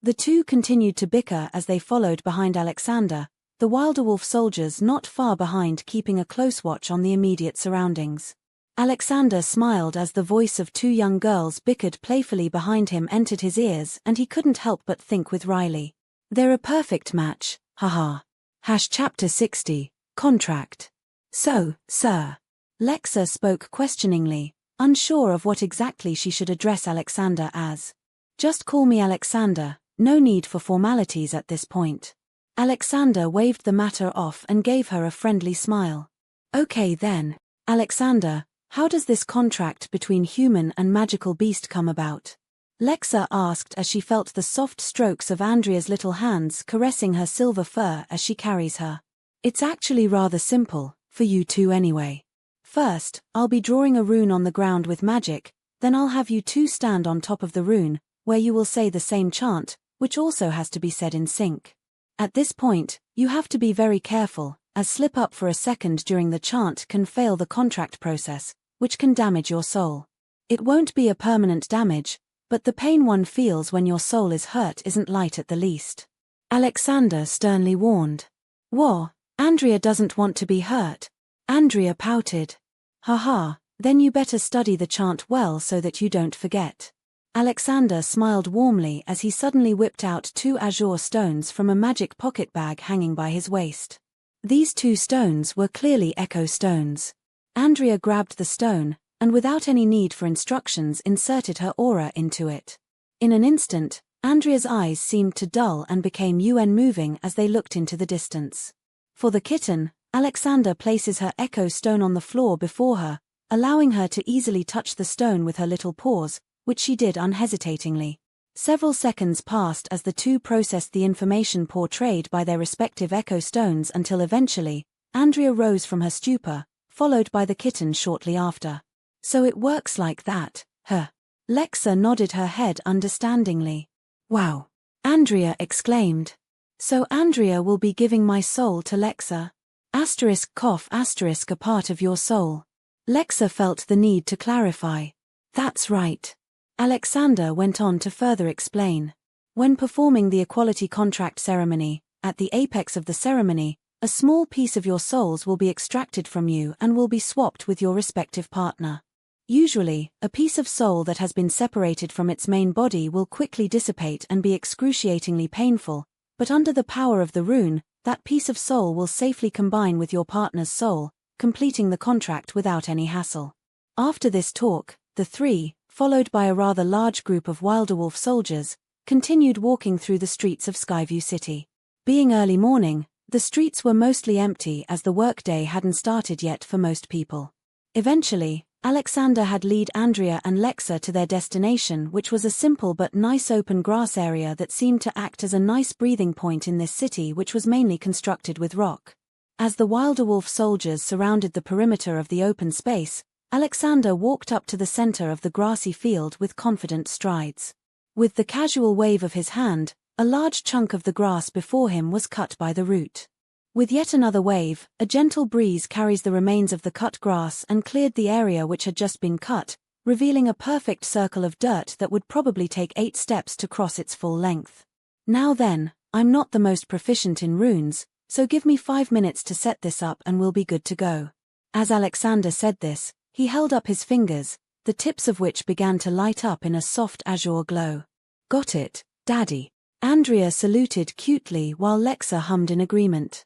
The two continued to bicker as they followed behind Alexander, the Wilderwolf soldiers not far behind keeping a close watch on the immediate surroundings. Alexander smiled as the voice of two young girls bickered playfully behind him entered his ears, and he couldn't help but think with Riley. They're a perfect match, haha. Chapter 60, Contract. So, sir. Lexa spoke questioningly, unsure of what exactly she should address Alexander as. Just call me Alexander, no need for formalities at this point. Alexander waved the matter off and gave her a friendly smile. Okay then, Alexander, how does this contract between human and magical beast come about? Lexa asked as she felt the soft strokes of Andrea's little hands caressing her silver fur as she carries her. It's actually rather simple, for you two anyway. First, I'll be drawing a rune on the ground with magic, then I'll have you two stand on top of the rune, where you will say the same chant, which also has to be said in sync. At this point, you have to be very careful, as slip up for a second during the chant can fail the contract process, which can damage your soul. It won't be a permanent damage, but the pain one feels when your soul is hurt isn't light at the least. Alexander sternly warned. Whoa, Andrea doesn't want to be hurt. Andrea pouted. Haha, then you better study the chant well so that you don't forget. Alexander smiled warmly as he suddenly whipped out 2 azure stones from a magic pocket bag hanging by his waist. These 2 stones were clearly echo stones. Andrea grabbed the stone, and without any need for instructions inserted her aura into it. In an instant, Andrea's eyes seemed to dull and became unmoving as they looked into the distance. For the kitten, Alexander places her echo stone on the floor before her, allowing her to easily touch the stone with her little paws, which she did unhesitatingly. Several seconds passed as the two processed the information portrayed by their respective echo stones until eventually, Andrea rose from her stupor, followed by the kitten shortly after. So it works like that, huh? Lexa nodded her head understandingly. Wow! Andrea exclaimed. So Andrea will be giving my soul to Lexa? *** a part of your soul. Lexa felt the need to clarify. That's right. Alexander went on to further explain. When performing the equality contract ceremony, at the apex of the ceremony, a small piece of your souls will be extracted from you and will be swapped with your respective partner. Usually, a piece of soul that has been separated from its main body will quickly dissipate and be excruciatingly painful, but under the power of the rune, that piece of soul will safely combine with your partner's soul, completing the contract without any hassle. After this talk, the three, followed by a rather large group of Wilderwolf soldiers, continued walking through the streets of Skyview City. Being early morning, the streets were mostly empty as the workday hadn't started yet for most people. Eventually, Alexander had lead Andrea and Lexa to their destination, which was a simple but nice open grass area that seemed to act as a nice breathing point in this city, which was mainly constructed with rock. As the Wilderwolf soldiers surrounded the perimeter of the open space, Alexander walked up to the center of the grassy field with confident strides. With the casual wave of his hand, a large chunk of the grass before him was cut by the root. With yet another wave, a gentle breeze carries the remains of the cut grass and cleared the area which had just been cut, revealing a perfect circle of dirt that would probably take 8 steps to cross its full length. Now then, I'm not the most proficient in runes, so give me 5 minutes to set this up and we'll be good to go. As Alexander said this, he held up his fingers, the tips of which began to light up in a soft azure glow. Got it, Daddy. Andrea saluted cutely while Lexa hummed in agreement.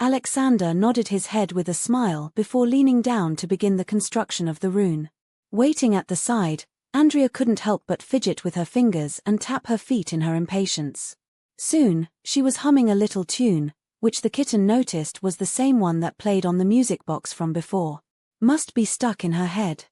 Alexander nodded his head with a smile before leaning down to begin the construction of the rune. Waiting at the side, Andrea couldn't help but fidget with her fingers and tap her feet in her impatience. Soon, she was humming a little tune, which the kitten noticed was the same one that played on the music box from before. Must be stuck in her head.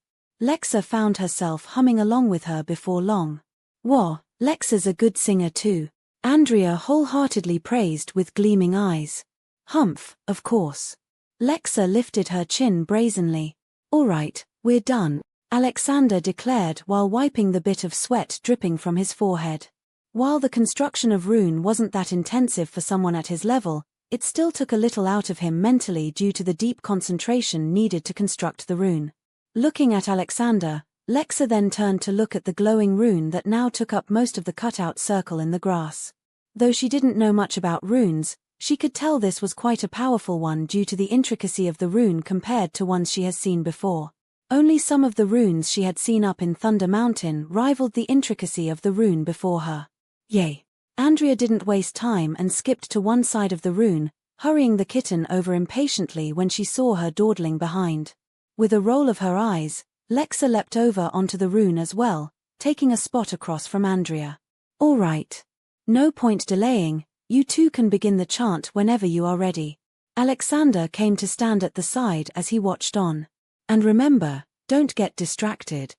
Lexa found herself humming along with her before long. Whoa, Lexa's a good singer too. Andrea wholeheartedly praised with gleaming eyes. Humph, of course. Lexa lifted her chin brazenly. All right, we're done, Alexander declared while wiping the bit of sweat dripping from his forehead. While the construction of rune wasn't that intensive for someone at his level, it still took a little out of him mentally due to the deep concentration needed to construct the rune. Looking at Alexander, Lexa then turned to look at the glowing rune that now took up most of the cutout circle in the grass. Though she didn't know much about runes, she could tell this was quite a powerful one due to the intricacy of the rune compared to ones she has seen before. Only some of the runes she had seen up in Thunder Mountain rivaled the intricacy of the rune before her. Yay! Andrea didn't waste time and skipped to one side of the rune, hurrying the kitten over impatiently when she saw her dawdling behind. With a roll of her eyes, Lexa leapt over onto the rune as well, taking a spot across from Andrea. All right. No point delaying, you two can begin the chant whenever you are ready. Alexander came to stand at the side as he watched on. And remember, don't get distracted.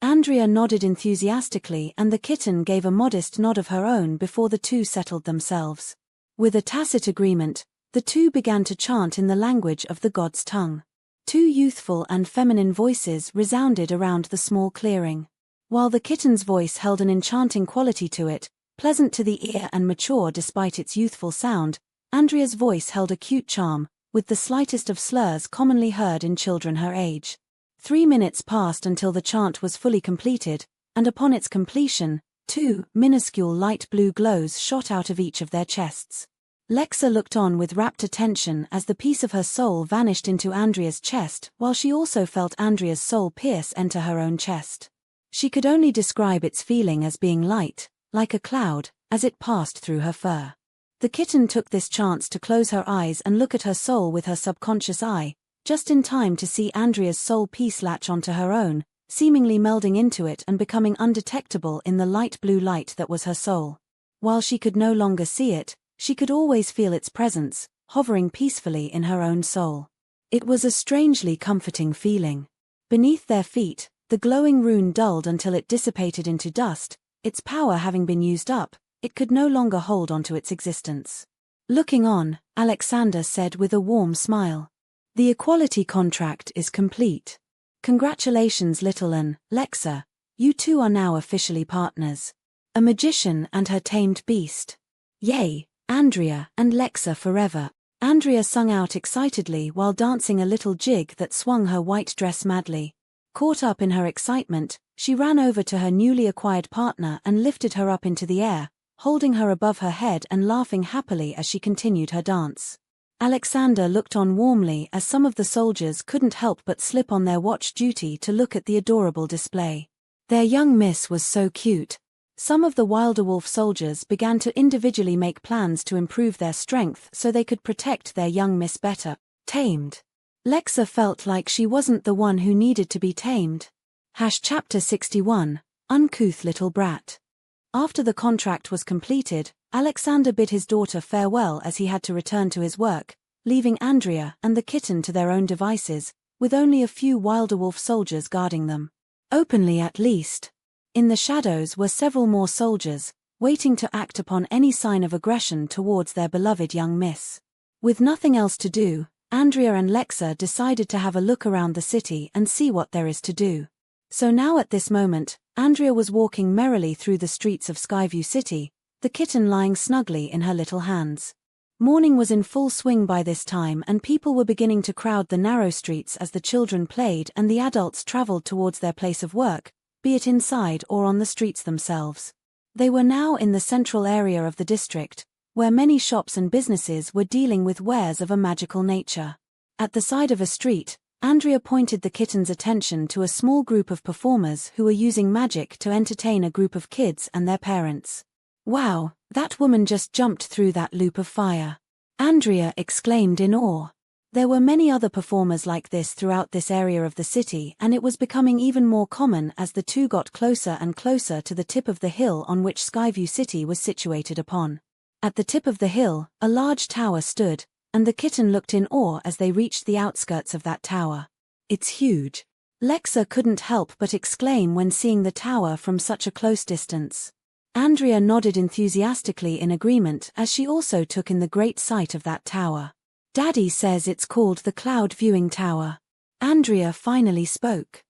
Andrea nodded enthusiastically and the kitten gave a modest nod of her own before the two settled themselves. With a tacit agreement, the two began to chant in the language of the god's tongue. Two youthful and feminine voices resounded around the small clearing. While the kitten's voice held an enchanting quality to it, pleasant to the ear and mature despite its youthful sound, Andrea's voice held a cute charm, with the slightest of slurs commonly heard in children her age. 3 minutes passed until the chant was fully completed, and upon its completion, 2 minuscule light blue glows shot out of each of their chests. Lexa looked on with rapt attention as the piece of her soul vanished into Andrea's chest, while she also felt Andrea's soul enter her own chest. She could only describe its feeling as being light, like a cloud, as it passed through her fur. The kitten took this chance to close her eyes and look at her soul with her subconscious eye, just in time to see Andrea's soul piece latch onto her own, seemingly melding into it and becoming undetectable in the light blue light that was her soul. While she could no longer see it, she could always feel its presence, hovering peacefully in her own soul. It was a strangely comforting feeling. Beneath their feet, the glowing rune dulled until it dissipated into dust, its power having been used up, it could no longer hold onto its existence. Looking on, Alexander said with a warm smile, "The equality contract is complete. Congratulations little An, Lexa, you two are now officially partners. A magician and her tamed beast. Yay, Andrea and Lexa forever." Andrea sung out excitedly while dancing a little jig that swung her white dress madly. Caught up in her excitement, she ran over to her newly acquired partner and lifted her up into the air, holding her above her head and laughing happily as she continued her dance. Alexander looked on warmly as some of the soldiers couldn't help but slip on their watch duty to look at the adorable display. Their young miss was so cute. Some of the Wilder Wolf soldiers began to individually make plans to improve their strength so they could protect their young miss better. Tamed. Lexa felt like she wasn't the one who needed to be tamed. Chapter 61, Uncouth Little Brat. After the contract was completed, Alexander bid his daughter farewell as he had to return to his work, leaving Andrea and the kitten to their own devices, with only a few Wilder Wolf soldiers guarding them. Openly at least. In the shadows were several more soldiers, waiting to act upon any sign of aggression towards their beloved young miss. With nothing else to do, Andrea and Lexa decided to have a look around the city and see what there is to do. So now at this moment, Andrea was walking merrily through the streets of Skyview City, the kitten lying snugly in her little hands. Morning was in full swing by this time and people were beginning to crowd the narrow streets as the children played and the adults traveled towards their place of work, be it inside or on the streets themselves. They were now in the central area of the district, where many shops and businesses were dealing with wares of a magical nature. At the side of a street, Andrea pointed the kitten's attention to a small group of performers who were using magic to entertain a group of kids and their parents. "Wow, that woman just jumped through that loop of fire," Andrea exclaimed in awe. There were many other performers like this throughout this area of the city and it was becoming even more common as the two got closer and closer to the tip of the hill on which Skyview City was situated upon. At the tip of the hill, a large tower stood, and the kitten looked in awe as they reached the outskirts of that tower. "It's huge." Lexa couldn't help but exclaim when seeing the tower from such a close distance. Andrea nodded enthusiastically in agreement as she also took in the great sight of that tower. "Daddy says it's called the Cloud Viewing Tower." Andrea finally spoke.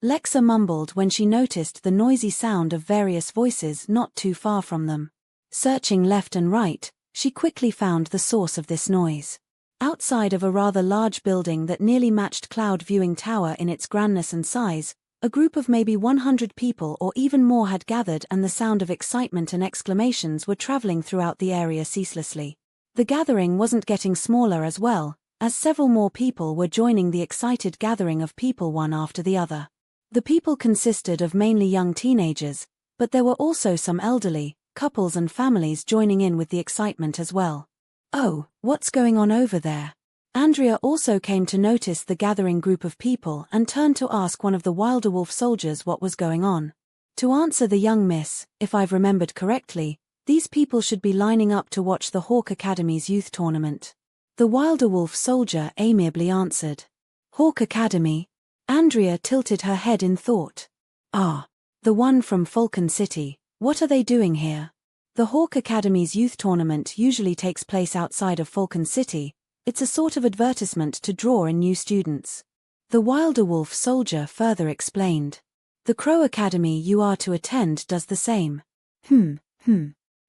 Lexa mumbled when she noticed the noisy sound of various voices not too far from them. Searching left and right, she quickly found the source of this noise. Outside of a rather large building that nearly matched Cloud Viewing Tower in its grandness and size, a group of maybe 100 people or even more had gathered and the sound of excitement and exclamations were traveling throughout the area ceaselessly. The gathering wasn't getting smaller as well, as several more people were joining the excited gathering of people one after the other. The people consisted of mainly young teenagers, but there were also some elderly, couples and families joining in with the excitement as well. "Oh, what's going on over there?" Andrea also came to notice the gathering group of people and turned to ask one of the Wilder Wolf soldiers what was going on. To answer the young miss, if I've remembered correctly, these people should be lining up to watch the Hawk Academy's youth tournament. The Wilder Wolf soldier amiably answered. "Hawk Academy?" Andrea tilted her head in thought. Ah, the one from Falcon City. What are they doing here? The Hawk Academy's youth tournament usually takes place outside of Falcon City. It's a sort of advertisement to draw in new students. The Wilder Wolf soldier further explained. The Crow Academy you are to attend does the same.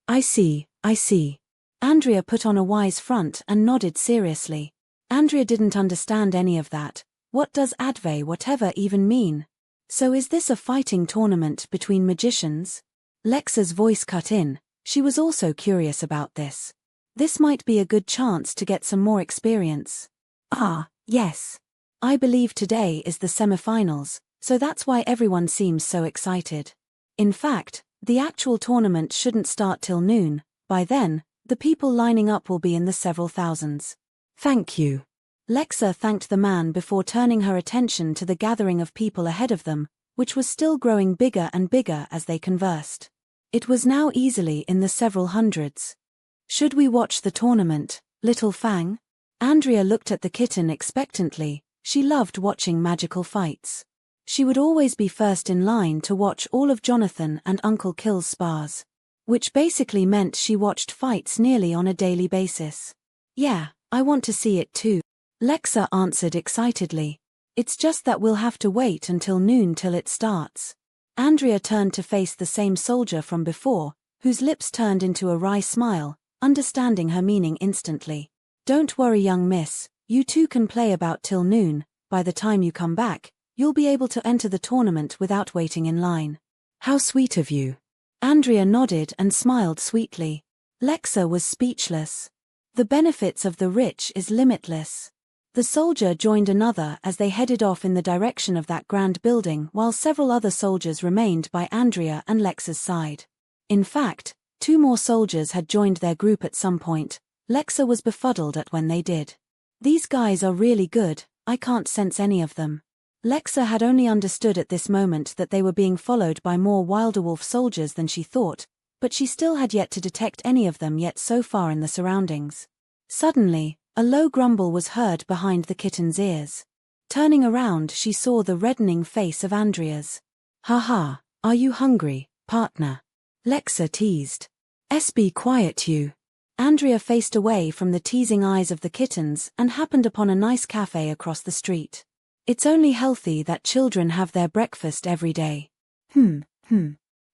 I see. Andrea put on a wise front and nodded seriously. Andrea didn't understand any of that. What does adve whatever even mean? So is this a fighting tournament between magicians? Lexa's voice cut in. She was also curious about this. This might be a good chance to get some more experience. Ah, yes. I believe today is the semifinals, so that's why everyone seems so excited. In fact, the actual tournament shouldn't start till noon. By then, the people lining up will be in the several thousands. Thank you. Lexa thanked the man before turning her attention to the gathering of people ahead of them, which was still growing bigger and bigger as they conversed. It was now easily in the several hundreds. Should we watch the tournament, Little Fang? Andrea looked at the kitten expectantly. She loved watching magical fights. She would always be first in line to watch all of Jonathan and Uncle Kill's spars. Which basically meant she watched fights nearly on a daily basis. Yeah, I want to see it too. Lexa answered excitedly. It's just that we'll have to wait until noon till it starts. Andrea turned to face the same soldier from before, whose lips turned into a wry smile, understanding her meaning instantly. Don't worry, young miss, you two can play about till noon. By the time you come back, you'll be able to enter the tournament without waiting in line. How sweet of you. Andrea nodded and smiled sweetly. Lexa was speechless. The benefits of the rich is limitless. The soldier joined another as they headed off in the direction of that grand building, while several other soldiers remained by Andrea and Lexa's side. In fact, 2 more soldiers had joined their group at some point. Lexa was befuddled at when they did. These guys are really good, I can't sense any of them. Lexa had only understood at this moment that they were being followed by more Wilderwolf soldiers than she thought, but she still had yet to detect any of them yet so far in the surroundings. Suddenly, a low grumble was heard behind the kitten's ears. Turning around, she saw the reddening face of Andrea's. "Ha, are you hungry, partner?" Lexa teased. "Be quiet you." Andrea faced away from the teasing eyes of the kittens and happened upon a nice cafe across the street. It's only healthy that children have their breakfast every day. The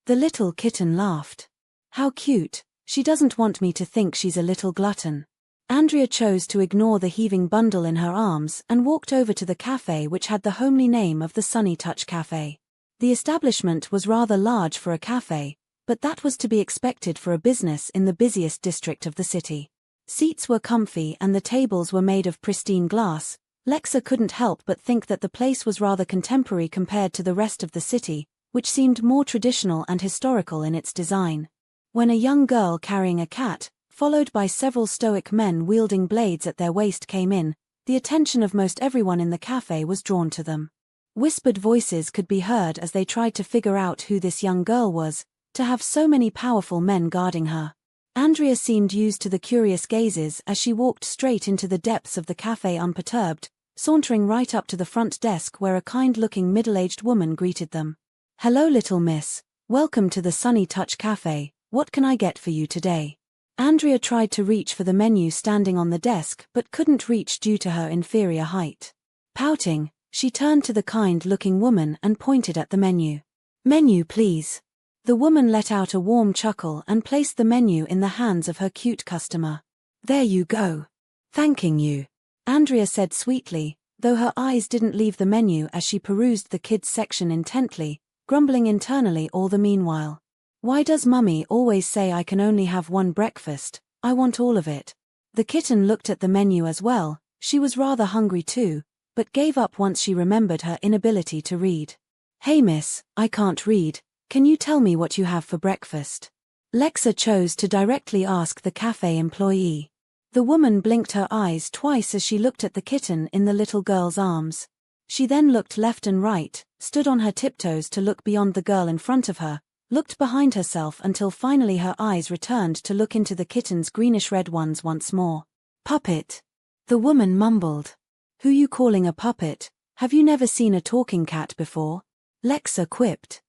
little kitten laughed. How cute, she doesn't want me to think she's a little glutton. Andrea chose to ignore the heaving bundle in her arms and walked over to the cafe, which had the homely name of the Sunny Touch Cafe. The establishment was rather large for a cafe, but that was to be expected for a business in the busiest district of the city. Seats were comfy and the tables were made of pristine glass. Lexa couldn't help but think that the place was rather contemporary compared to the rest of the city, which seemed more traditional and historical in its design. When a young girl carrying a cat, followed by several stoic men wielding blades at their waist, came in, the attention of most everyone in the cafe was drawn to them. Whispered voices could be heard as they tried to figure out who this young girl was, to have so many powerful men guarding her. Andrea seemed used to the curious gazes as she walked straight into the depths of the cafe unperturbed, sauntering right up to the front desk where a kind-looking middle-aged woman greeted them. "Hello, little miss. Welcome to the Sunny Touch Cafe. What can I get for you today?" Andrea tried to reach for the menu standing on the desk but couldn't reach due to her inferior height. Pouting, she turned to the kind-looking woman and pointed at the menu. "Menu, please." The woman let out a warm chuckle and placed the menu in the hands of her cute customer. "There you go. Thanking you," Andrea said sweetly, though her eyes didn't leave the menu as she perused the kids section intently, grumbling internally all the meanwhile. "Why does Mummy always say I can only have one breakfast? I want all of it." The kitten looked at the menu as well. She was rather hungry too, but gave up once she remembered her inability to read. "Hey miss, I can't read. Can you tell me what you have for breakfast?" Lexa chose to directly ask the cafe employee. The woman blinked her eyes twice as she looked at the kitten in the little girl's arms. She then looked left and right, stood on her tiptoes to look beyond the girl in front of her, looked behind herself until finally her eyes returned to look into the kitten's greenish-red ones once more. "Puppet," the woman mumbled. "Who you calling a puppet? Have you never seen a talking cat before?" Lexa quipped.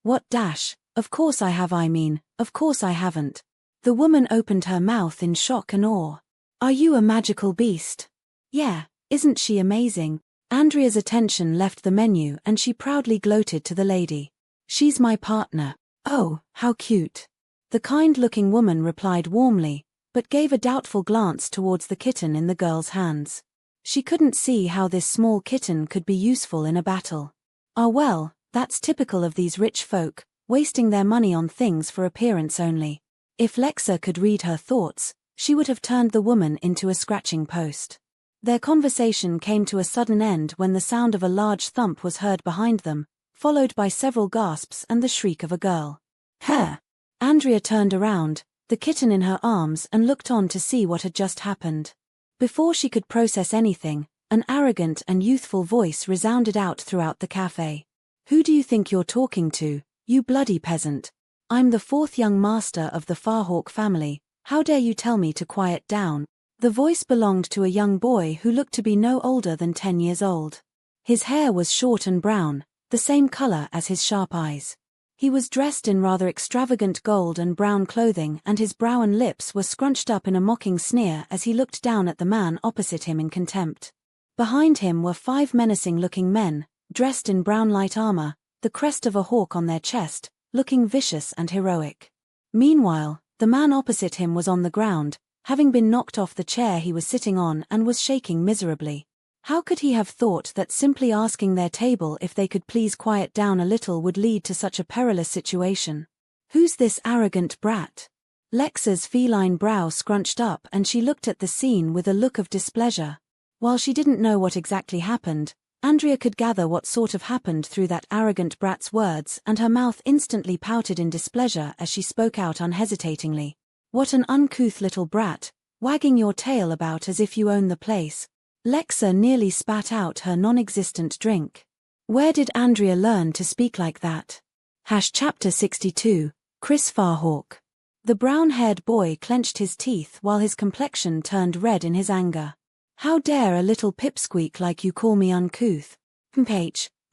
What dash? Of course I have, of course I haven't. The woman opened her mouth in shock and awe. Are you a magical beast? Yeah, isn't she amazing? Andrea's attention left the menu and she proudly gloated to the lady. She's my partner. Oh, how cute. The kind-looking woman replied warmly, but gave a doubtful glance towards the kitten in the girl's hands. She couldn't see how this small kitten could be useful in a battle. Ah well, that's typical of these rich folk, wasting their money on things for appearance only. If Lexa could read her thoughts, she would have turned the woman into a scratching post. Their conversation came to a sudden end when the sound of a large thump was heard behind them, followed by several gasps and the shriek of a girl. Her! Andrea turned around, the kitten in her arms, and looked on to see what had just happened. Before she could process anything, an arrogant and youthful voice resounded out throughout the cafe. Who do you think you're talking to, you bloody peasant? I'm the fourth young master of the Firehawk family. How dare you tell me to quiet down? The voice belonged to a young boy who looked to be no older than 10 years old. His hair was short and brown, the same color as his sharp eyes. He was dressed in rather extravagant gold and brown clothing, and his brow and lips were scrunched up in a mocking sneer as he looked down at the man opposite him in contempt. Behind him were 5 menacing-looking men, dressed in brown light armor, the crest of a hawk on their chest, looking vicious and heroic. Meanwhile, the man opposite him was on the ground, having been knocked off the chair he was sitting on, and was shaking miserably. How could he have thought that simply asking their table if they could please quiet down a little would lead to such a perilous situation? Who's this arrogant brat? Lexa's feline brow scrunched up and she looked at the scene with a look of displeasure. While she didn't know what exactly happened, Andrea could gather what sort of happened through that arrogant brat's words, and her mouth instantly pouted in displeasure as she spoke out unhesitatingly. What an uncouth little brat, wagging your tail about as if you own the place. Lexa nearly spat out her non-existent drink. Where did Andrea learn to speak like that? Chapter 62, Chris Firehawk. The brown-haired boy clenched his teeth while his complexion turned red in his anger. How dare a little pipsqueak like you call me uncouth?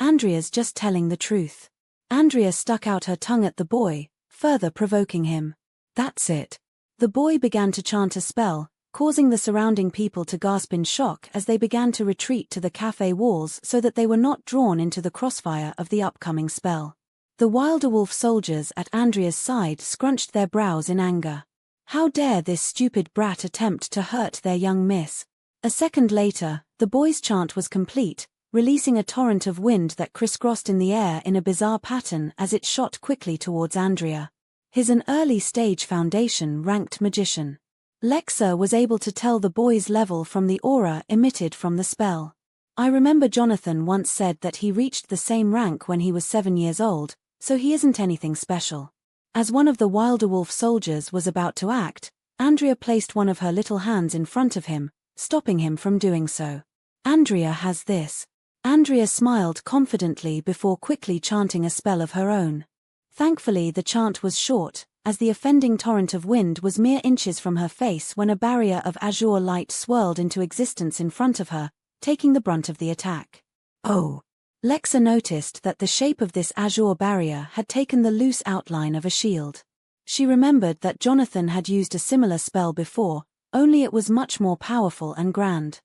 Andrea's just telling the truth. Andrea stuck out her tongue at the boy, further provoking him. That's it. The boy began to chant a spell, causing the surrounding people to gasp in shock as they began to retreat to the cafe walls so that they were not drawn into the crossfire of the upcoming spell. The Wilderwolf soldiers at Andrea's side scrunched their brows in anger. How dare this stupid brat attempt to hurt their young miss? A second later, the boy's chant was complete, releasing a torrent of wind that crisscrossed in the air in a bizarre pattern as it shot quickly towards Andrea. He's an early-stage Foundation-ranked magician. Lexa was able to tell the boy's level from the aura emitted from the spell. I remember Jonathan once said that he reached the same rank when he was 7 years old, so he isn't anything special. As one of the Wilderwolf soldiers was about to act, Andrea placed one of her little hands in front of him, stopping him from doing so. Andrea has this. Andrea smiled confidently before quickly chanting a spell of her own. Thankfully the chant was short, as the offending torrent of wind was mere inches from her face when a barrier of azure light swirled into existence in front of her, taking the brunt of the attack. Oh! Lexa noticed that the shape of this azure barrier had taken the loose outline of a shield. She remembered that Jonathan had used a similar spell before, only it was much more powerful and grand.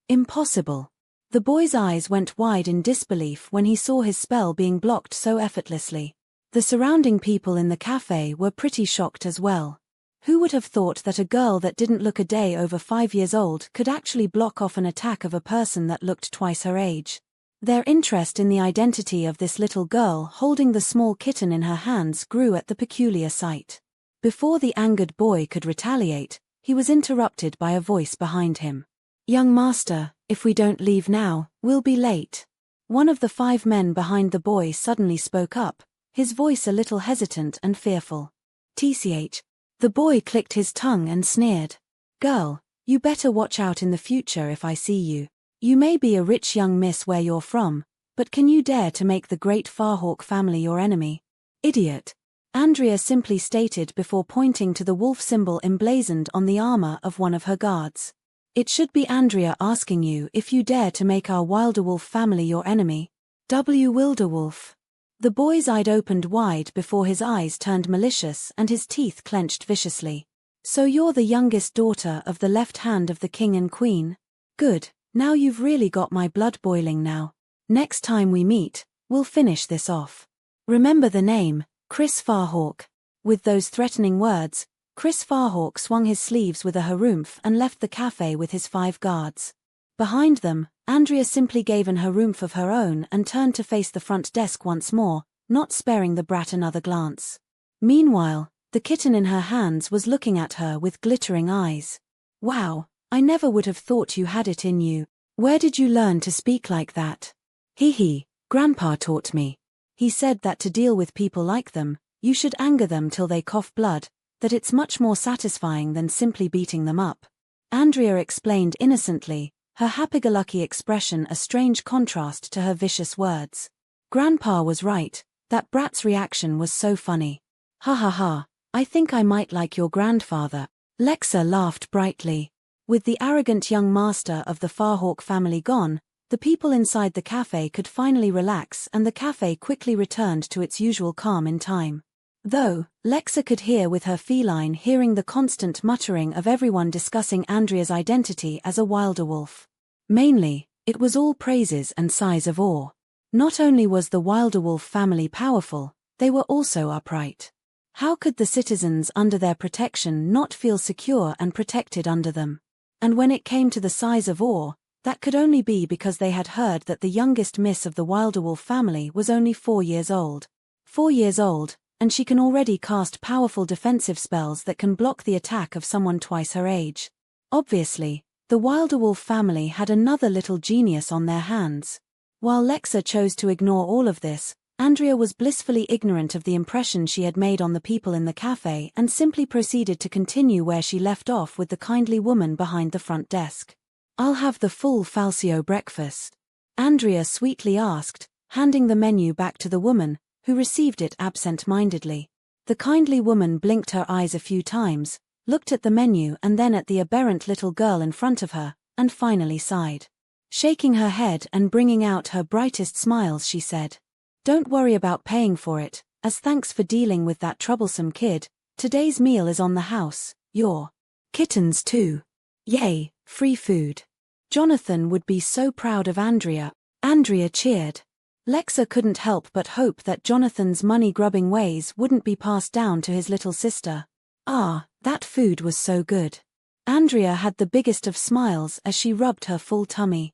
Impossible. The boy's eyes went wide in disbelief when he saw his spell being blocked so effortlessly. The surrounding people in the cafe were pretty shocked as well. Who would have thought that a girl that didn't look a day over 5 years old could actually block off an attack of a person that looked twice her age? Their interest in the identity of this little girl holding the small kitten in her hands grew at the peculiar sight. Before the angered boy could retaliate, he was interrupted by a voice behind him. Young master, if we don't leave now, we'll be late. One of the 5 men behind the boy suddenly spoke up, his voice a little hesitant and fearful. TCH. The boy clicked his tongue and sneered. Girl, you better watch out in the future if I see you. You may be a rich young miss where you're from, but can you dare to make the great Firehawk family your enemy? Idiot. Andrea simply stated before pointing to the wolf symbol emblazoned on the armor of one of her guards. It should be Andrea asking you if you dare to make our Wilderwolf family your enemy. W. Wilderwolf. The boy's eyes opened wide before his eyes turned malicious and his teeth clenched viciously. So you're the youngest daughter of the left hand of the king and queen? Good, now you've really got my blood boiling now. Next time we meet, we'll finish this off. Remember the name, Chris Farhawk. With those threatening words, Chris Farhawk swung his sleeves with a harumph and left the cafe with his 5 guards. Behind them, Andrea simply gave an harumph of her own and turned to face the front desk once more, not sparing the brat another glance. Meanwhile, the kitten in her hands was looking at her with glittering eyes. Wow, I never would have thought you had it in you. Where did you learn to speak like that? Hee, Grandpa taught me. He said that to deal with people like them, you should anger them till they cough blood, that it's much more satisfying than simply beating them up. Andrea explained innocently, her happy-go-lucky expression a strange contrast to her vicious words. Grandpa was right, that brat's reaction was so funny. Ha ha ha, I think I might like your grandfather. Lexa laughed brightly. With the arrogant young master of the Farhawk family gone, the people inside the cafe could finally relax and the cafe quickly returned to its usual calm in time. Though, Lexa could hear with her feline hearing the constant muttering of everyone discussing Andrea's identity as a wilder wolf. Mainly, it was all praises and sighs of awe. Not only was the wilder wolf family powerful, they were also upright. How could the citizens under their protection not feel secure and protected under them? And when it came to the sighs of awe, that could only be because they had heard that the youngest miss of the wilder wolf family was only 4 years old. 4 years old, and she can already cast powerful defensive spells that can block the attack of someone twice her age. Obviously, the wilder wolf family had another little genius on their hands. While Lexa chose to ignore all of this, Andrea was blissfully ignorant of the impression she had made on the people in the cafe and simply proceeded to continue where she left off with the kindly woman behind the front desk. I'll have the full falsio breakfast, Andrea sweetly asked, handing the menu back to the woman, who received it absent-mindedly. The kindly woman blinked her eyes a few times, looked at the menu and then at the aberrant little girl in front of her, and finally sighed. Shaking her head and bringing out her brightest smiles, she said, "Don't worry about paying for it, as thanks for dealing with that troublesome kid, today's meal is on the house, your kittens too. Yay, free food." Jonathan would be so proud of Andrea. Andrea cheered. Lexa couldn't help but hope that Jonathan's money-grubbing ways wouldn't be passed down to his little sister. Ah, that food was so good. Andrea had the biggest of smiles as she rubbed her full tummy.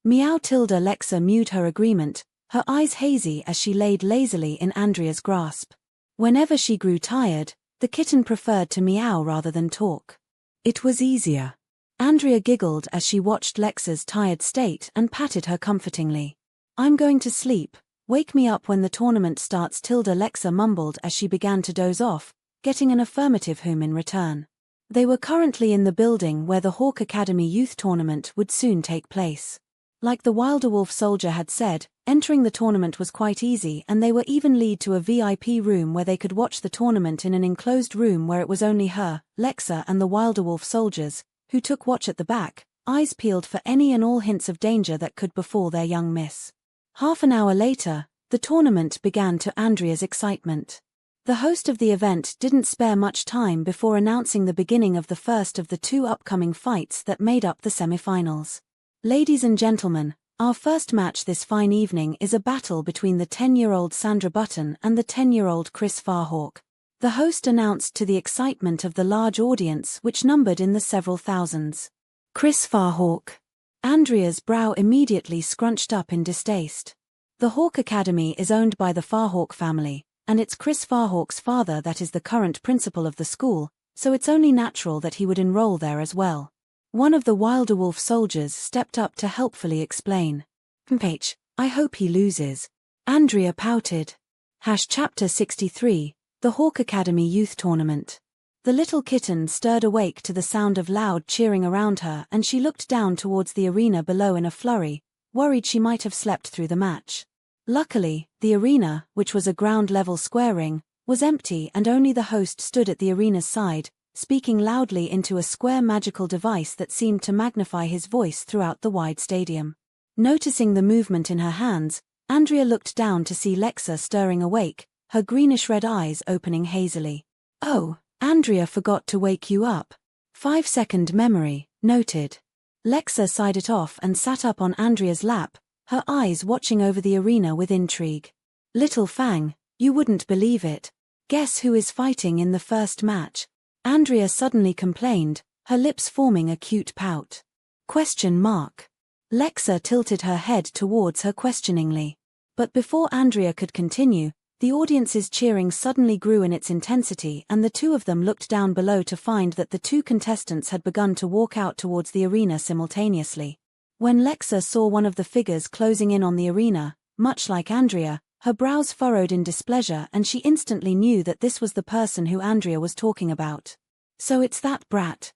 Meow tilde Lexa mewed her agreement, her eyes hazy as she laid lazily in Andrea's grasp. Whenever she grew tired, the kitten preferred to meow rather than talk. It was easier. Andrea giggled as she watched Lexa's tired state and patted her comfortingly. "I'm going to sleep, wake me up when the tournament starts," tilde Lexa mumbled as she began to doze off, getting an affirmative hum in return. They were currently in the building where the Hawk Academy Youth Tournament would soon take place. Like the wilder wolf soldier had said, entering the tournament was quite easy and they were even led to a VIP room where they could watch the tournament in an enclosed room where it was only her, Lexa and the wilder wolf soldiers, who took watch at the back, eyes peeled for any and all hints of danger that could befall their young miss. Half an hour later, the tournament began to Andrea's excitement. The host of the event didn't spare much time before announcing the beginning of the first of the 2 upcoming fights that made up the semifinals. Ladies and gentlemen, our first match this fine evening is a battle between the 10-year-old Sandra Button and the 10-year-old Chris Farhawk. The host announced to the excitement of the large audience which numbered in the several thousands. Chris Farhawk. Andrea's brow immediately scrunched up in distaste. The Hawk Academy is owned by the Farhawk family, and it's Chris Farhawk's father that is the current principal of the school, so it's only natural that he would enroll there as well. One of the wilder wolf soldiers stepped up to helpfully explain. "H, I hope he loses." Andrea pouted. Chapter 63, The Hawk Academy Youth Tournament. The little kitten stirred awake to the sound of loud cheering around her and she looked down towards the arena below in a flurry, worried she might have slept through the match. Luckily, the arena, which was a ground-level square ring, was empty and only the host stood at the arena's side, speaking loudly into a square magical device that seemed to magnify his voice throughout the wide stadium. Noticing the movement in her hands, Andrea looked down to see Lexa stirring awake, her greenish-red eyes opening hazily. "Oh, Andrea forgot to wake you up. 5-second memory, noted." Lexa sighed it off and sat up on Andrea's lap, her eyes watching over the arena with intrigue. "Little Fang, you wouldn't believe it. Guess who is fighting in the first match?" Andrea suddenly complained, her lips forming a cute pout. Question mark. Lexa tilted her head towards her questioningly. But before Andrea could continue, the audience's cheering suddenly grew in its intensity and the two of them looked down below to find that the two contestants had begun to walk out towards the arena simultaneously. When Lexa saw one of the figures closing in on the arena, much like Andrea, her brows furrowed in displeasure and she instantly knew that this was the person who Andrea was talking about. "So it's that brat?"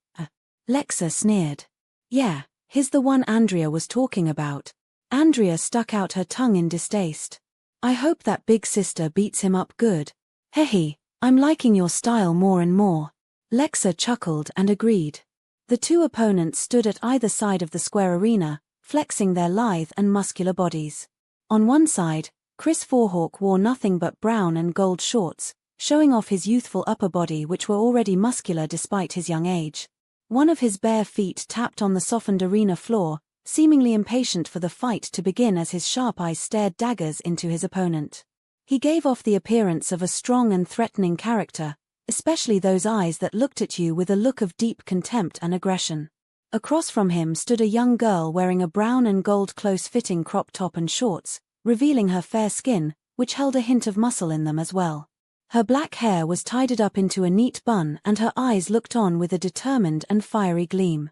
Lexa sneered. "Yeah, he's the one Andrea was talking about." Andrea stuck out her tongue in distaste. "I hope that big sister beats him up good." "Hehe, I'm liking your style more and more." Lexa chuckled and agreed. The two opponents stood at either side of the square arena, flexing their lithe and muscular bodies. On one side, Chris Forehawk wore nothing but brown and gold shorts, showing off his youthful upper body which were already muscular despite his young age. One of his bare feet tapped on the softened arena floor, seemingly impatient for the fight to begin as his sharp eyes stared daggers into his opponent. He gave off the appearance of a strong and threatening character, especially those eyes that looked at you with a look of deep contempt and aggression. Across from him stood a young girl wearing a brown and gold close-fitting crop top and shorts, revealing her fair skin, which held a hint of muscle in them as well. Her black hair was tidied up into a neat bun and her eyes looked on with a determined and fiery gleam.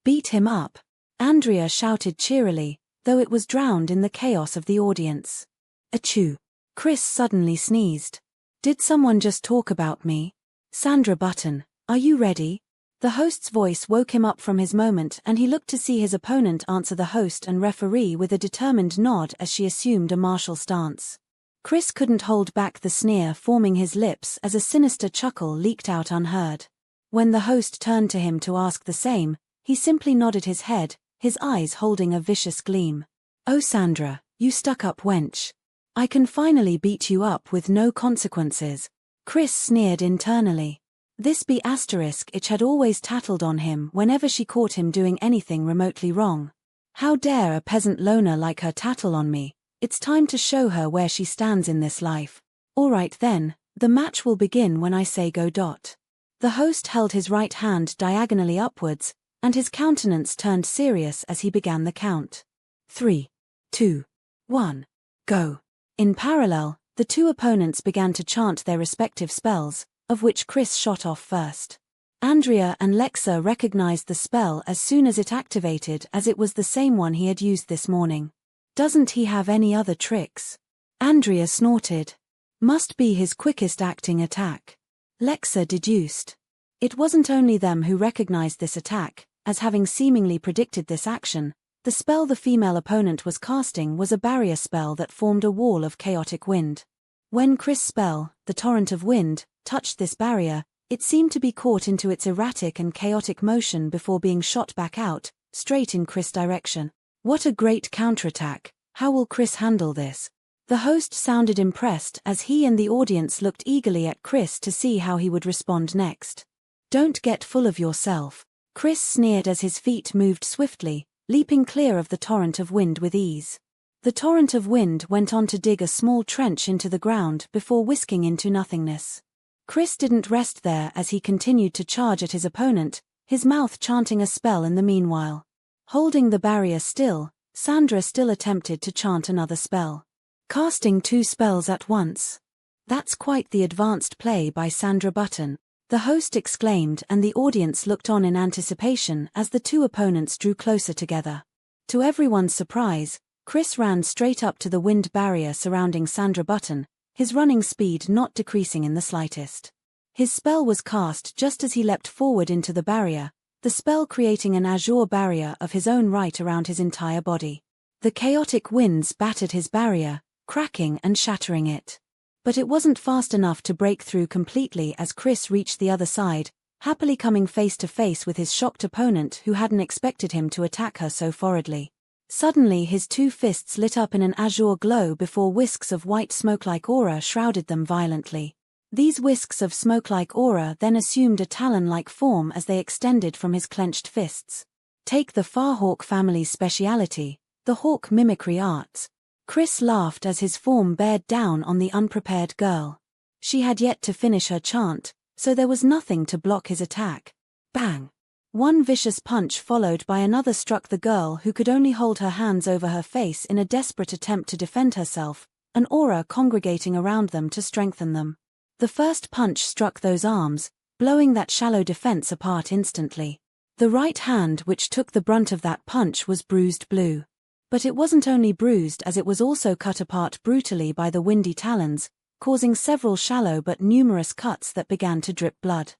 "Beat him up!" Andrea shouted cheerily, though it was drowned in the chaos of the audience. Achoo! Chris suddenly sneezed. "Did someone just talk about me? Sandra Button, are you ready?" The host's voice woke him up from his moment and he looked to see his opponent answer the host and referee with a determined nod as she assumed a martial stance. Chris couldn't hold back the sneer forming his lips as a sinister chuckle leaked out unheard. When the host turned to him to ask the same, he simply nodded his head, his eyes holding a vicious gleam. "Oh Sandra, you stuck-up wench. I can finally beat you up with no consequences." Chris sneered internally. This *itch had always tattled on him whenever she caught him doing anything remotely wrong. "How dare a peasant loner like her tattle on me? It's time to show her where she stands in this life. All right then, the match will begin when I say go. The host held his right hand diagonally upwards, and his countenance turned serious as he began the count. 3, 2, 1, go. In parallel, the two opponents began to chant their respective spells, of which Chris shot off first. Andrea and Lexa recognized the spell as soon as it activated as it was the same one he had used this morning. "Doesn't he have any other tricks?" Andrea snorted. "Must be his quickest acting attack." Lexa deduced. It wasn't only them who recognized this attack, as having seemingly predicted this action, the spell the female opponent was casting was a barrier spell that formed a wall of chaotic wind. When Chris' spell, the torrent of wind, touched this barrier, it seemed to be caught into its erratic and chaotic motion before being shot back out, straight in Chris' direction. What a great counterattack! How will Chris handle this? The host sounded impressed as he and the audience looked eagerly at Chris to see how he would respond next. "Don't get full of yourself." Chris sneered as his feet moved swiftly, leaping clear of the torrent of wind with ease. The torrent of wind went on to dig a small trench into the ground before whisking into nothingness. Chris didn't rest there as he continued to charge at his opponent, his mouth chanting a spell in the meanwhile. Holding the barrier still, Sandra still attempted to chant another spell. Casting 2 spells at once. "That's quite the advanced play by Sandra Button," the host exclaimed, and the audience looked on in anticipation as the two opponents drew closer together. To everyone's surprise, Chris ran straight up to the wind barrier surrounding Sandra Button, his running speed not decreasing in the slightest. His spell was cast just as he leapt forward into the barrier, the spell creating an azure barrier of his own right around his entire body. The chaotic winds battered his barrier, cracking and shattering it. But it wasn't fast enough to break through completely as Chris reached the other side, happily coming face to face with his shocked opponent who hadn't expected him to attack her so forwardly. Suddenly his two fists lit up in an azure glow before whisks of white smoke-like aura shrouded them violently. These whisks of smoke-like aura then assumed a talon-like form as they extended from his clenched fists. Take the Farhawk family's speciality, the hawk mimicry arts. Chris laughed as his form bared down on the unprepared girl. She had yet to finish her chant, so there was nothing to block his attack. Bang! One vicious punch followed by another struck the girl, who could only hold her hands over her face in a desperate attempt to defend herself, an aura congregating around them to strengthen them. The first punch struck those arms, blowing that shallow defense apart instantly. The right hand which took the brunt of that punch was bruised blue. But it wasn't only bruised, as it was also cut apart brutally by the windy talons, causing several shallow but numerous cuts that began to drip blood.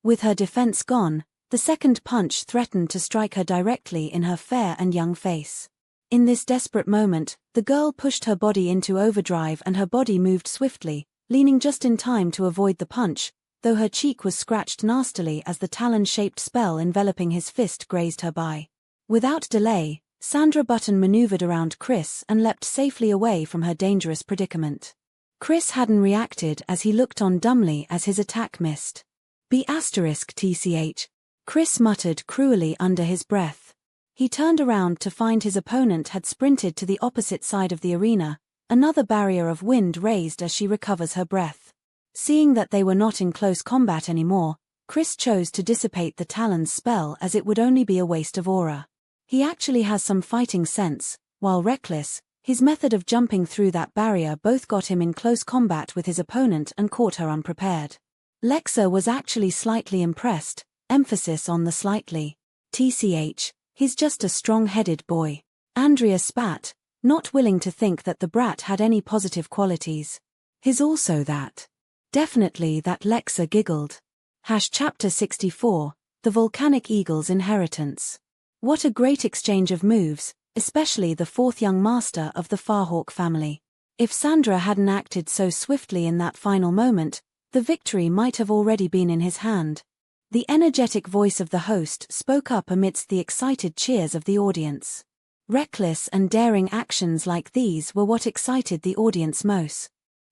With her defense gone, the second punch threatened to strike her directly in her fair and young face. In this desperate moment, the girl pushed her body into overdrive and her body moved swiftly, leaning just in time to avoid the punch, though her cheek was scratched nastily as the talon-shaped spell enveloping his fist grazed her by. Without delay, Sandra Button maneuvered around Chris and leapt safely away from her dangerous predicament. Chris hadn't reacted as he looked on dumbly as his attack missed. *TCH. Chris muttered cruelly under his breath. He turned around to find his opponent had sprinted to the opposite side of the arena, another barrier of wind raised as she recovers her breath. Seeing that they were not in close combat anymore, Chris chose to dissipate the Talon's spell as it would only be a waste of aura. He actually has some fighting sense, while reckless, his method of jumping through that barrier both got him in close combat with his opponent and caught her unprepared. Lexa was actually slightly impressed, emphasis on the slightly. *TCH, he's just a strong-headed boy. Andrea spat, not willing to think that the brat had any positive qualities. He's also that. Definitely that. Lexa giggled. Chapter 64, The Volcanic Eagle's Inheritance. What a great exchange of moves, especially the fourth young master of the Farhawk family. If Sandra hadn't acted so swiftly in that final moment, the victory might have already been in his hand. The energetic voice of the host spoke up amidst the excited cheers of the audience. Reckless and daring actions like these were what excited the audience most.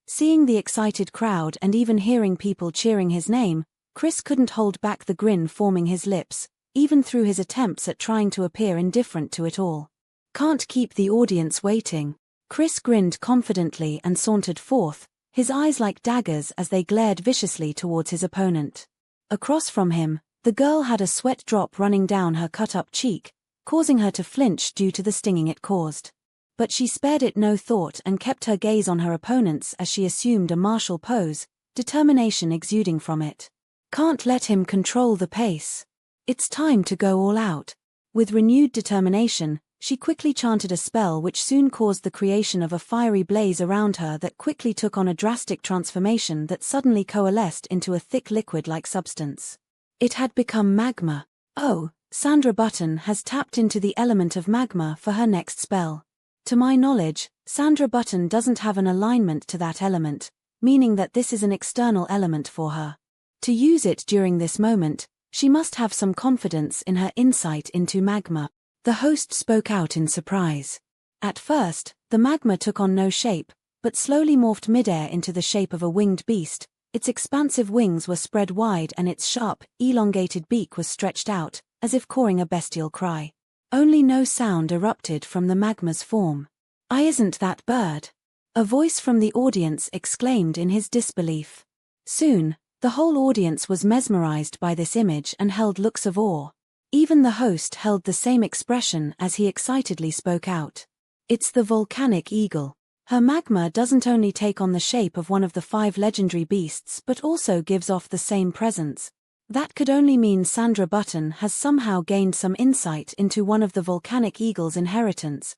Seeing the excited crowd and even hearing people cheering his name, Chris couldn't hold back the grin forming his lips, even through his attempts at trying to appear indifferent to it all. Can't keep the audience waiting. Chris grinned confidently and sauntered forth, his eyes like daggers as they glared viciously towards his opponent. Across from him, the girl had a sweat drop running down her cut-up cheek, causing her to flinch due to the stinging it caused. But she spared it no thought and kept her gaze on her opponents as she assumed a martial pose, determination exuding from it. Can't let him control the pace. It's time to go all out. With renewed determination, she quickly chanted a spell which soon caused the creation of a fiery blaze around her that quickly took on a drastic transformation that suddenly coalesced into a thick liquid-like substance. It had become magma. Oh, Sandra Button has tapped into the element of magma for her next spell. To my knowledge, Sandra Button doesn't have an alignment to that element, meaning that this is an external element for her. To use it during this moment, she must have some confidence in her insight into magma. The host spoke out in surprise. At first, the magma took on no shape, but slowly morphed midair into the shape of a winged beast. Its expansive wings were spread wide and its sharp, elongated beak was stretched out, as if cawing a bestial cry. Only no sound erupted from the magma's form. Isn't that bird?" a voice from the audience exclaimed in his disbelief. Soon, the whole audience was mesmerized by this image and held looks of awe. Even the host held the same expression as he excitedly spoke out. "It's the volcanic eagle. Her magma doesn't only take on the shape of one of the 5 legendary beasts but also gives off the same presence. That could only mean Sandra Button has somehow gained some insight into one of the volcanic eagle's inheritance.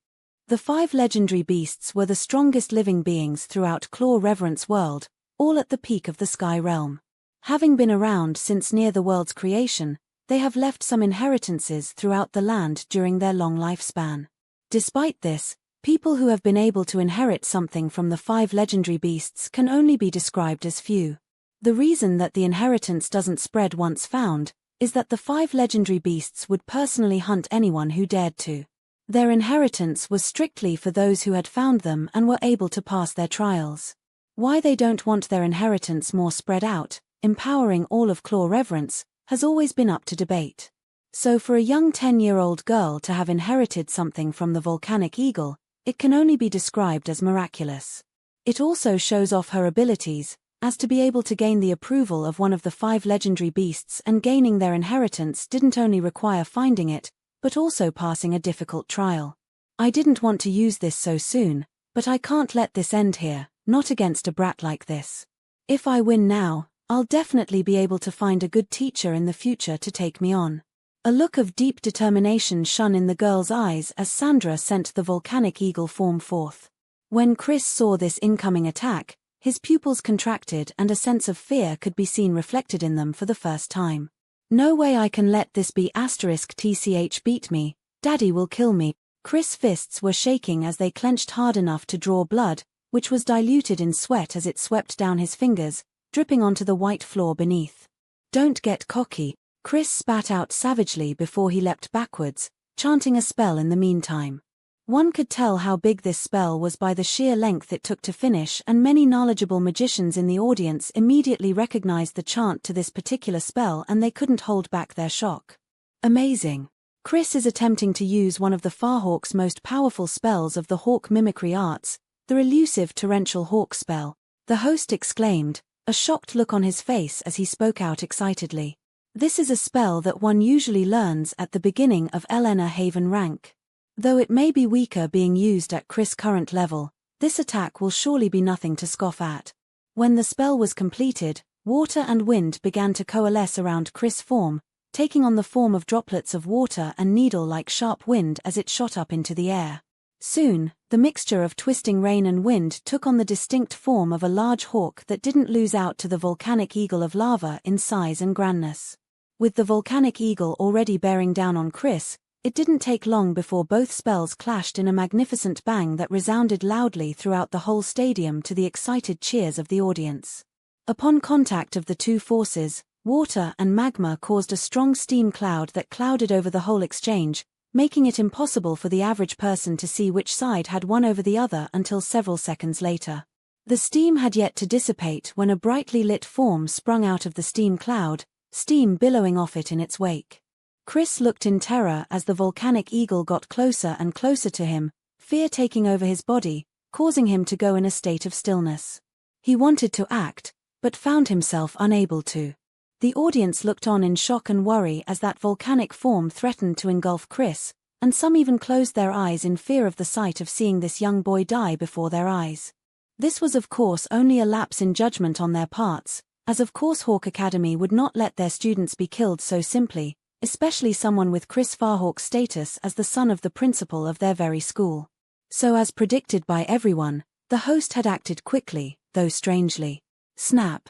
The 5 legendary beasts were the strongest living beings throughout Claw Reverence World, all at the peak of the Sky Realm. Having been around since near the world's creation, they have left some inheritances throughout the land during their long lifespan. Despite this, people who have been able to inherit something from the 5 legendary beasts can only be described as few. The reason that the inheritance doesn't spread once found is that the 5 legendary beasts would personally hunt anyone who dared to. Their inheritance was strictly for those who had found them and were able to pass their trials. Why they don't want their inheritance more spread out, empowering all of Claw Reverence, has always been up to debate. So for a young 10-year-old girl to have inherited something from the volcanic eagle, it can only be described as miraculous. It also shows off her abilities, as to be able to gain the approval of one of the 5 legendary beasts, and gaining their inheritance didn't only require finding it, but also passing a difficult trial. I didn't want to use this so soon, but I can't let this end here, not against a brat like this. If I win now, I'll definitely be able to find a good teacher in the future to take me on. A look of deep determination shone in the girl's eyes as Sandra sent the volcanic eagle form forth. When Chris saw this incoming attack, his pupils contracted and a sense of fear could be seen reflected in them for the first time. No way I can let this be *tch beat me, Daddy will kill me. Chris' fists were shaking as they clenched hard enough to draw blood, which was diluted in sweat as it swept down his fingers, dripping onto the white floor beneath. Don't get cocky, Chris spat out savagely before he leapt backwards, chanting a spell in the meantime. One could tell how big this spell was by the sheer length it took to finish, and many knowledgeable magicians in the audience immediately recognized the chant to this particular spell and they couldn't hold back their shock. Amazing. Chris is attempting to use one of the Firehawk's most powerful spells of the hawk mimicry arts, the elusive torrential hawk spell, the host exclaimed, a shocked look on his face as he spoke out excitedly. This is a spell that one usually learns at the beginning of Elena Haven rank. Though it may be weaker being used at Chris' current level, this attack will surely be nothing to scoff at. When the spell was completed, water and wind began to coalesce around Chris' form, taking on the form of droplets of water and needle-like sharp wind as it shot up into the air. Soon, the mixture of twisting rain and wind took on the distinct form of a large hawk that didn't lose out to the volcanic eagle of lava in size and grandness. With the volcanic eagle already bearing down on Chris, it didn't take long before both spells clashed in a magnificent bang that resounded loudly throughout the whole stadium to the excited cheers of the audience. Upon contact of the two forces, water and magma caused a strong steam cloud that clouded over the whole exchange, making it impossible for the average person to see which side had won over the other until several seconds later. The steam had yet to dissipate when a brightly lit form sprung out of the steam cloud, steam billowing off it in its wake. Chris looked in terror as the volcanic eagle got closer and closer to him, fear taking over his body, causing him to go in a state of stillness. He wanted to act, but found himself unable to. The audience looked on in shock and worry as that volcanic form threatened to engulf Chris, and some even closed their eyes in fear of the sight of seeing this young boy die before their eyes. This was of course only a lapse in judgment on their parts, as of course Hawk Academy would not let their students be killed so simply, especially someone with Chris Firehawk's status as the son of the principal of their very school. So as predicted by everyone, the host had acted quickly, though strangely. Snap.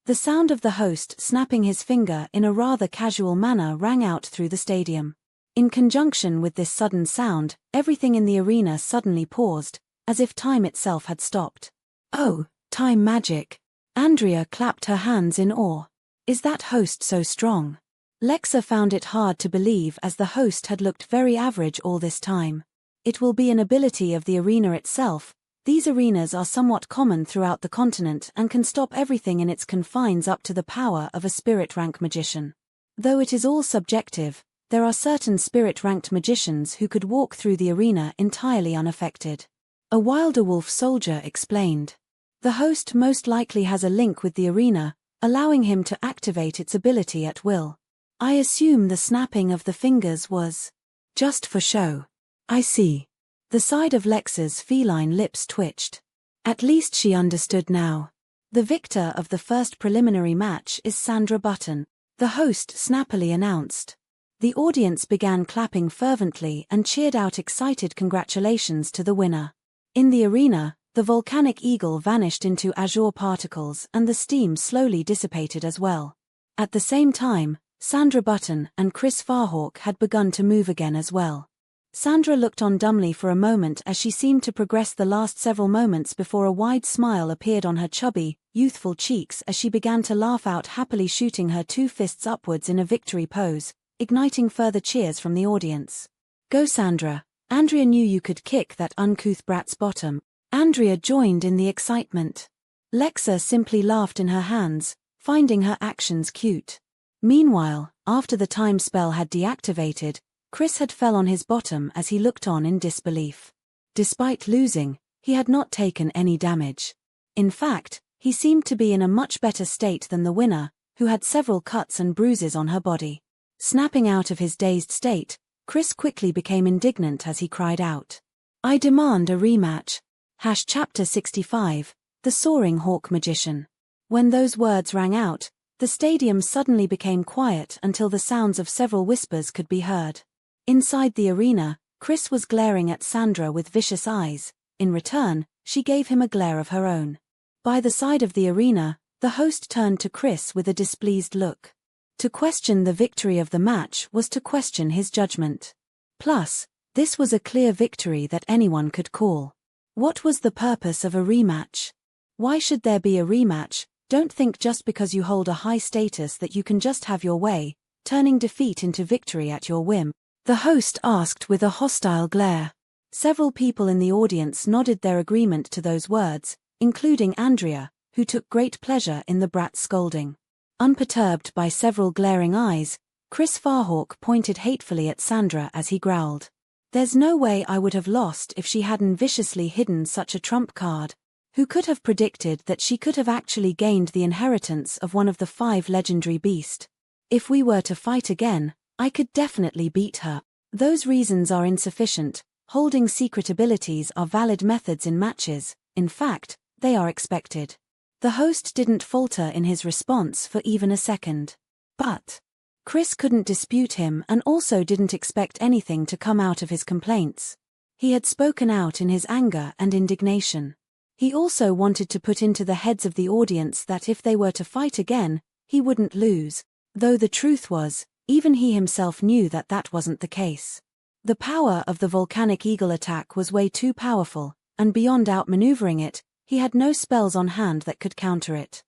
The sound of the host snapping his finger in a rather casual manner rang out through the stadium. In conjunction with this sudden sound, everything in the arena suddenly paused, as if time itself had stopped. Oh, time magic. Andrea clapped her hands in awe. Is that host so strong? Lexa found it hard to believe as the host had looked very average all this time. It will be an ability of the arena itself. These arenas are somewhat common throughout the continent and can stop everything in its confines up to the power of a spirit-rank magician. Though it is all subjective, there are certain spirit-ranked magicians who could walk through the arena entirely unaffected. A Wilder Wolf soldier explained. The host most likely has a link with the arena, allowing him to activate its ability at will. I assume the snapping of the fingers was just for show. I see. The side of Lexa's feline lips twitched. At least she understood now. The victor of the first preliminary match is Sandra Button, the host snappily announced. The audience began clapping fervently and cheered out excited congratulations to the winner. In the arena, the volcanic eagle vanished into azure particles and the steam slowly dissipated as well. At the same time, Sandra Button and Chris Firehawk had begun to move again as well. Sandra looked on dumbly for a moment as she seemed to progress the last several moments before a wide smile appeared on her chubby, youthful cheeks as she began to laugh out happily, shooting her two fists upwards in a victory pose, igniting further cheers from the audience. Go Sandra, Andrea knew you could kick that uncouth brat's bottom. Andrea joined in the excitement. Lexa simply laughed in her hands, finding her actions cute. Meanwhile, after the time spell had deactivated, Chris had fell on his bottom as he looked on in disbelief. Despite losing, he had not taken any damage. In fact, he seemed to be in a much better state than the winner, who had several cuts and bruises on her body. Snapping out of his dazed state, Chris quickly became indignant as he cried out, "I demand a rematch." Chapter 65, The Soaring Hawk Magician. When those words rang out, the stadium suddenly became quiet until the sounds of several whispers could be heard. Inside the arena, Chris was glaring at Sandra with vicious eyes. In return, she gave him a glare of her own. By the side of the arena, the host turned to Chris with a displeased look. To question the victory of the match was to question his judgment. Plus, this was a clear victory that anyone could call. What was the purpose of a rematch? Why should there be a rematch? Don't think just because you hold a high status that you can just have your way, turning defeat into victory at your whim, the host asked with a hostile glare. Several people in the audience nodded their agreement to those words, including Andrea, who took great pleasure in the brat's scolding. Unperturbed by several glaring eyes, Chris Farhawk pointed hatefully at Sandra as he growled, "There's no way I would have lost if she hadn't viciously hidden such a trump card. Who could have predicted that she could have actually gained the inheritance of one of the 5 legendary beasts? If we were to fight again, I could definitely beat her. Those reasons are insufficient. Holding secret abilities are valid methods in matches. In fact, they are expected." The host didn't falter in his response for even a second. But Chris couldn't dispute him and also didn't expect anything to come out of his complaints. He had spoken out in his anger and indignation. He also wanted to put into the heads of the audience that if they were to fight again, he wouldn't lose, though the truth was, even he himself knew that that wasn't the case. The power of the volcanic eagle attack was way too powerful, and beyond outmaneuvering it, he had no spells on hand that could counter it.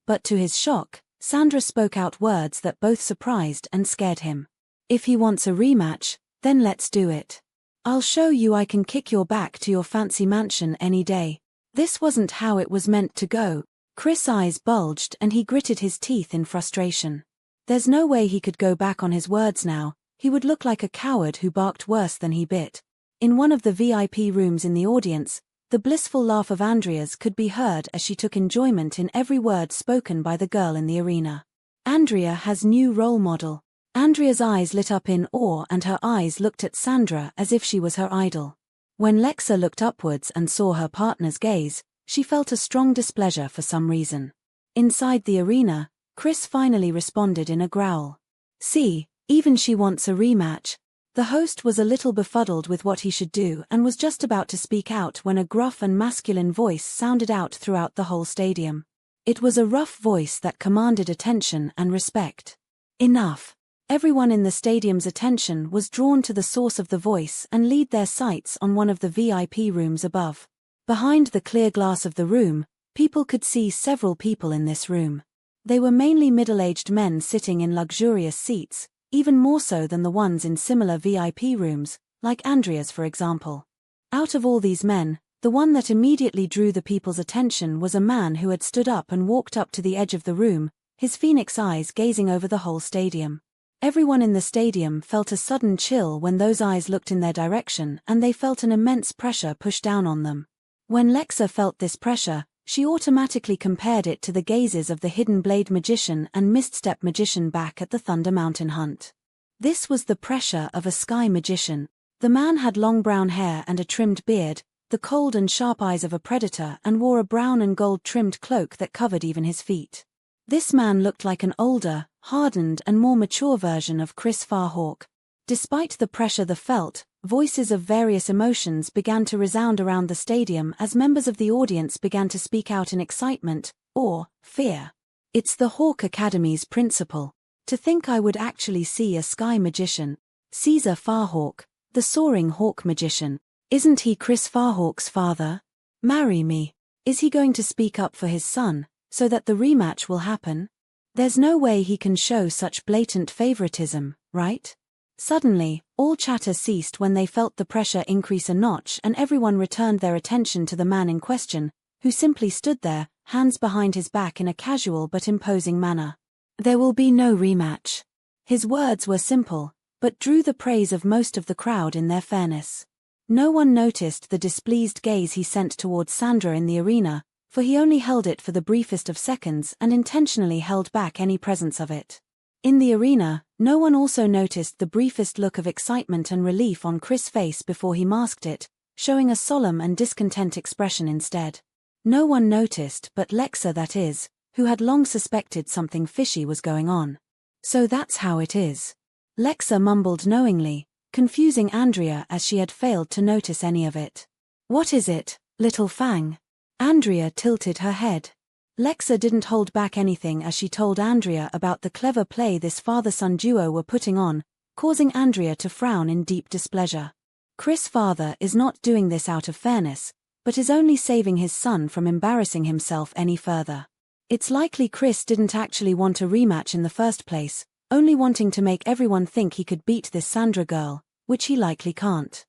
But to his shock, Sandra spoke out words that both surprised and scared him. "If he wants a rematch, then let's do it. I'll show you I can kick your back to your fancy mansion any day." This wasn't how it was meant to go. Chris' eyes bulged and he gritted his teeth in frustration. There's no way he could go back on his words now. He would look like a coward who barked worse than he bit. In one of the VIP rooms in the audience, the blissful laugh of Andrea's could be heard as she took enjoyment in every word spoken by the girl in the arena. Andrea has new role model. Andrea's eyes lit up in awe and her eyes looked at Sandra as if she was her idol. When Lexa looked upwards and saw her partner's gaze, she felt a strong displeasure for some reason. Inside the arena, Chris finally responded in a growl. "See, even she wants a rematch." The host was a little befuddled with what he should do and was just about to speak out when a gruff and masculine voice sounded out throughout the whole stadium. It was a rough voice that commanded attention and respect. "Enough." Everyone in the stadium's attention was drawn to the source of the voice and laid their sights on one of the VIP rooms above. Behind the clear glass of the room, people could see several people in this room. They were mainly middle-aged men sitting in luxurious seats, even more so than the ones in similar VIP rooms, like Andrea's for example. Out of all these men, the one that immediately drew the people's attention was a man who had stood up and walked up to the edge of the room, his phoenix eyes gazing over the whole stadium. Everyone in the stadium felt a sudden chill when those eyes looked in their direction and they felt an immense pressure push down on them. When Lexa felt this pressure, she automatically compared it to the gazes of the Hidden Blade Magician and Miststep Magician back at the Thunder Mountain hunt. This was the pressure of a sky magician. The man had long brown hair and a trimmed beard, the cold and sharp eyes of a predator, and wore a brown and gold trimmed cloak that covered even his feet. This man looked like an older, hardened and more mature version of Chris Farhawk. Despite the pressure they felt, voices of various emotions began to resound around the stadium as members of the audience began to speak out in excitement, or fear. "It's the Hawk Academy's principal. To think I would actually see a sky magician. Caesar Farhawk, the soaring hawk magician. Isn't he Chris Farhawk's father? Marry me. Is he going to speak up for his son, so that the rematch will happen? There's no way he can show such blatant favoritism, right? Suddenly, all chatter ceased when they felt the pressure increase a notch, and everyone returned their attention to the man in question, who simply stood there, hands behind his back in a casual but imposing manner. There will be no rematch. His words were simple, but drew the praise of most of the crowd in their fairness. No one noticed the displeased gaze he sent towards Sandra in the arena, for he only held it for the briefest of seconds and intentionally held back any presence of it. In the arena, no one also noticed the briefest look of excitement and relief on Chris' face before he masked it, showing a solemn and discontent expression instead. No one noticed but Lexa, that is, who had long suspected something fishy was going on. So that's how it is. Lexa mumbled knowingly, confusing Andrea as she had failed to notice any of it. What is it, little Fang? Andrea tilted her head. Lexa didn't hold back anything as she told Andrea about the clever play this father-son duo were putting on, causing Andrea to frown in deep displeasure. Chris' father is not doing this out of fairness, but is only saving his son from embarrassing himself any further. It's likely Chris didn't actually want a rematch in the first place, only wanting to make everyone think he could beat this Sandra girl, which he likely can't.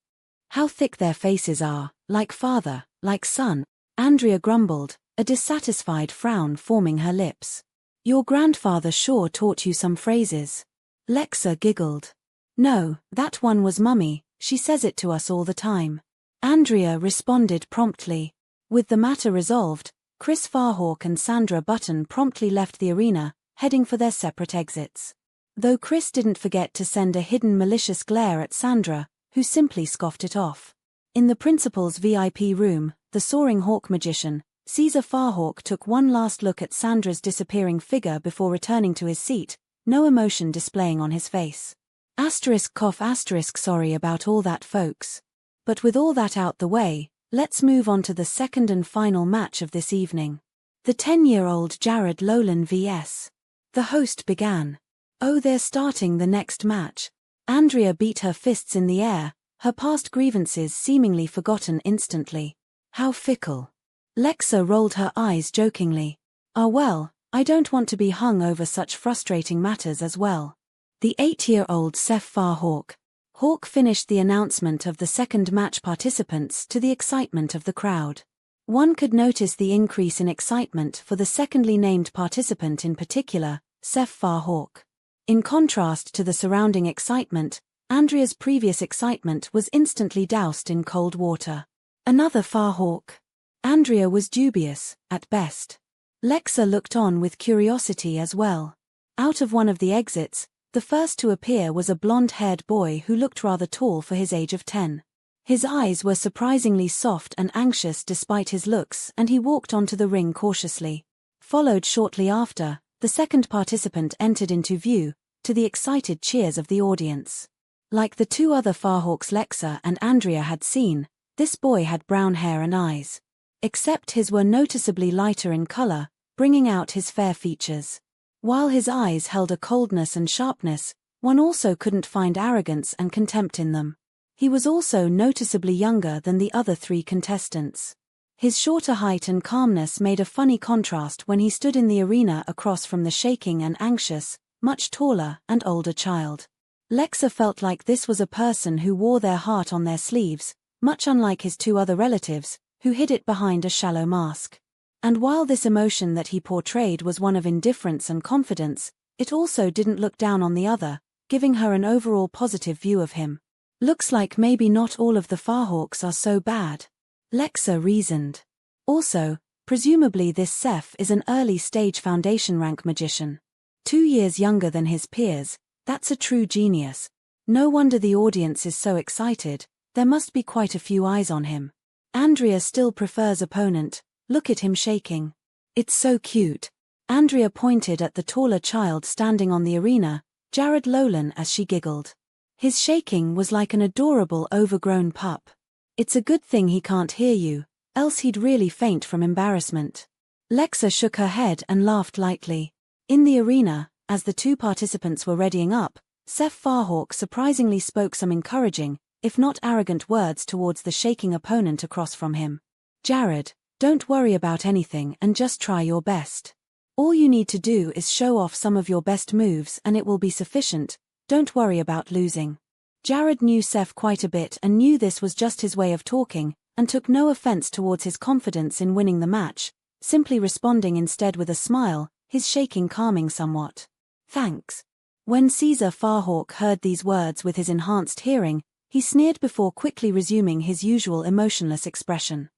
How thick their faces are, like father, like son, Andrea grumbled, a dissatisfied frown forming her lips. Your grandfather sure taught you some phrases. Lexa giggled. No, that one was Mummy, she says it to us all the time. Andrea responded promptly. With the matter resolved, Chris Farhawk and Sandra Button promptly left the arena, heading for their separate exits. Though Chris didn't forget to send a hidden malicious glare at Sandra, who simply scoffed it off. In the principal's VIP room, the soaring hawk magician, Caesar Farhawk, took one last look at Sandra's disappearing figure before returning to his seat, no emotion displaying on his face. Sorry about all that, folks. But with all that out the way, let's move on to the second and final match of this evening. The 10-year-old Jared Lolan vs. The host began. Oh, they're starting the next match. Andrea beat her fists in the air, her past grievances seemingly forgotten instantly. How fickle. Lexa rolled her eyes jokingly. Ah well, I don't want to be hung over such frustrating matters as well. The 8-year-old Seth Farhawk. Hawk finished the announcement of the second match participants to the excitement of the crowd. One could notice the increase in excitement for the secondly named participant in particular, Seth Farhawk. In contrast to the surrounding excitement, Andrea's previous excitement was instantly doused in cold water. Another Farhawk. Andrea was dubious, at best. Lexa looked on with curiosity as well. Out of one of the exits, the first to appear was a blonde-haired boy who looked rather tall for his age of 10. His eyes were surprisingly soft and anxious despite his looks, and he walked onto the ring cautiously. Followed shortly after, the second participant entered into view, to the excited cheers of the audience. Like the two other Farhawks Lexa and Andrea had seen, this boy had brown hair and eyes. Except his were noticeably lighter in color, bringing out his fair features. While his eyes held a coldness and sharpness, one also couldn't find arrogance and contempt in them. He was also noticeably younger than the other three contestants. His shorter height and calmness made a funny contrast when he stood in the arena across from the shaking and anxious, much taller and older child. Lexa felt like this was a person who wore their heart on their sleeves, much unlike his two other relatives, who hid it behind a shallow mask. And while this emotion that he portrayed was one of indifference and confidence, it also didn't look down on the other, giving her an overall positive view of him. Looks like maybe not all of the Farhawks are so bad. Lexa reasoned. Also, presumably this Seth is an early-stage foundation rank magician. 2 years younger than his peers, that's a true genius. No wonder the audience is so excited, there must be quite a few eyes on him. Andrea still prefers opponent, look at him shaking. It's so cute. Andrea pointed at the taller child standing on the arena, Jared Lolan, as she giggled. His shaking was like an adorable overgrown pup. It's a good thing he can't hear you, else he'd really faint from embarrassment. Lexa shook her head and laughed lightly. In the arena, as the two participants were readying up, Seth Farhawk surprisingly spoke some encouraging, if not arrogant words towards the shaking opponent across from him. Jared, don't worry about anything and just try your best. All you need to do is show off some of your best moves and it will be sufficient, Don't worry about losing. Jared knew Seth quite a bit and knew this was just his way of talking, and took no offense towards his confidence in winning the match, simply responding instead with a smile, his shaking calming somewhat. Thanks. When Caesar Farhawk heard these words with his enhanced hearing, he sneered before quickly resuming his usual emotionless expression.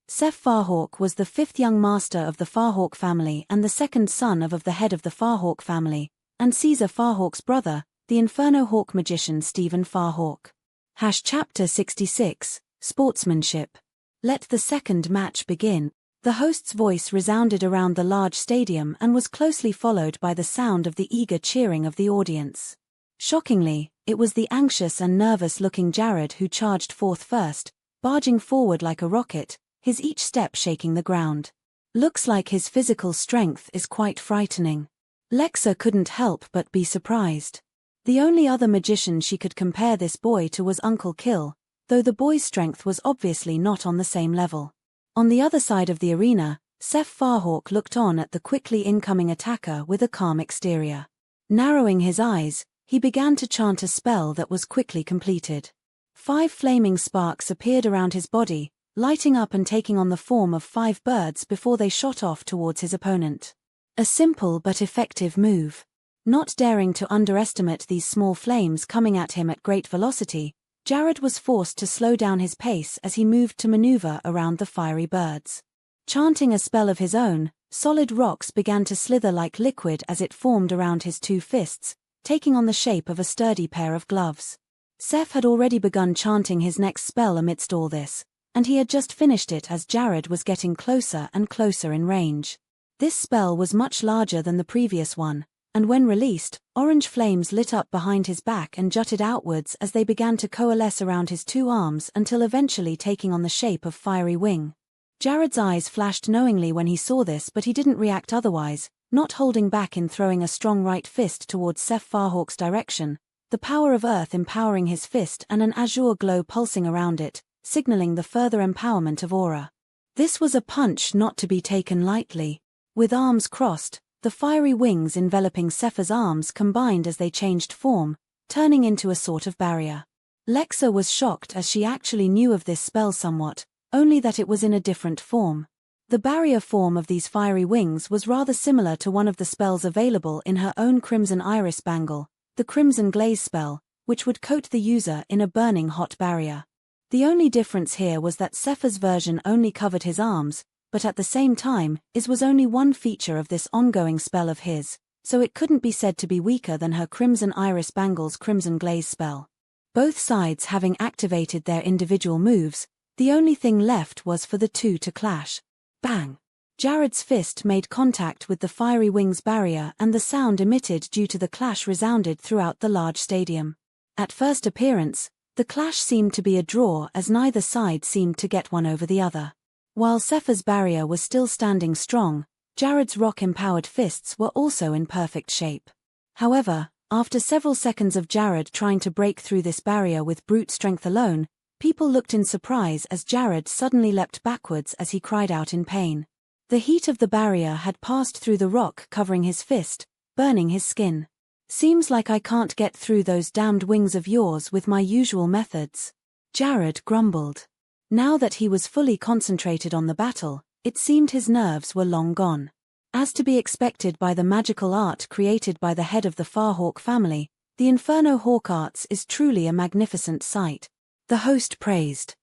Seth Farhawk was the fifth young master of the Farhawk family and the second son of the head of the Farhawk family, and Caesar Farhawk's brother, the Inferno Hawk magician Stephen Farhawk. Chapter 66, Sportsmanship. Let the second match begin. The host's voice resounded around the large stadium and was closely followed by the sound of the eager cheering of the audience. Shockingly, it was the anxious and nervous-looking Jared who charged forth first, barging forward like a rocket, his each step shaking the ground. Looks like his physical strength is quite frightening. Lexa couldn't help but be surprised. The only other magician she could compare this boy to was Uncle Kill, though the boy's strength was obviously not on the same level. On the other side of the arena, Seth Farhawk looked on at the quickly incoming attacker with a calm exterior. Narrowing his eyes, he began to chant a spell that was quickly completed. 5 flaming sparks appeared around his body, lighting up and taking on the form of 5 birds before they shot off towards his opponent. A simple but effective move. Not daring to underestimate these small flames coming at him at great velocity, Jared was forced to slow down his pace as he moved to maneuver around the fiery birds. Chanting a spell of his own, solid rocks began to slither like liquid as it formed around his 2 fists, taking on the shape of a sturdy pair of gloves. Seth had already begun chanting his next spell amidst all this, and he had just finished it as Jared was getting closer and closer in range. This spell was much larger than the previous one, and when released, orange flames lit up behind his back and jutted outwards as they began to coalesce around his 2 arms until eventually taking on the shape of fiery wing. Jared's eyes flashed knowingly when he saw this, but he didn't react otherwise, not holding back in throwing a strong right fist towards Seth Farhawk's direction, the power of earth empowering his fist and an azure glow pulsing around it, signaling the further empowerment of aura. This was a punch not to be taken lightly. With arms crossed, the fiery wings enveloping Seph's arms combined as they changed form, turning into a sort of barrier. Lexa was shocked as she actually knew of this spell somewhat, only that it was in a different form. The barrier form of these fiery wings was rather similar to one of the spells available in her own Crimson Iris bangle, the Crimson Glaze spell, which would coat the user in a burning hot barrier. The only difference here was that Seph's version only covered his arms, but at the same time, it was only one feature of this ongoing spell of his, so it couldn't be said to be weaker than her Crimson Iris bangle's Crimson Glaze spell. Both sides having activated their individual moves, the only thing left was for the 2 to clash. Bang! Jared's fist made contact with the fiery wings barrier and the sound emitted due to the clash resounded throughout the large stadium. At first appearance, the clash seemed to be a draw as neither side seemed to get one over the other. While Seph's barrier was still standing strong, Jared's rock-empowered fists were also in perfect shape. However, after several seconds of Jared trying to break through this barrier with brute strength alone, people looked in surprise as Jared suddenly leapt backwards as he cried out in pain. The heat of the barrier had passed through the rock covering his fist, burning his skin. Seems like I can't get through those damned wings of yours with my usual methods. Jared grumbled. Now that he was fully concentrated on the battle, it seemed his nerves were long gone. As to be expected by the magical art created by the head of the Farhawk family, the Inferno Hawk arts is truly a magnificent sight. The host praised.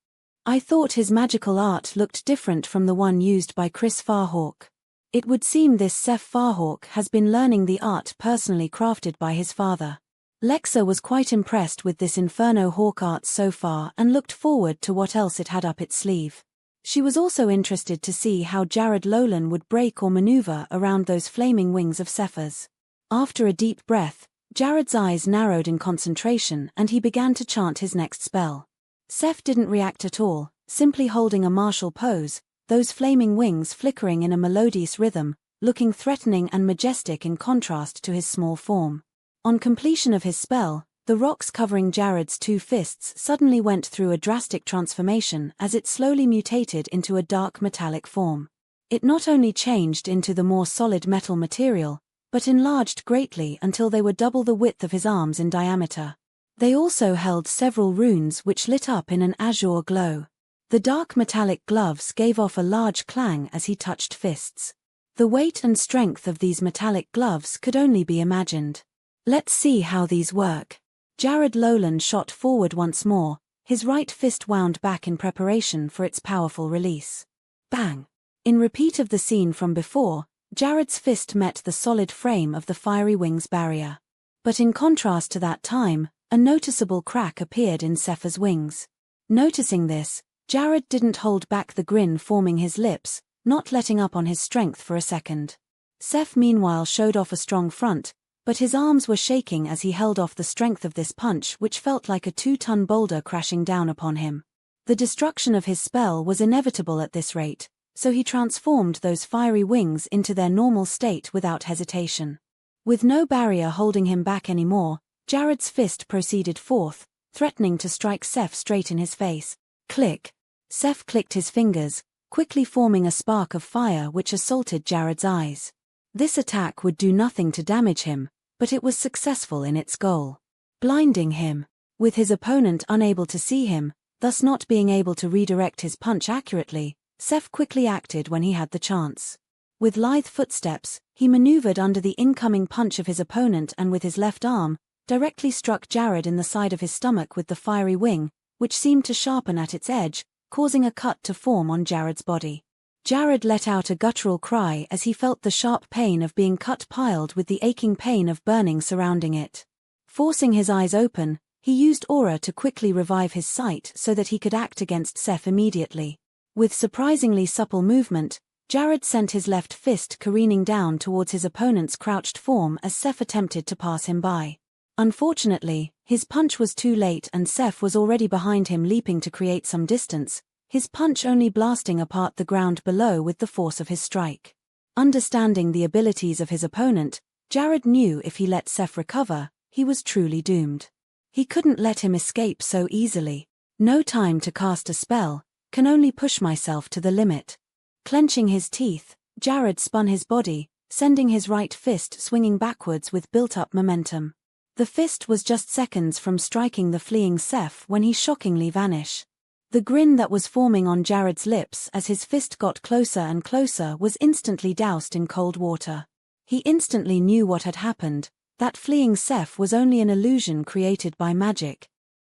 I thought his magical art looked different from the one used by Chris Farhawk. It would seem this Seth Farhawk has been learning the art personally crafted by his father. Lexa was quite impressed with this Inferno Hawk art so far and looked forward to what else it had up its sleeve. She was also interested to see how Jared Lolan would break or maneuver around those flaming wings of Seph's. After a deep breath, Jared's eyes narrowed in concentration and he began to chant his next spell. Seph didn't react at all, simply holding a martial pose, those flaming wings flickering in a melodious rhythm, looking threatening and majestic in contrast to his small form. On completion of his spell, the rocks covering Jared's 2 fists suddenly went through a drastic transformation as it slowly mutated into a dark metallic form. It not only changed into the more solid metal material, but enlarged greatly until they were double the width of his arms in diameter. They also held several runes which lit up in an azure glow. The dark metallic gloves gave off a large clang as he touched fists. The weight and strength of these metallic gloves could only be imagined. Let's see how these work. Jared Lowland shot forward once more, his right fist wound back in preparation for its powerful release. Bang! In repeat of the scene from before, Jared's fist met the solid frame of the fiery wings barrier. But in contrast to that time, a noticeable crack appeared in Seph's wings. Noticing this, Jared didn't hold back the grin forming his lips, not letting up on his strength for a second. Seph meanwhile showed off a strong front, but his arms were shaking as he held off the strength of this punch which felt like a 2-ton boulder crashing down upon him. The destruction of his spell was inevitable at this rate, so he transformed those fiery wings into their normal state without hesitation. With no barrier holding him back anymore, Jared's fist proceeded forth, threatening to strike Seph straight in his face. Click! Seph clicked his fingers, quickly forming a spark of fire which assaulted Jared's eyes. This attack would do nothing to damage him, but it was successful in its goal. Blinding him. With his opponent unable to see him, thus not being able to redirect his punch accurately, Seph quickly acted when he had the chance. With lithe footsteps, he maneuvered under the incoming punch of his opponent and with his left arm, directly struck Jared in the side of his stomach with the fiery wing, which seemed to sharpen at its edge, causing a cut to form on Jared's body. Jared let out a guttural cry as he felt the sharp pain of being cut piled with the aching pain of burning surrounding it. Forcing his eyes open, he used aura to quickly revive his sight so that he could act against Seph immediately. With surprisingly supple movement, Jared sent his left fist careening down towards his opponent's crouched form as Seph attempted to pass him by. Unfortunately, his punch was too late and Seph was already behind him leaping to create some distance, his punch only blasting apart the ground below with the force of his strike. Understanding the abilities of his opponent, Jared knew if he let Seph recover, he was truly doomed. He couldn't let him escape so easily. No time to cast a spell, can only push myself to the limit. Clenching his teeth, Jared spun his body, sending his right fist swinging backwards with built-up momentum. The fist was just seconds from striking the fleeing Seph when he shockingly vanished. The grin that was forming on Jared's lips as his fist got closer and closer was instantly doused in cold water. He instantly knew what had happened, that fleeing Seph was only an illusion created by magic.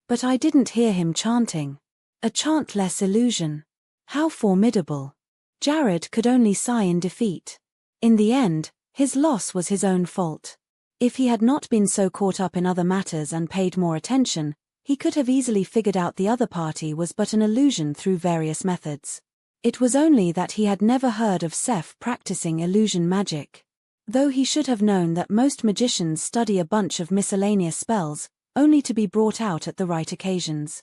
But I didn't hear him chanting. A chantless illusion. How formidable. Jared could only sigh in defeat. In the end, his loss was his own fault. If he had not been so caught up in other matters and paid more attention, he could have easily figured out the other party was but an illusion through various methods. It was only that he had never heard of Seph practicing illusion magic. Though he should have known that most magicians study a bunch of miscellaneous spells, only to be brought out at the right occasions.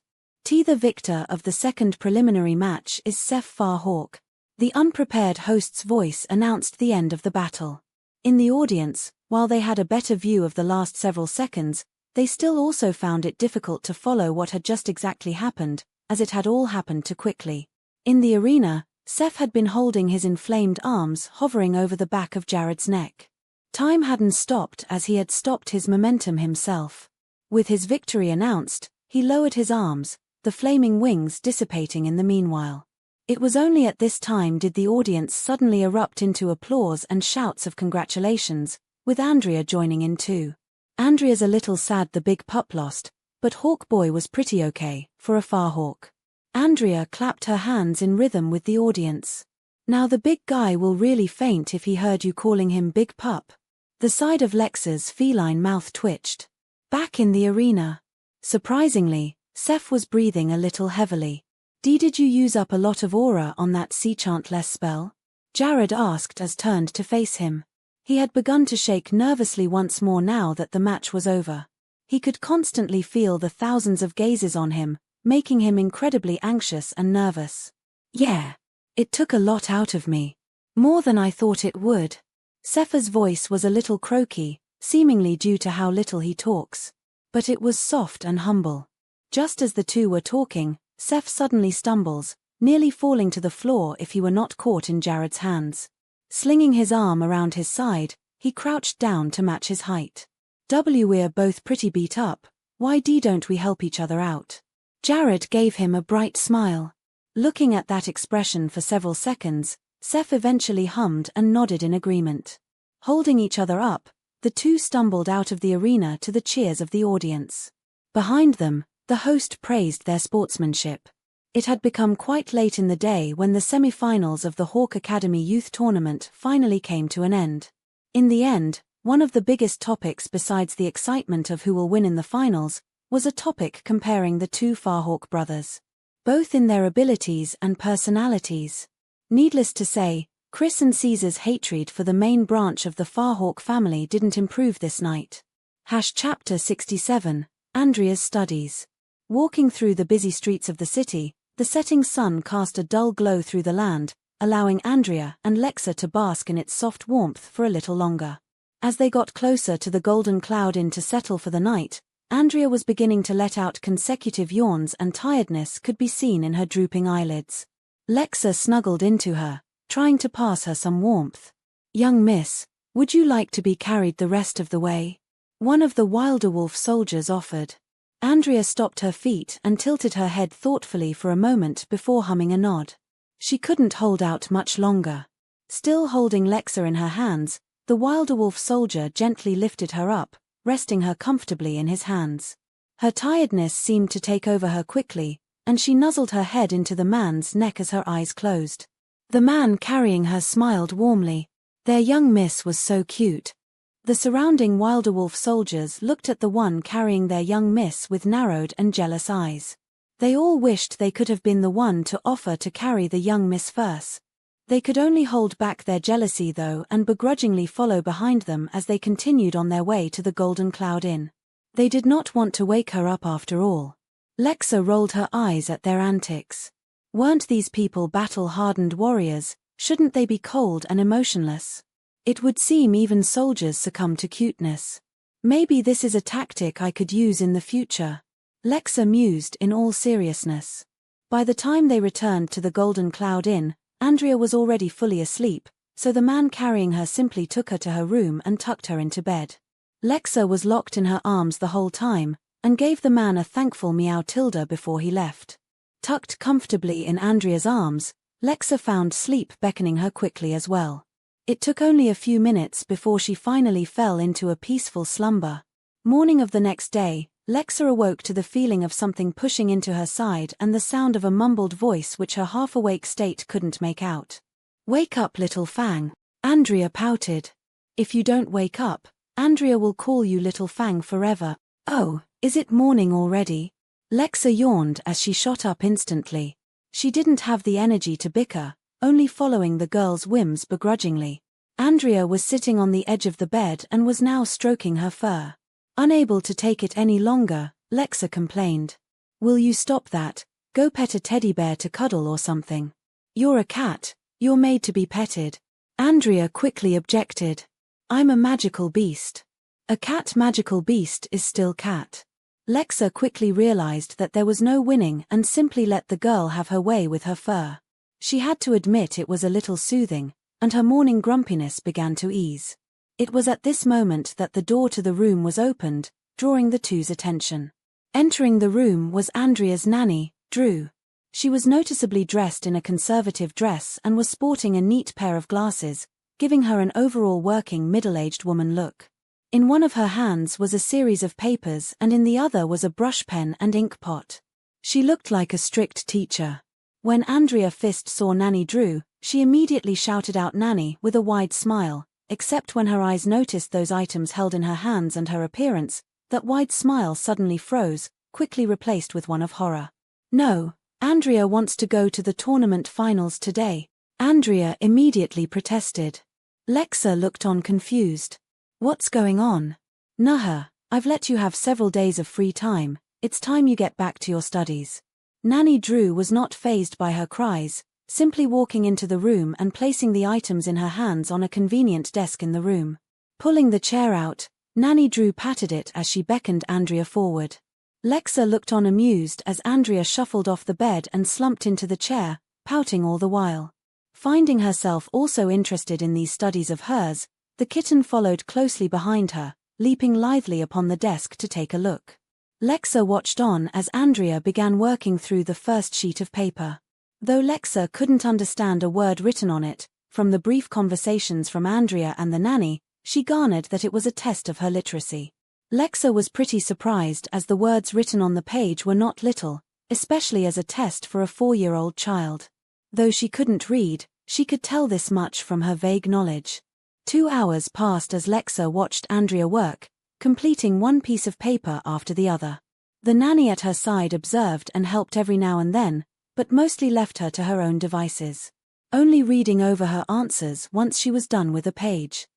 The victor of the second preliminary match is Seph Farhawk. The unprepared host's voice announced the end of the battle. In the audience, while they had a better view of the last several seconds, they still also found it difficult to follow what had just exactly happened, as it had all happened too quickly. In the arena, Seph had been holding his inflamed arms hovering over the back of Jared's neck. Time hadn't stopped as he had stopped his momentum himself. With his victory announced, he lowered his arms, the flaming wings dissipating in the meanwhile. It was only at this time did the audience suddenly erupt into applause and shouts of congratulations, with Andrea joining in too. Andrea's a little sad the big pup lost, but Hawkboy was pretty okay, for a Farhawk. Andrea clapped her hands in rhythm with the audience. Now the big guy will really faint if he heard you calling him Big Pup. The side of Lex's feline mouth twitched. Back in the arena. Surprisingly, Seph was breathing a little heavily. Did you use up a lot of aura on that sea chantless spell? Jared asked as turned to face him. He had begun to shake nervously once more now that the match was over. He could constantly feel the thousands of gazes on him, making him incredibly anxious and nervous. Yeah. It took a lot out of me. More than I thought it would. Seph's voice was a little croaky, seemingly due to how little he talks. But it was soft and humble. Just as the two were talking, Seph suddenly stumbles, nearly falling to the floor if he were not caught in Jared's hands. Slinging his arm around his side, He crouched down to match his height. We're both pretty beat up. Why don't we help each other out? Jared gave him a bright smile. Looking at that expression for several seconds, Seth eventually hummed and nodded in agreement. Holding each other up, the two stumbled out of the arena to the cheers of the audience. Behind them, the host praised their sportsmanship. It had become quite late in the day when the semi-finals of the Hawk Academy Youth Tournament finally came to an end. In the end, one of the biggest topics besides the excitement of who will win in the finals, was a topic comparing the two Farhawk brothers. Both in their abilities and personalities. Needless to say, Chris and Caesar's hatred for the main branch of the Farhawk family didn't improve this night. Chapter 67, Andrea's Studies. Walking through the busy streets of the city, the setting sun cast a dull glow through the land, allowing Andrea and Lexa to bask in its soft warmth for a little longer. As they got closer to the Golden Cloud Inn to settle for the night, Andrea was beginning to let out consecutive yawns and tiredness could be seen in her drooping eyelids. Lexa snuggled into her, trying to pass her some warmth. "Young miss, would you like to be carried the rest of the way?" one of the Wilderwolf soldiers offered. Andrea stopped her feet and tilted her head thoughtfully for a moment before humming a nod. She couldn't hold out much longer. Still holding Lexa in her hands, the Wilderwolf soldier gently lifted her up, resting her comfortably in his hands. Her tiredness seemed to take over her quickly, and she nuzzled her head into the man's neck as her eyes closed. The man carrying her smiled warmly. Their young miss was so cute. The surrounding Wilderwolf soldiers looked at the one carrying their young miss with narrowed and jealous eyes. They all wished they could have been the one to offer to carry the young miss first. They could only hold back their jealousy though and begrudgingly follow behind them as they continued on their way to the Golden Cloud Inn. They did not want to wake her up after all. Lexa rolled her eyes at their antics. Weren't these people battle-hardened warriors? Shouldn't they be cold and emotionless? It would seem even soldiers succumb to cuteness. Maybe this is a tactic I could use in the future. Lexa mused in all seriousness. By the time they returned to the Golden Cloud Inn, Andrea was already fully asleep, so the man carrying her simply took her to her room and tucked her into bed. Lexa was locked in her arms the whole time, and gave the man a thankful meow tilde before he left. Tucked comfortably in Andrea's arms, Lexa found sleep beckoning her quickly as well. It took only a few minutes before she finally fell into a peaceful slumber. Morning of the next day, Lexa awoke to the feeling of something pushing into her side and the sound of a mumbled voice which her half-awake state couldn't make out. "Wake up, little Fang." Andrea pouted. "If you don't wake up, Andrea will call you Little Fang forever." "Oh, is it morning already?" Lexa yawned as she shot up instantly. She didn't have the energy to bicker, only following the girl's whims begrudgingly. Andrea was sitting on the edge of the bed and was now stroking her fur. Unable to take it any longer, Lexa complained. "Will you stop that? Go pet a teddy bear to cuddle or something. You're a cat, you're made to be petted." Andrea quickly objected. "I'm a magical beast." "A cat magical beast is still cat." Lexa quickly realized that there was no winning and simply let the girl have her way with her fur. She had to admit it was a little soothing, and her morning grumpiness began to ease. It was at this moment that the door to the room was opened, drawing the two's attention. Entering the room was Andrea's nanny, Drew. She was noticeably dressed in a conservative dress and was sporting a neat pair of glasses, giving her an overall working middle-aged woman look. In one of her hands was a series of papers and in the other was a brush pen and ink pot. She looked like a strict teacher. When Andrea Fist saw Nanny Drew, she immediately shouted out Nanny with a wide smile, except when her eyes noticed those items held in her hands and her appearance, that wide smile suddenly froze, quickly replaced with one of horror. "No, Andrea wants to go to the tournament finals today," Andrea immediately protested. Lexa looked on confused. "What's going on?" "Nuh-uh, I've let you have several days of free time, it's time you get back to your studies." Nanny Drew was not fazed by her cries, simply walking into the room and placing the items in her hands on a convenient desk in the room. Pulling the chair out, Nanny Drew patted it as she beckoned Andrea forward. Lexa looked on amused as Andrea shuffled off the bed and slumped into the chair, pouting all the while. Finding herself also interested in these studies of hers, The kitten followed closely behind her, leaping lithely upon the desk to take a look. Lexa watched on as Andrea began working through the first sheet of paper. Though Lexa couldn't understand a word written on it, from the brief conversations from Andrea and the nanny, she garnered that it was a test of her literacy. Lexa was pretty surprised as the words written on the page were not little, especially as a test for a 4-year-old child. Though she couldn't read, she could tell this much from her vague knowledge. 2 hours passed as Lexa watched Andrea work, completing one piece of paper after the other. The nanny at her side observed and helped every now and then, but mostly left her to her own devices, only reading over her answers once she was done with a page.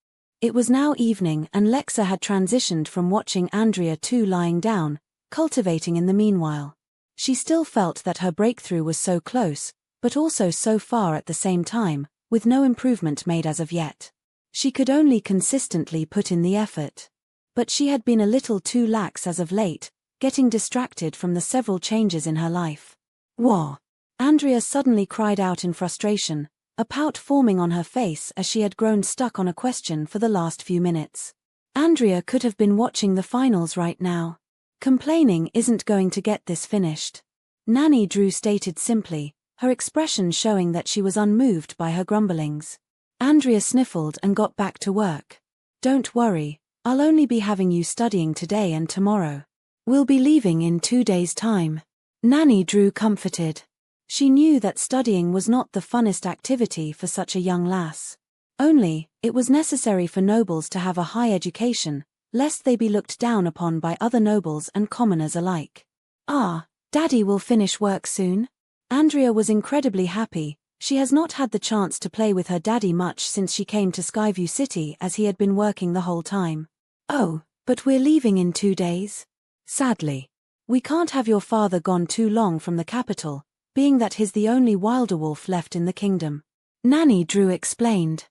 It was now evening and Lexa had transitioned from watching Andrea too lying down, cultivating in the meanwhile. She still felt that her breakthrough was so close, but also so far at the same time, with no improvement made as of yet. She could only consistently put in the effort. But she had been a little too lax as of late, getting distracted from the several changes in her life. "Wah!" Andrea suddenly cried out in frustration, a pout forming on her face as she had grown stuck on a question for the last few minutes. Andrea could have been watching the finals right now. Complaining isn't going to get this finished. Nanny Drew stated simply, her expression showing that she was unmoved by her grumblings. Andrea sniffled and got back to work. "Don't worry, I'll only be having you studying today and tomorrow. We'll be leaving in 2 days' time." Nanny Drew comforted. She knew that studying was not the funnest activity for such a young lass. Only, it was necessary for nobles to have a high education, lest they be looked down upon by other nobles and commoners alike. "Ah, Daddy will finish work soon." Andrea was incredibly happy. She has not had the chance to play with her daddy much since she came to Skyview City as he had been working the whole time. "Oh, but we're leaving in 2 days. Sadly. We can't have your father gone too long from the capital, being that he's the only wilder wolf left in the kingdom," Nanny Drew explained.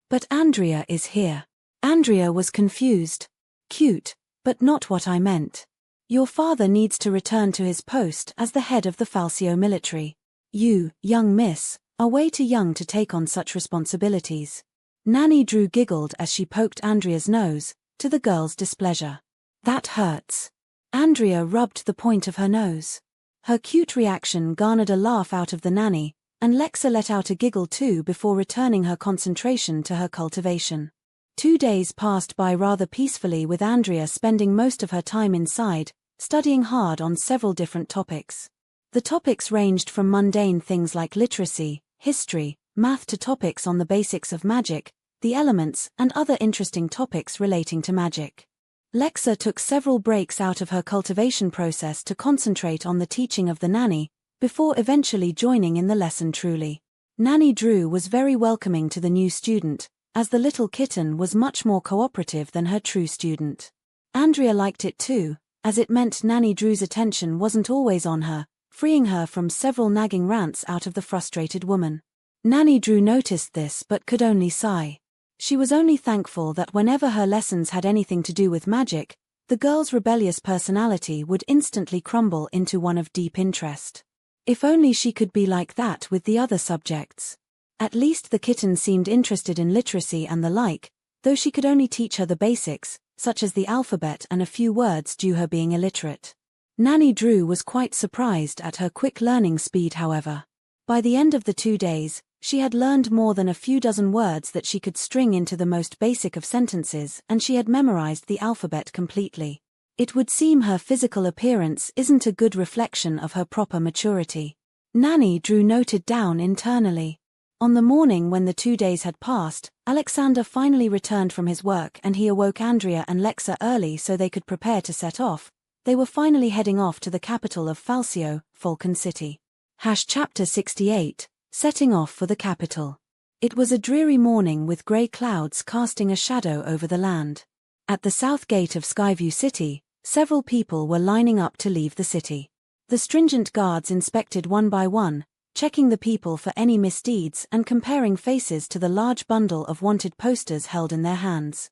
"But Andrea is here." Andrea was confused. "Cute, but not what I meant. Your father needs to return to his post as the head of the Falsio military. You, young miss, are way too young to take on such responsibilities." Nanny Drew giggled as she poked Andrea's nose, to the girl's displeasure. "That hurts." Andrea rubbed the point of her nose. Her cute reaction garnered a laugh out of the nanny, and Lexa let out a giggle too before returning her concentration to her cultivation. 2 days passed by rather peacefully with Andrea spending most of her time inside, studying hard on several different topics. The topics ranged from mundane things like literacy, history, math to topics on the basics of magic, the elements, and other interesting topics relating to magic. Lexa took several breaks out of her cultivation process to concentrate on the teaching of the nanny, before eventually joining in the lesson truly. Nanny Drew was very welcoming to the new student, as the little kitten was much more cooperative than her true student. Andrea liked it too, as it meant Nanny Drew's attention wasn't always on her, freeing her from several nagging rants out of the frustrated woman. Nanny Drew noticed this but could only sigh. She was only thankful that whenever her lessons had anything to do with magic, the girl's rebellious personality would instantly crumble into one of deep interest. If only she could be like that with the other subjects. At least the kitten seemed interested in literacy and the like, though she could only teach her the basics, such as the alphabet and a few words due her being illiterate. Nanny Drew was quite surprised at her quick learning speed, however. By the end of the 2 days, she had learned more than a few dozen words that she could string into the most basic of sentences, and she had memorized the alphabet completely. It would seem her physical appearance isn't a good reflection of her proper maturity. Nanny Drew noted down internally. On the morning when the 2 days had passed, Alexander finally returned from his work and he awoke Andrea and Lexa early so they could prepare to set off. They were finally heading off to the capital of Falsio, Falcon City. Chapter 68, Setting Off for the Capital. It was a dreary morning with grey clouds casting a shadow over the land. At the south gate of Skyview City, several people were lining up to leave the city. The stringent guards inspected one by one, checking the people for any misdeeds and comparing faces to the large bundle of wanted posters held in their hands.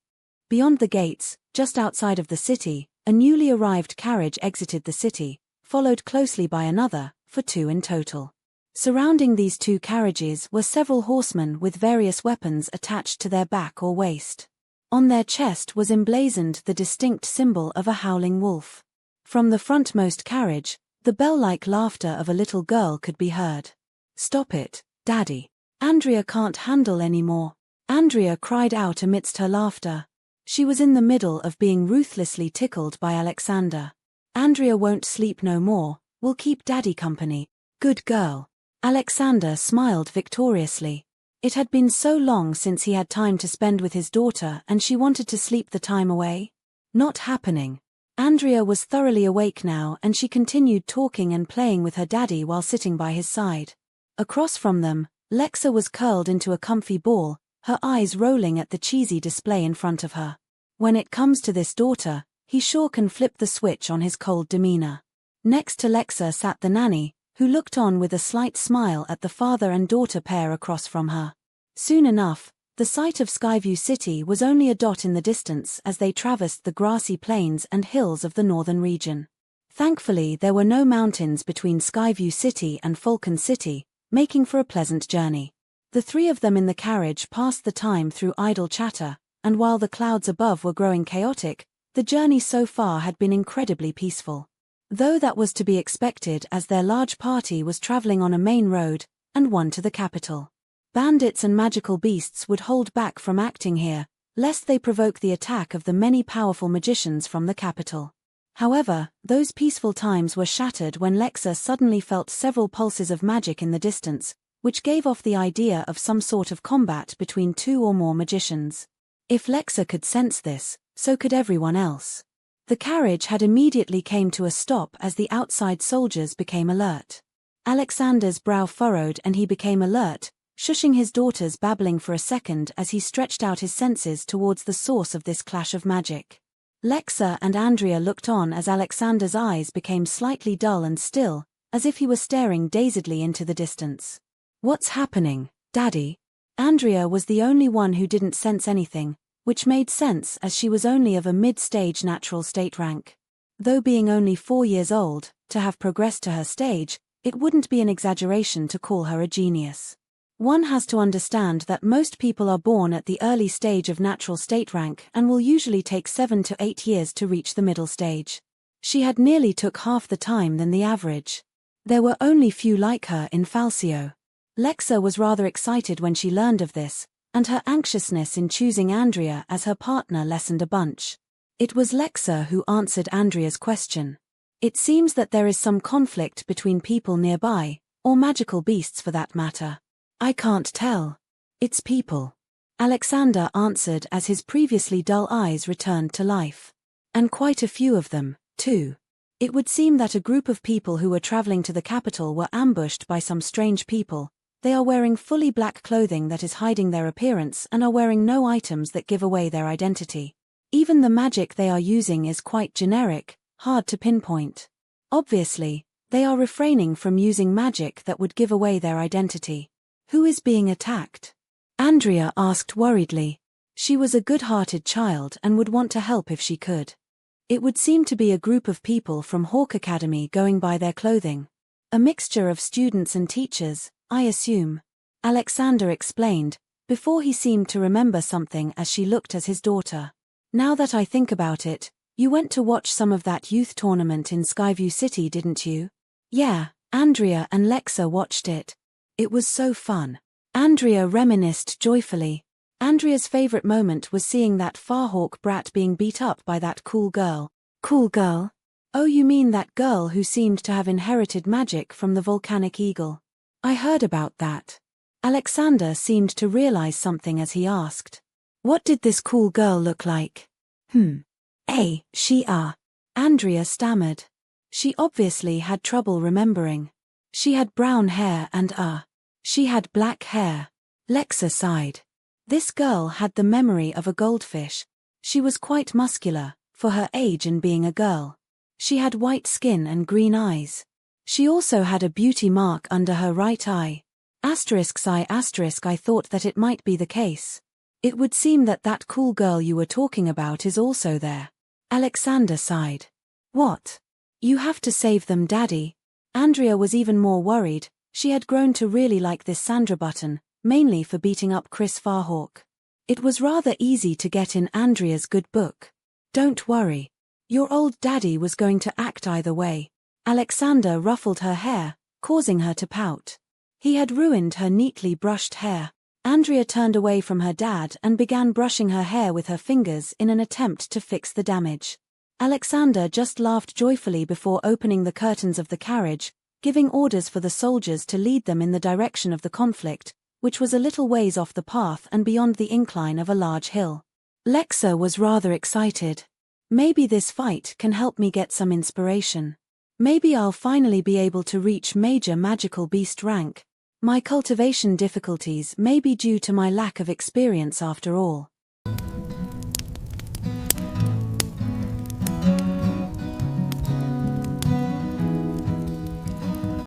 Beyond the gates, just outside of the city, a newly arrived carriage exited the city, followed closely by another, for 2 in total. Surrounding these 2 carriages were several horsemen with various weapons attached to their back or waist. On their chest was emblazoned the distinct symbol of a howling wolf. From the frontmost carriage, the bell-like laughter of a little girl could be heard. "Stop it, Daddy. Andrea can't handle any more," Andrea cried out amidst her laughter. She was in the middle of being ruthlessly tickled by Alexander. "Andrea won't sleep no more, we'll keep Daddy company. Good girl." Alexander smiled victoriously. It had been so long since he had time to spend with his daughter and she wanted to sleep the time away. Not happening. Andrea was thoroughly awake now and she continued talking and playing with her daddy while sitting by his side. Across from them, Lexa was curled into a comfy ball, her eyes rolling at the cheesy display in front of her. When it comes to this daughter, he sure can flip the switch on his cold demeanor. Next to Lexa sat the nanny, who looked on with a slight smile at the father and daughter pair across from her. Soon enough, the sight of Skyview City was only a dot in the distance as they traversed the grassy plains and hills of the northern region. Thankfully, there were no mountains between Skyview City and Falcon City, making for a pleasant journey. The three of them in the carriage passed the time through idle chatter, and while the clouds above were growing chaotic, the journey so far had been incredibly peaceful. Though that was to be expected as their large party was traveling on a main road, and one to the capital. Bandits and magical beasts would hold back from acting here, lest they provoke the attack of the many powerful magicians from the capital. However, those peaceful times were shattered when Lexa suddenly felt several pulses of magic in the distance, which gave off the idea of some sort of combat between two or more magicians. If Lexa could sense this, so could everyone else. The carriage had immediately came to a stop as the outside soldiers became alert. Alexander's brow furrowed and he became alert, shushing his daughters babbling for a second as he stretched out his senses towards the source of this clash of magic. Lexa and Andrea looked on as Alexander's eyes became slightly dull and still, as if he were staring dazedly into the distance. "What's happening, Daddy?" Andrea was the only one who didn't sense anything, which made sense as she was only of a mid-stage natural state rank. Though being only 4 years old, to have progressed to her stage, it wouldn't be an exaggeration to call her a genius. One has to understand that most people are born at the early stage of natural state rank and will usually take 7 to 8 years to reach the middle stage. She had nearly took half the time than the average. There were only few like her in Falsio. Lexa was rather excited when she learned of this, and her anxiousness in choosing Andrea as her partner lessened a bunch. It was Lexa who answered Andrea's question. "It seems that there is some conflict between people nearby, or magical beasts for that matter. I can't tell. It's people." Alexander answered as his previously dull eyes returned to life. "And quite a few of them, too. It would seem that a group of people who were traveling to the capital were ambushed by some strange people. They are wearing fully black clothing that is hiding their appearance and are wearing no items that give away their identity. Even the magic they are using is quite generic, hard to pinpoint. Obviously, they are refraining from using magic that would give away their identity." "Who is being attacked?" Andrea asked worriedly. She was a good-hearted child and would want to help if she could. It would seem to be a group of people from Hawk Academy going by their clothing. "A mixture of students and teachers, I assume," Alexander explained, before he seemed to remember something as she looked at his daughter. "Now that I think about it, you went to watch some of that youth tournament in Skyview City, didn't you?" "Yeah, Andrea and Lexa watched it. It was so fun." Andrea reminisced joyfully. Andrea's favorite moment was seeing that Farhawk brat being beat up by that cool girl. "Cool girl? Oh, you mean that girl who seemed to have inherited magic from the volcanic eagle. I heard about that." Alexander seemed to realize something as he asked. "What did this cool girl look like?" She Andrea stammered. She obviously had trouble remembering. "She had brown hair and she had black hair." Lexa sighed. This girl had the memory of a goldfish. She was quite muscular, for her age and being a girl. She had white skin and green eyes. She also had a beauty mark under her right eye. I thought that it might be the case. It would seem that that cool girl you were talking about is also there." Alexander sighed. "What? You have to save them, Daddy." Andrea was even more worried. She had grown to really like this Sandra Button, mainly for beating up Chris Farhawk. It was rather easy to get in Andrea's good book. Don't worry. Your old daddy was going to act either way. Alexander ruffled her hair, causing her to pout. He had ruined her neatly brushed hair. Andrea turned away from her dad and began brushing her hair with her fingers in an attempt to fix the damage. Alexander just laughed joyfully before opening the curtains of the carriage, giving orders for the soldiers to lead them in the direction of the conflict, which was a little ways off the path and beyond the incline of a large hill. Lexa was rather excited. Maybe this fight can help me get some inspiration. Maybe I'll finally be able to reach major magical beast rank. My cultivation difficulties may be due to my lack of experience after all.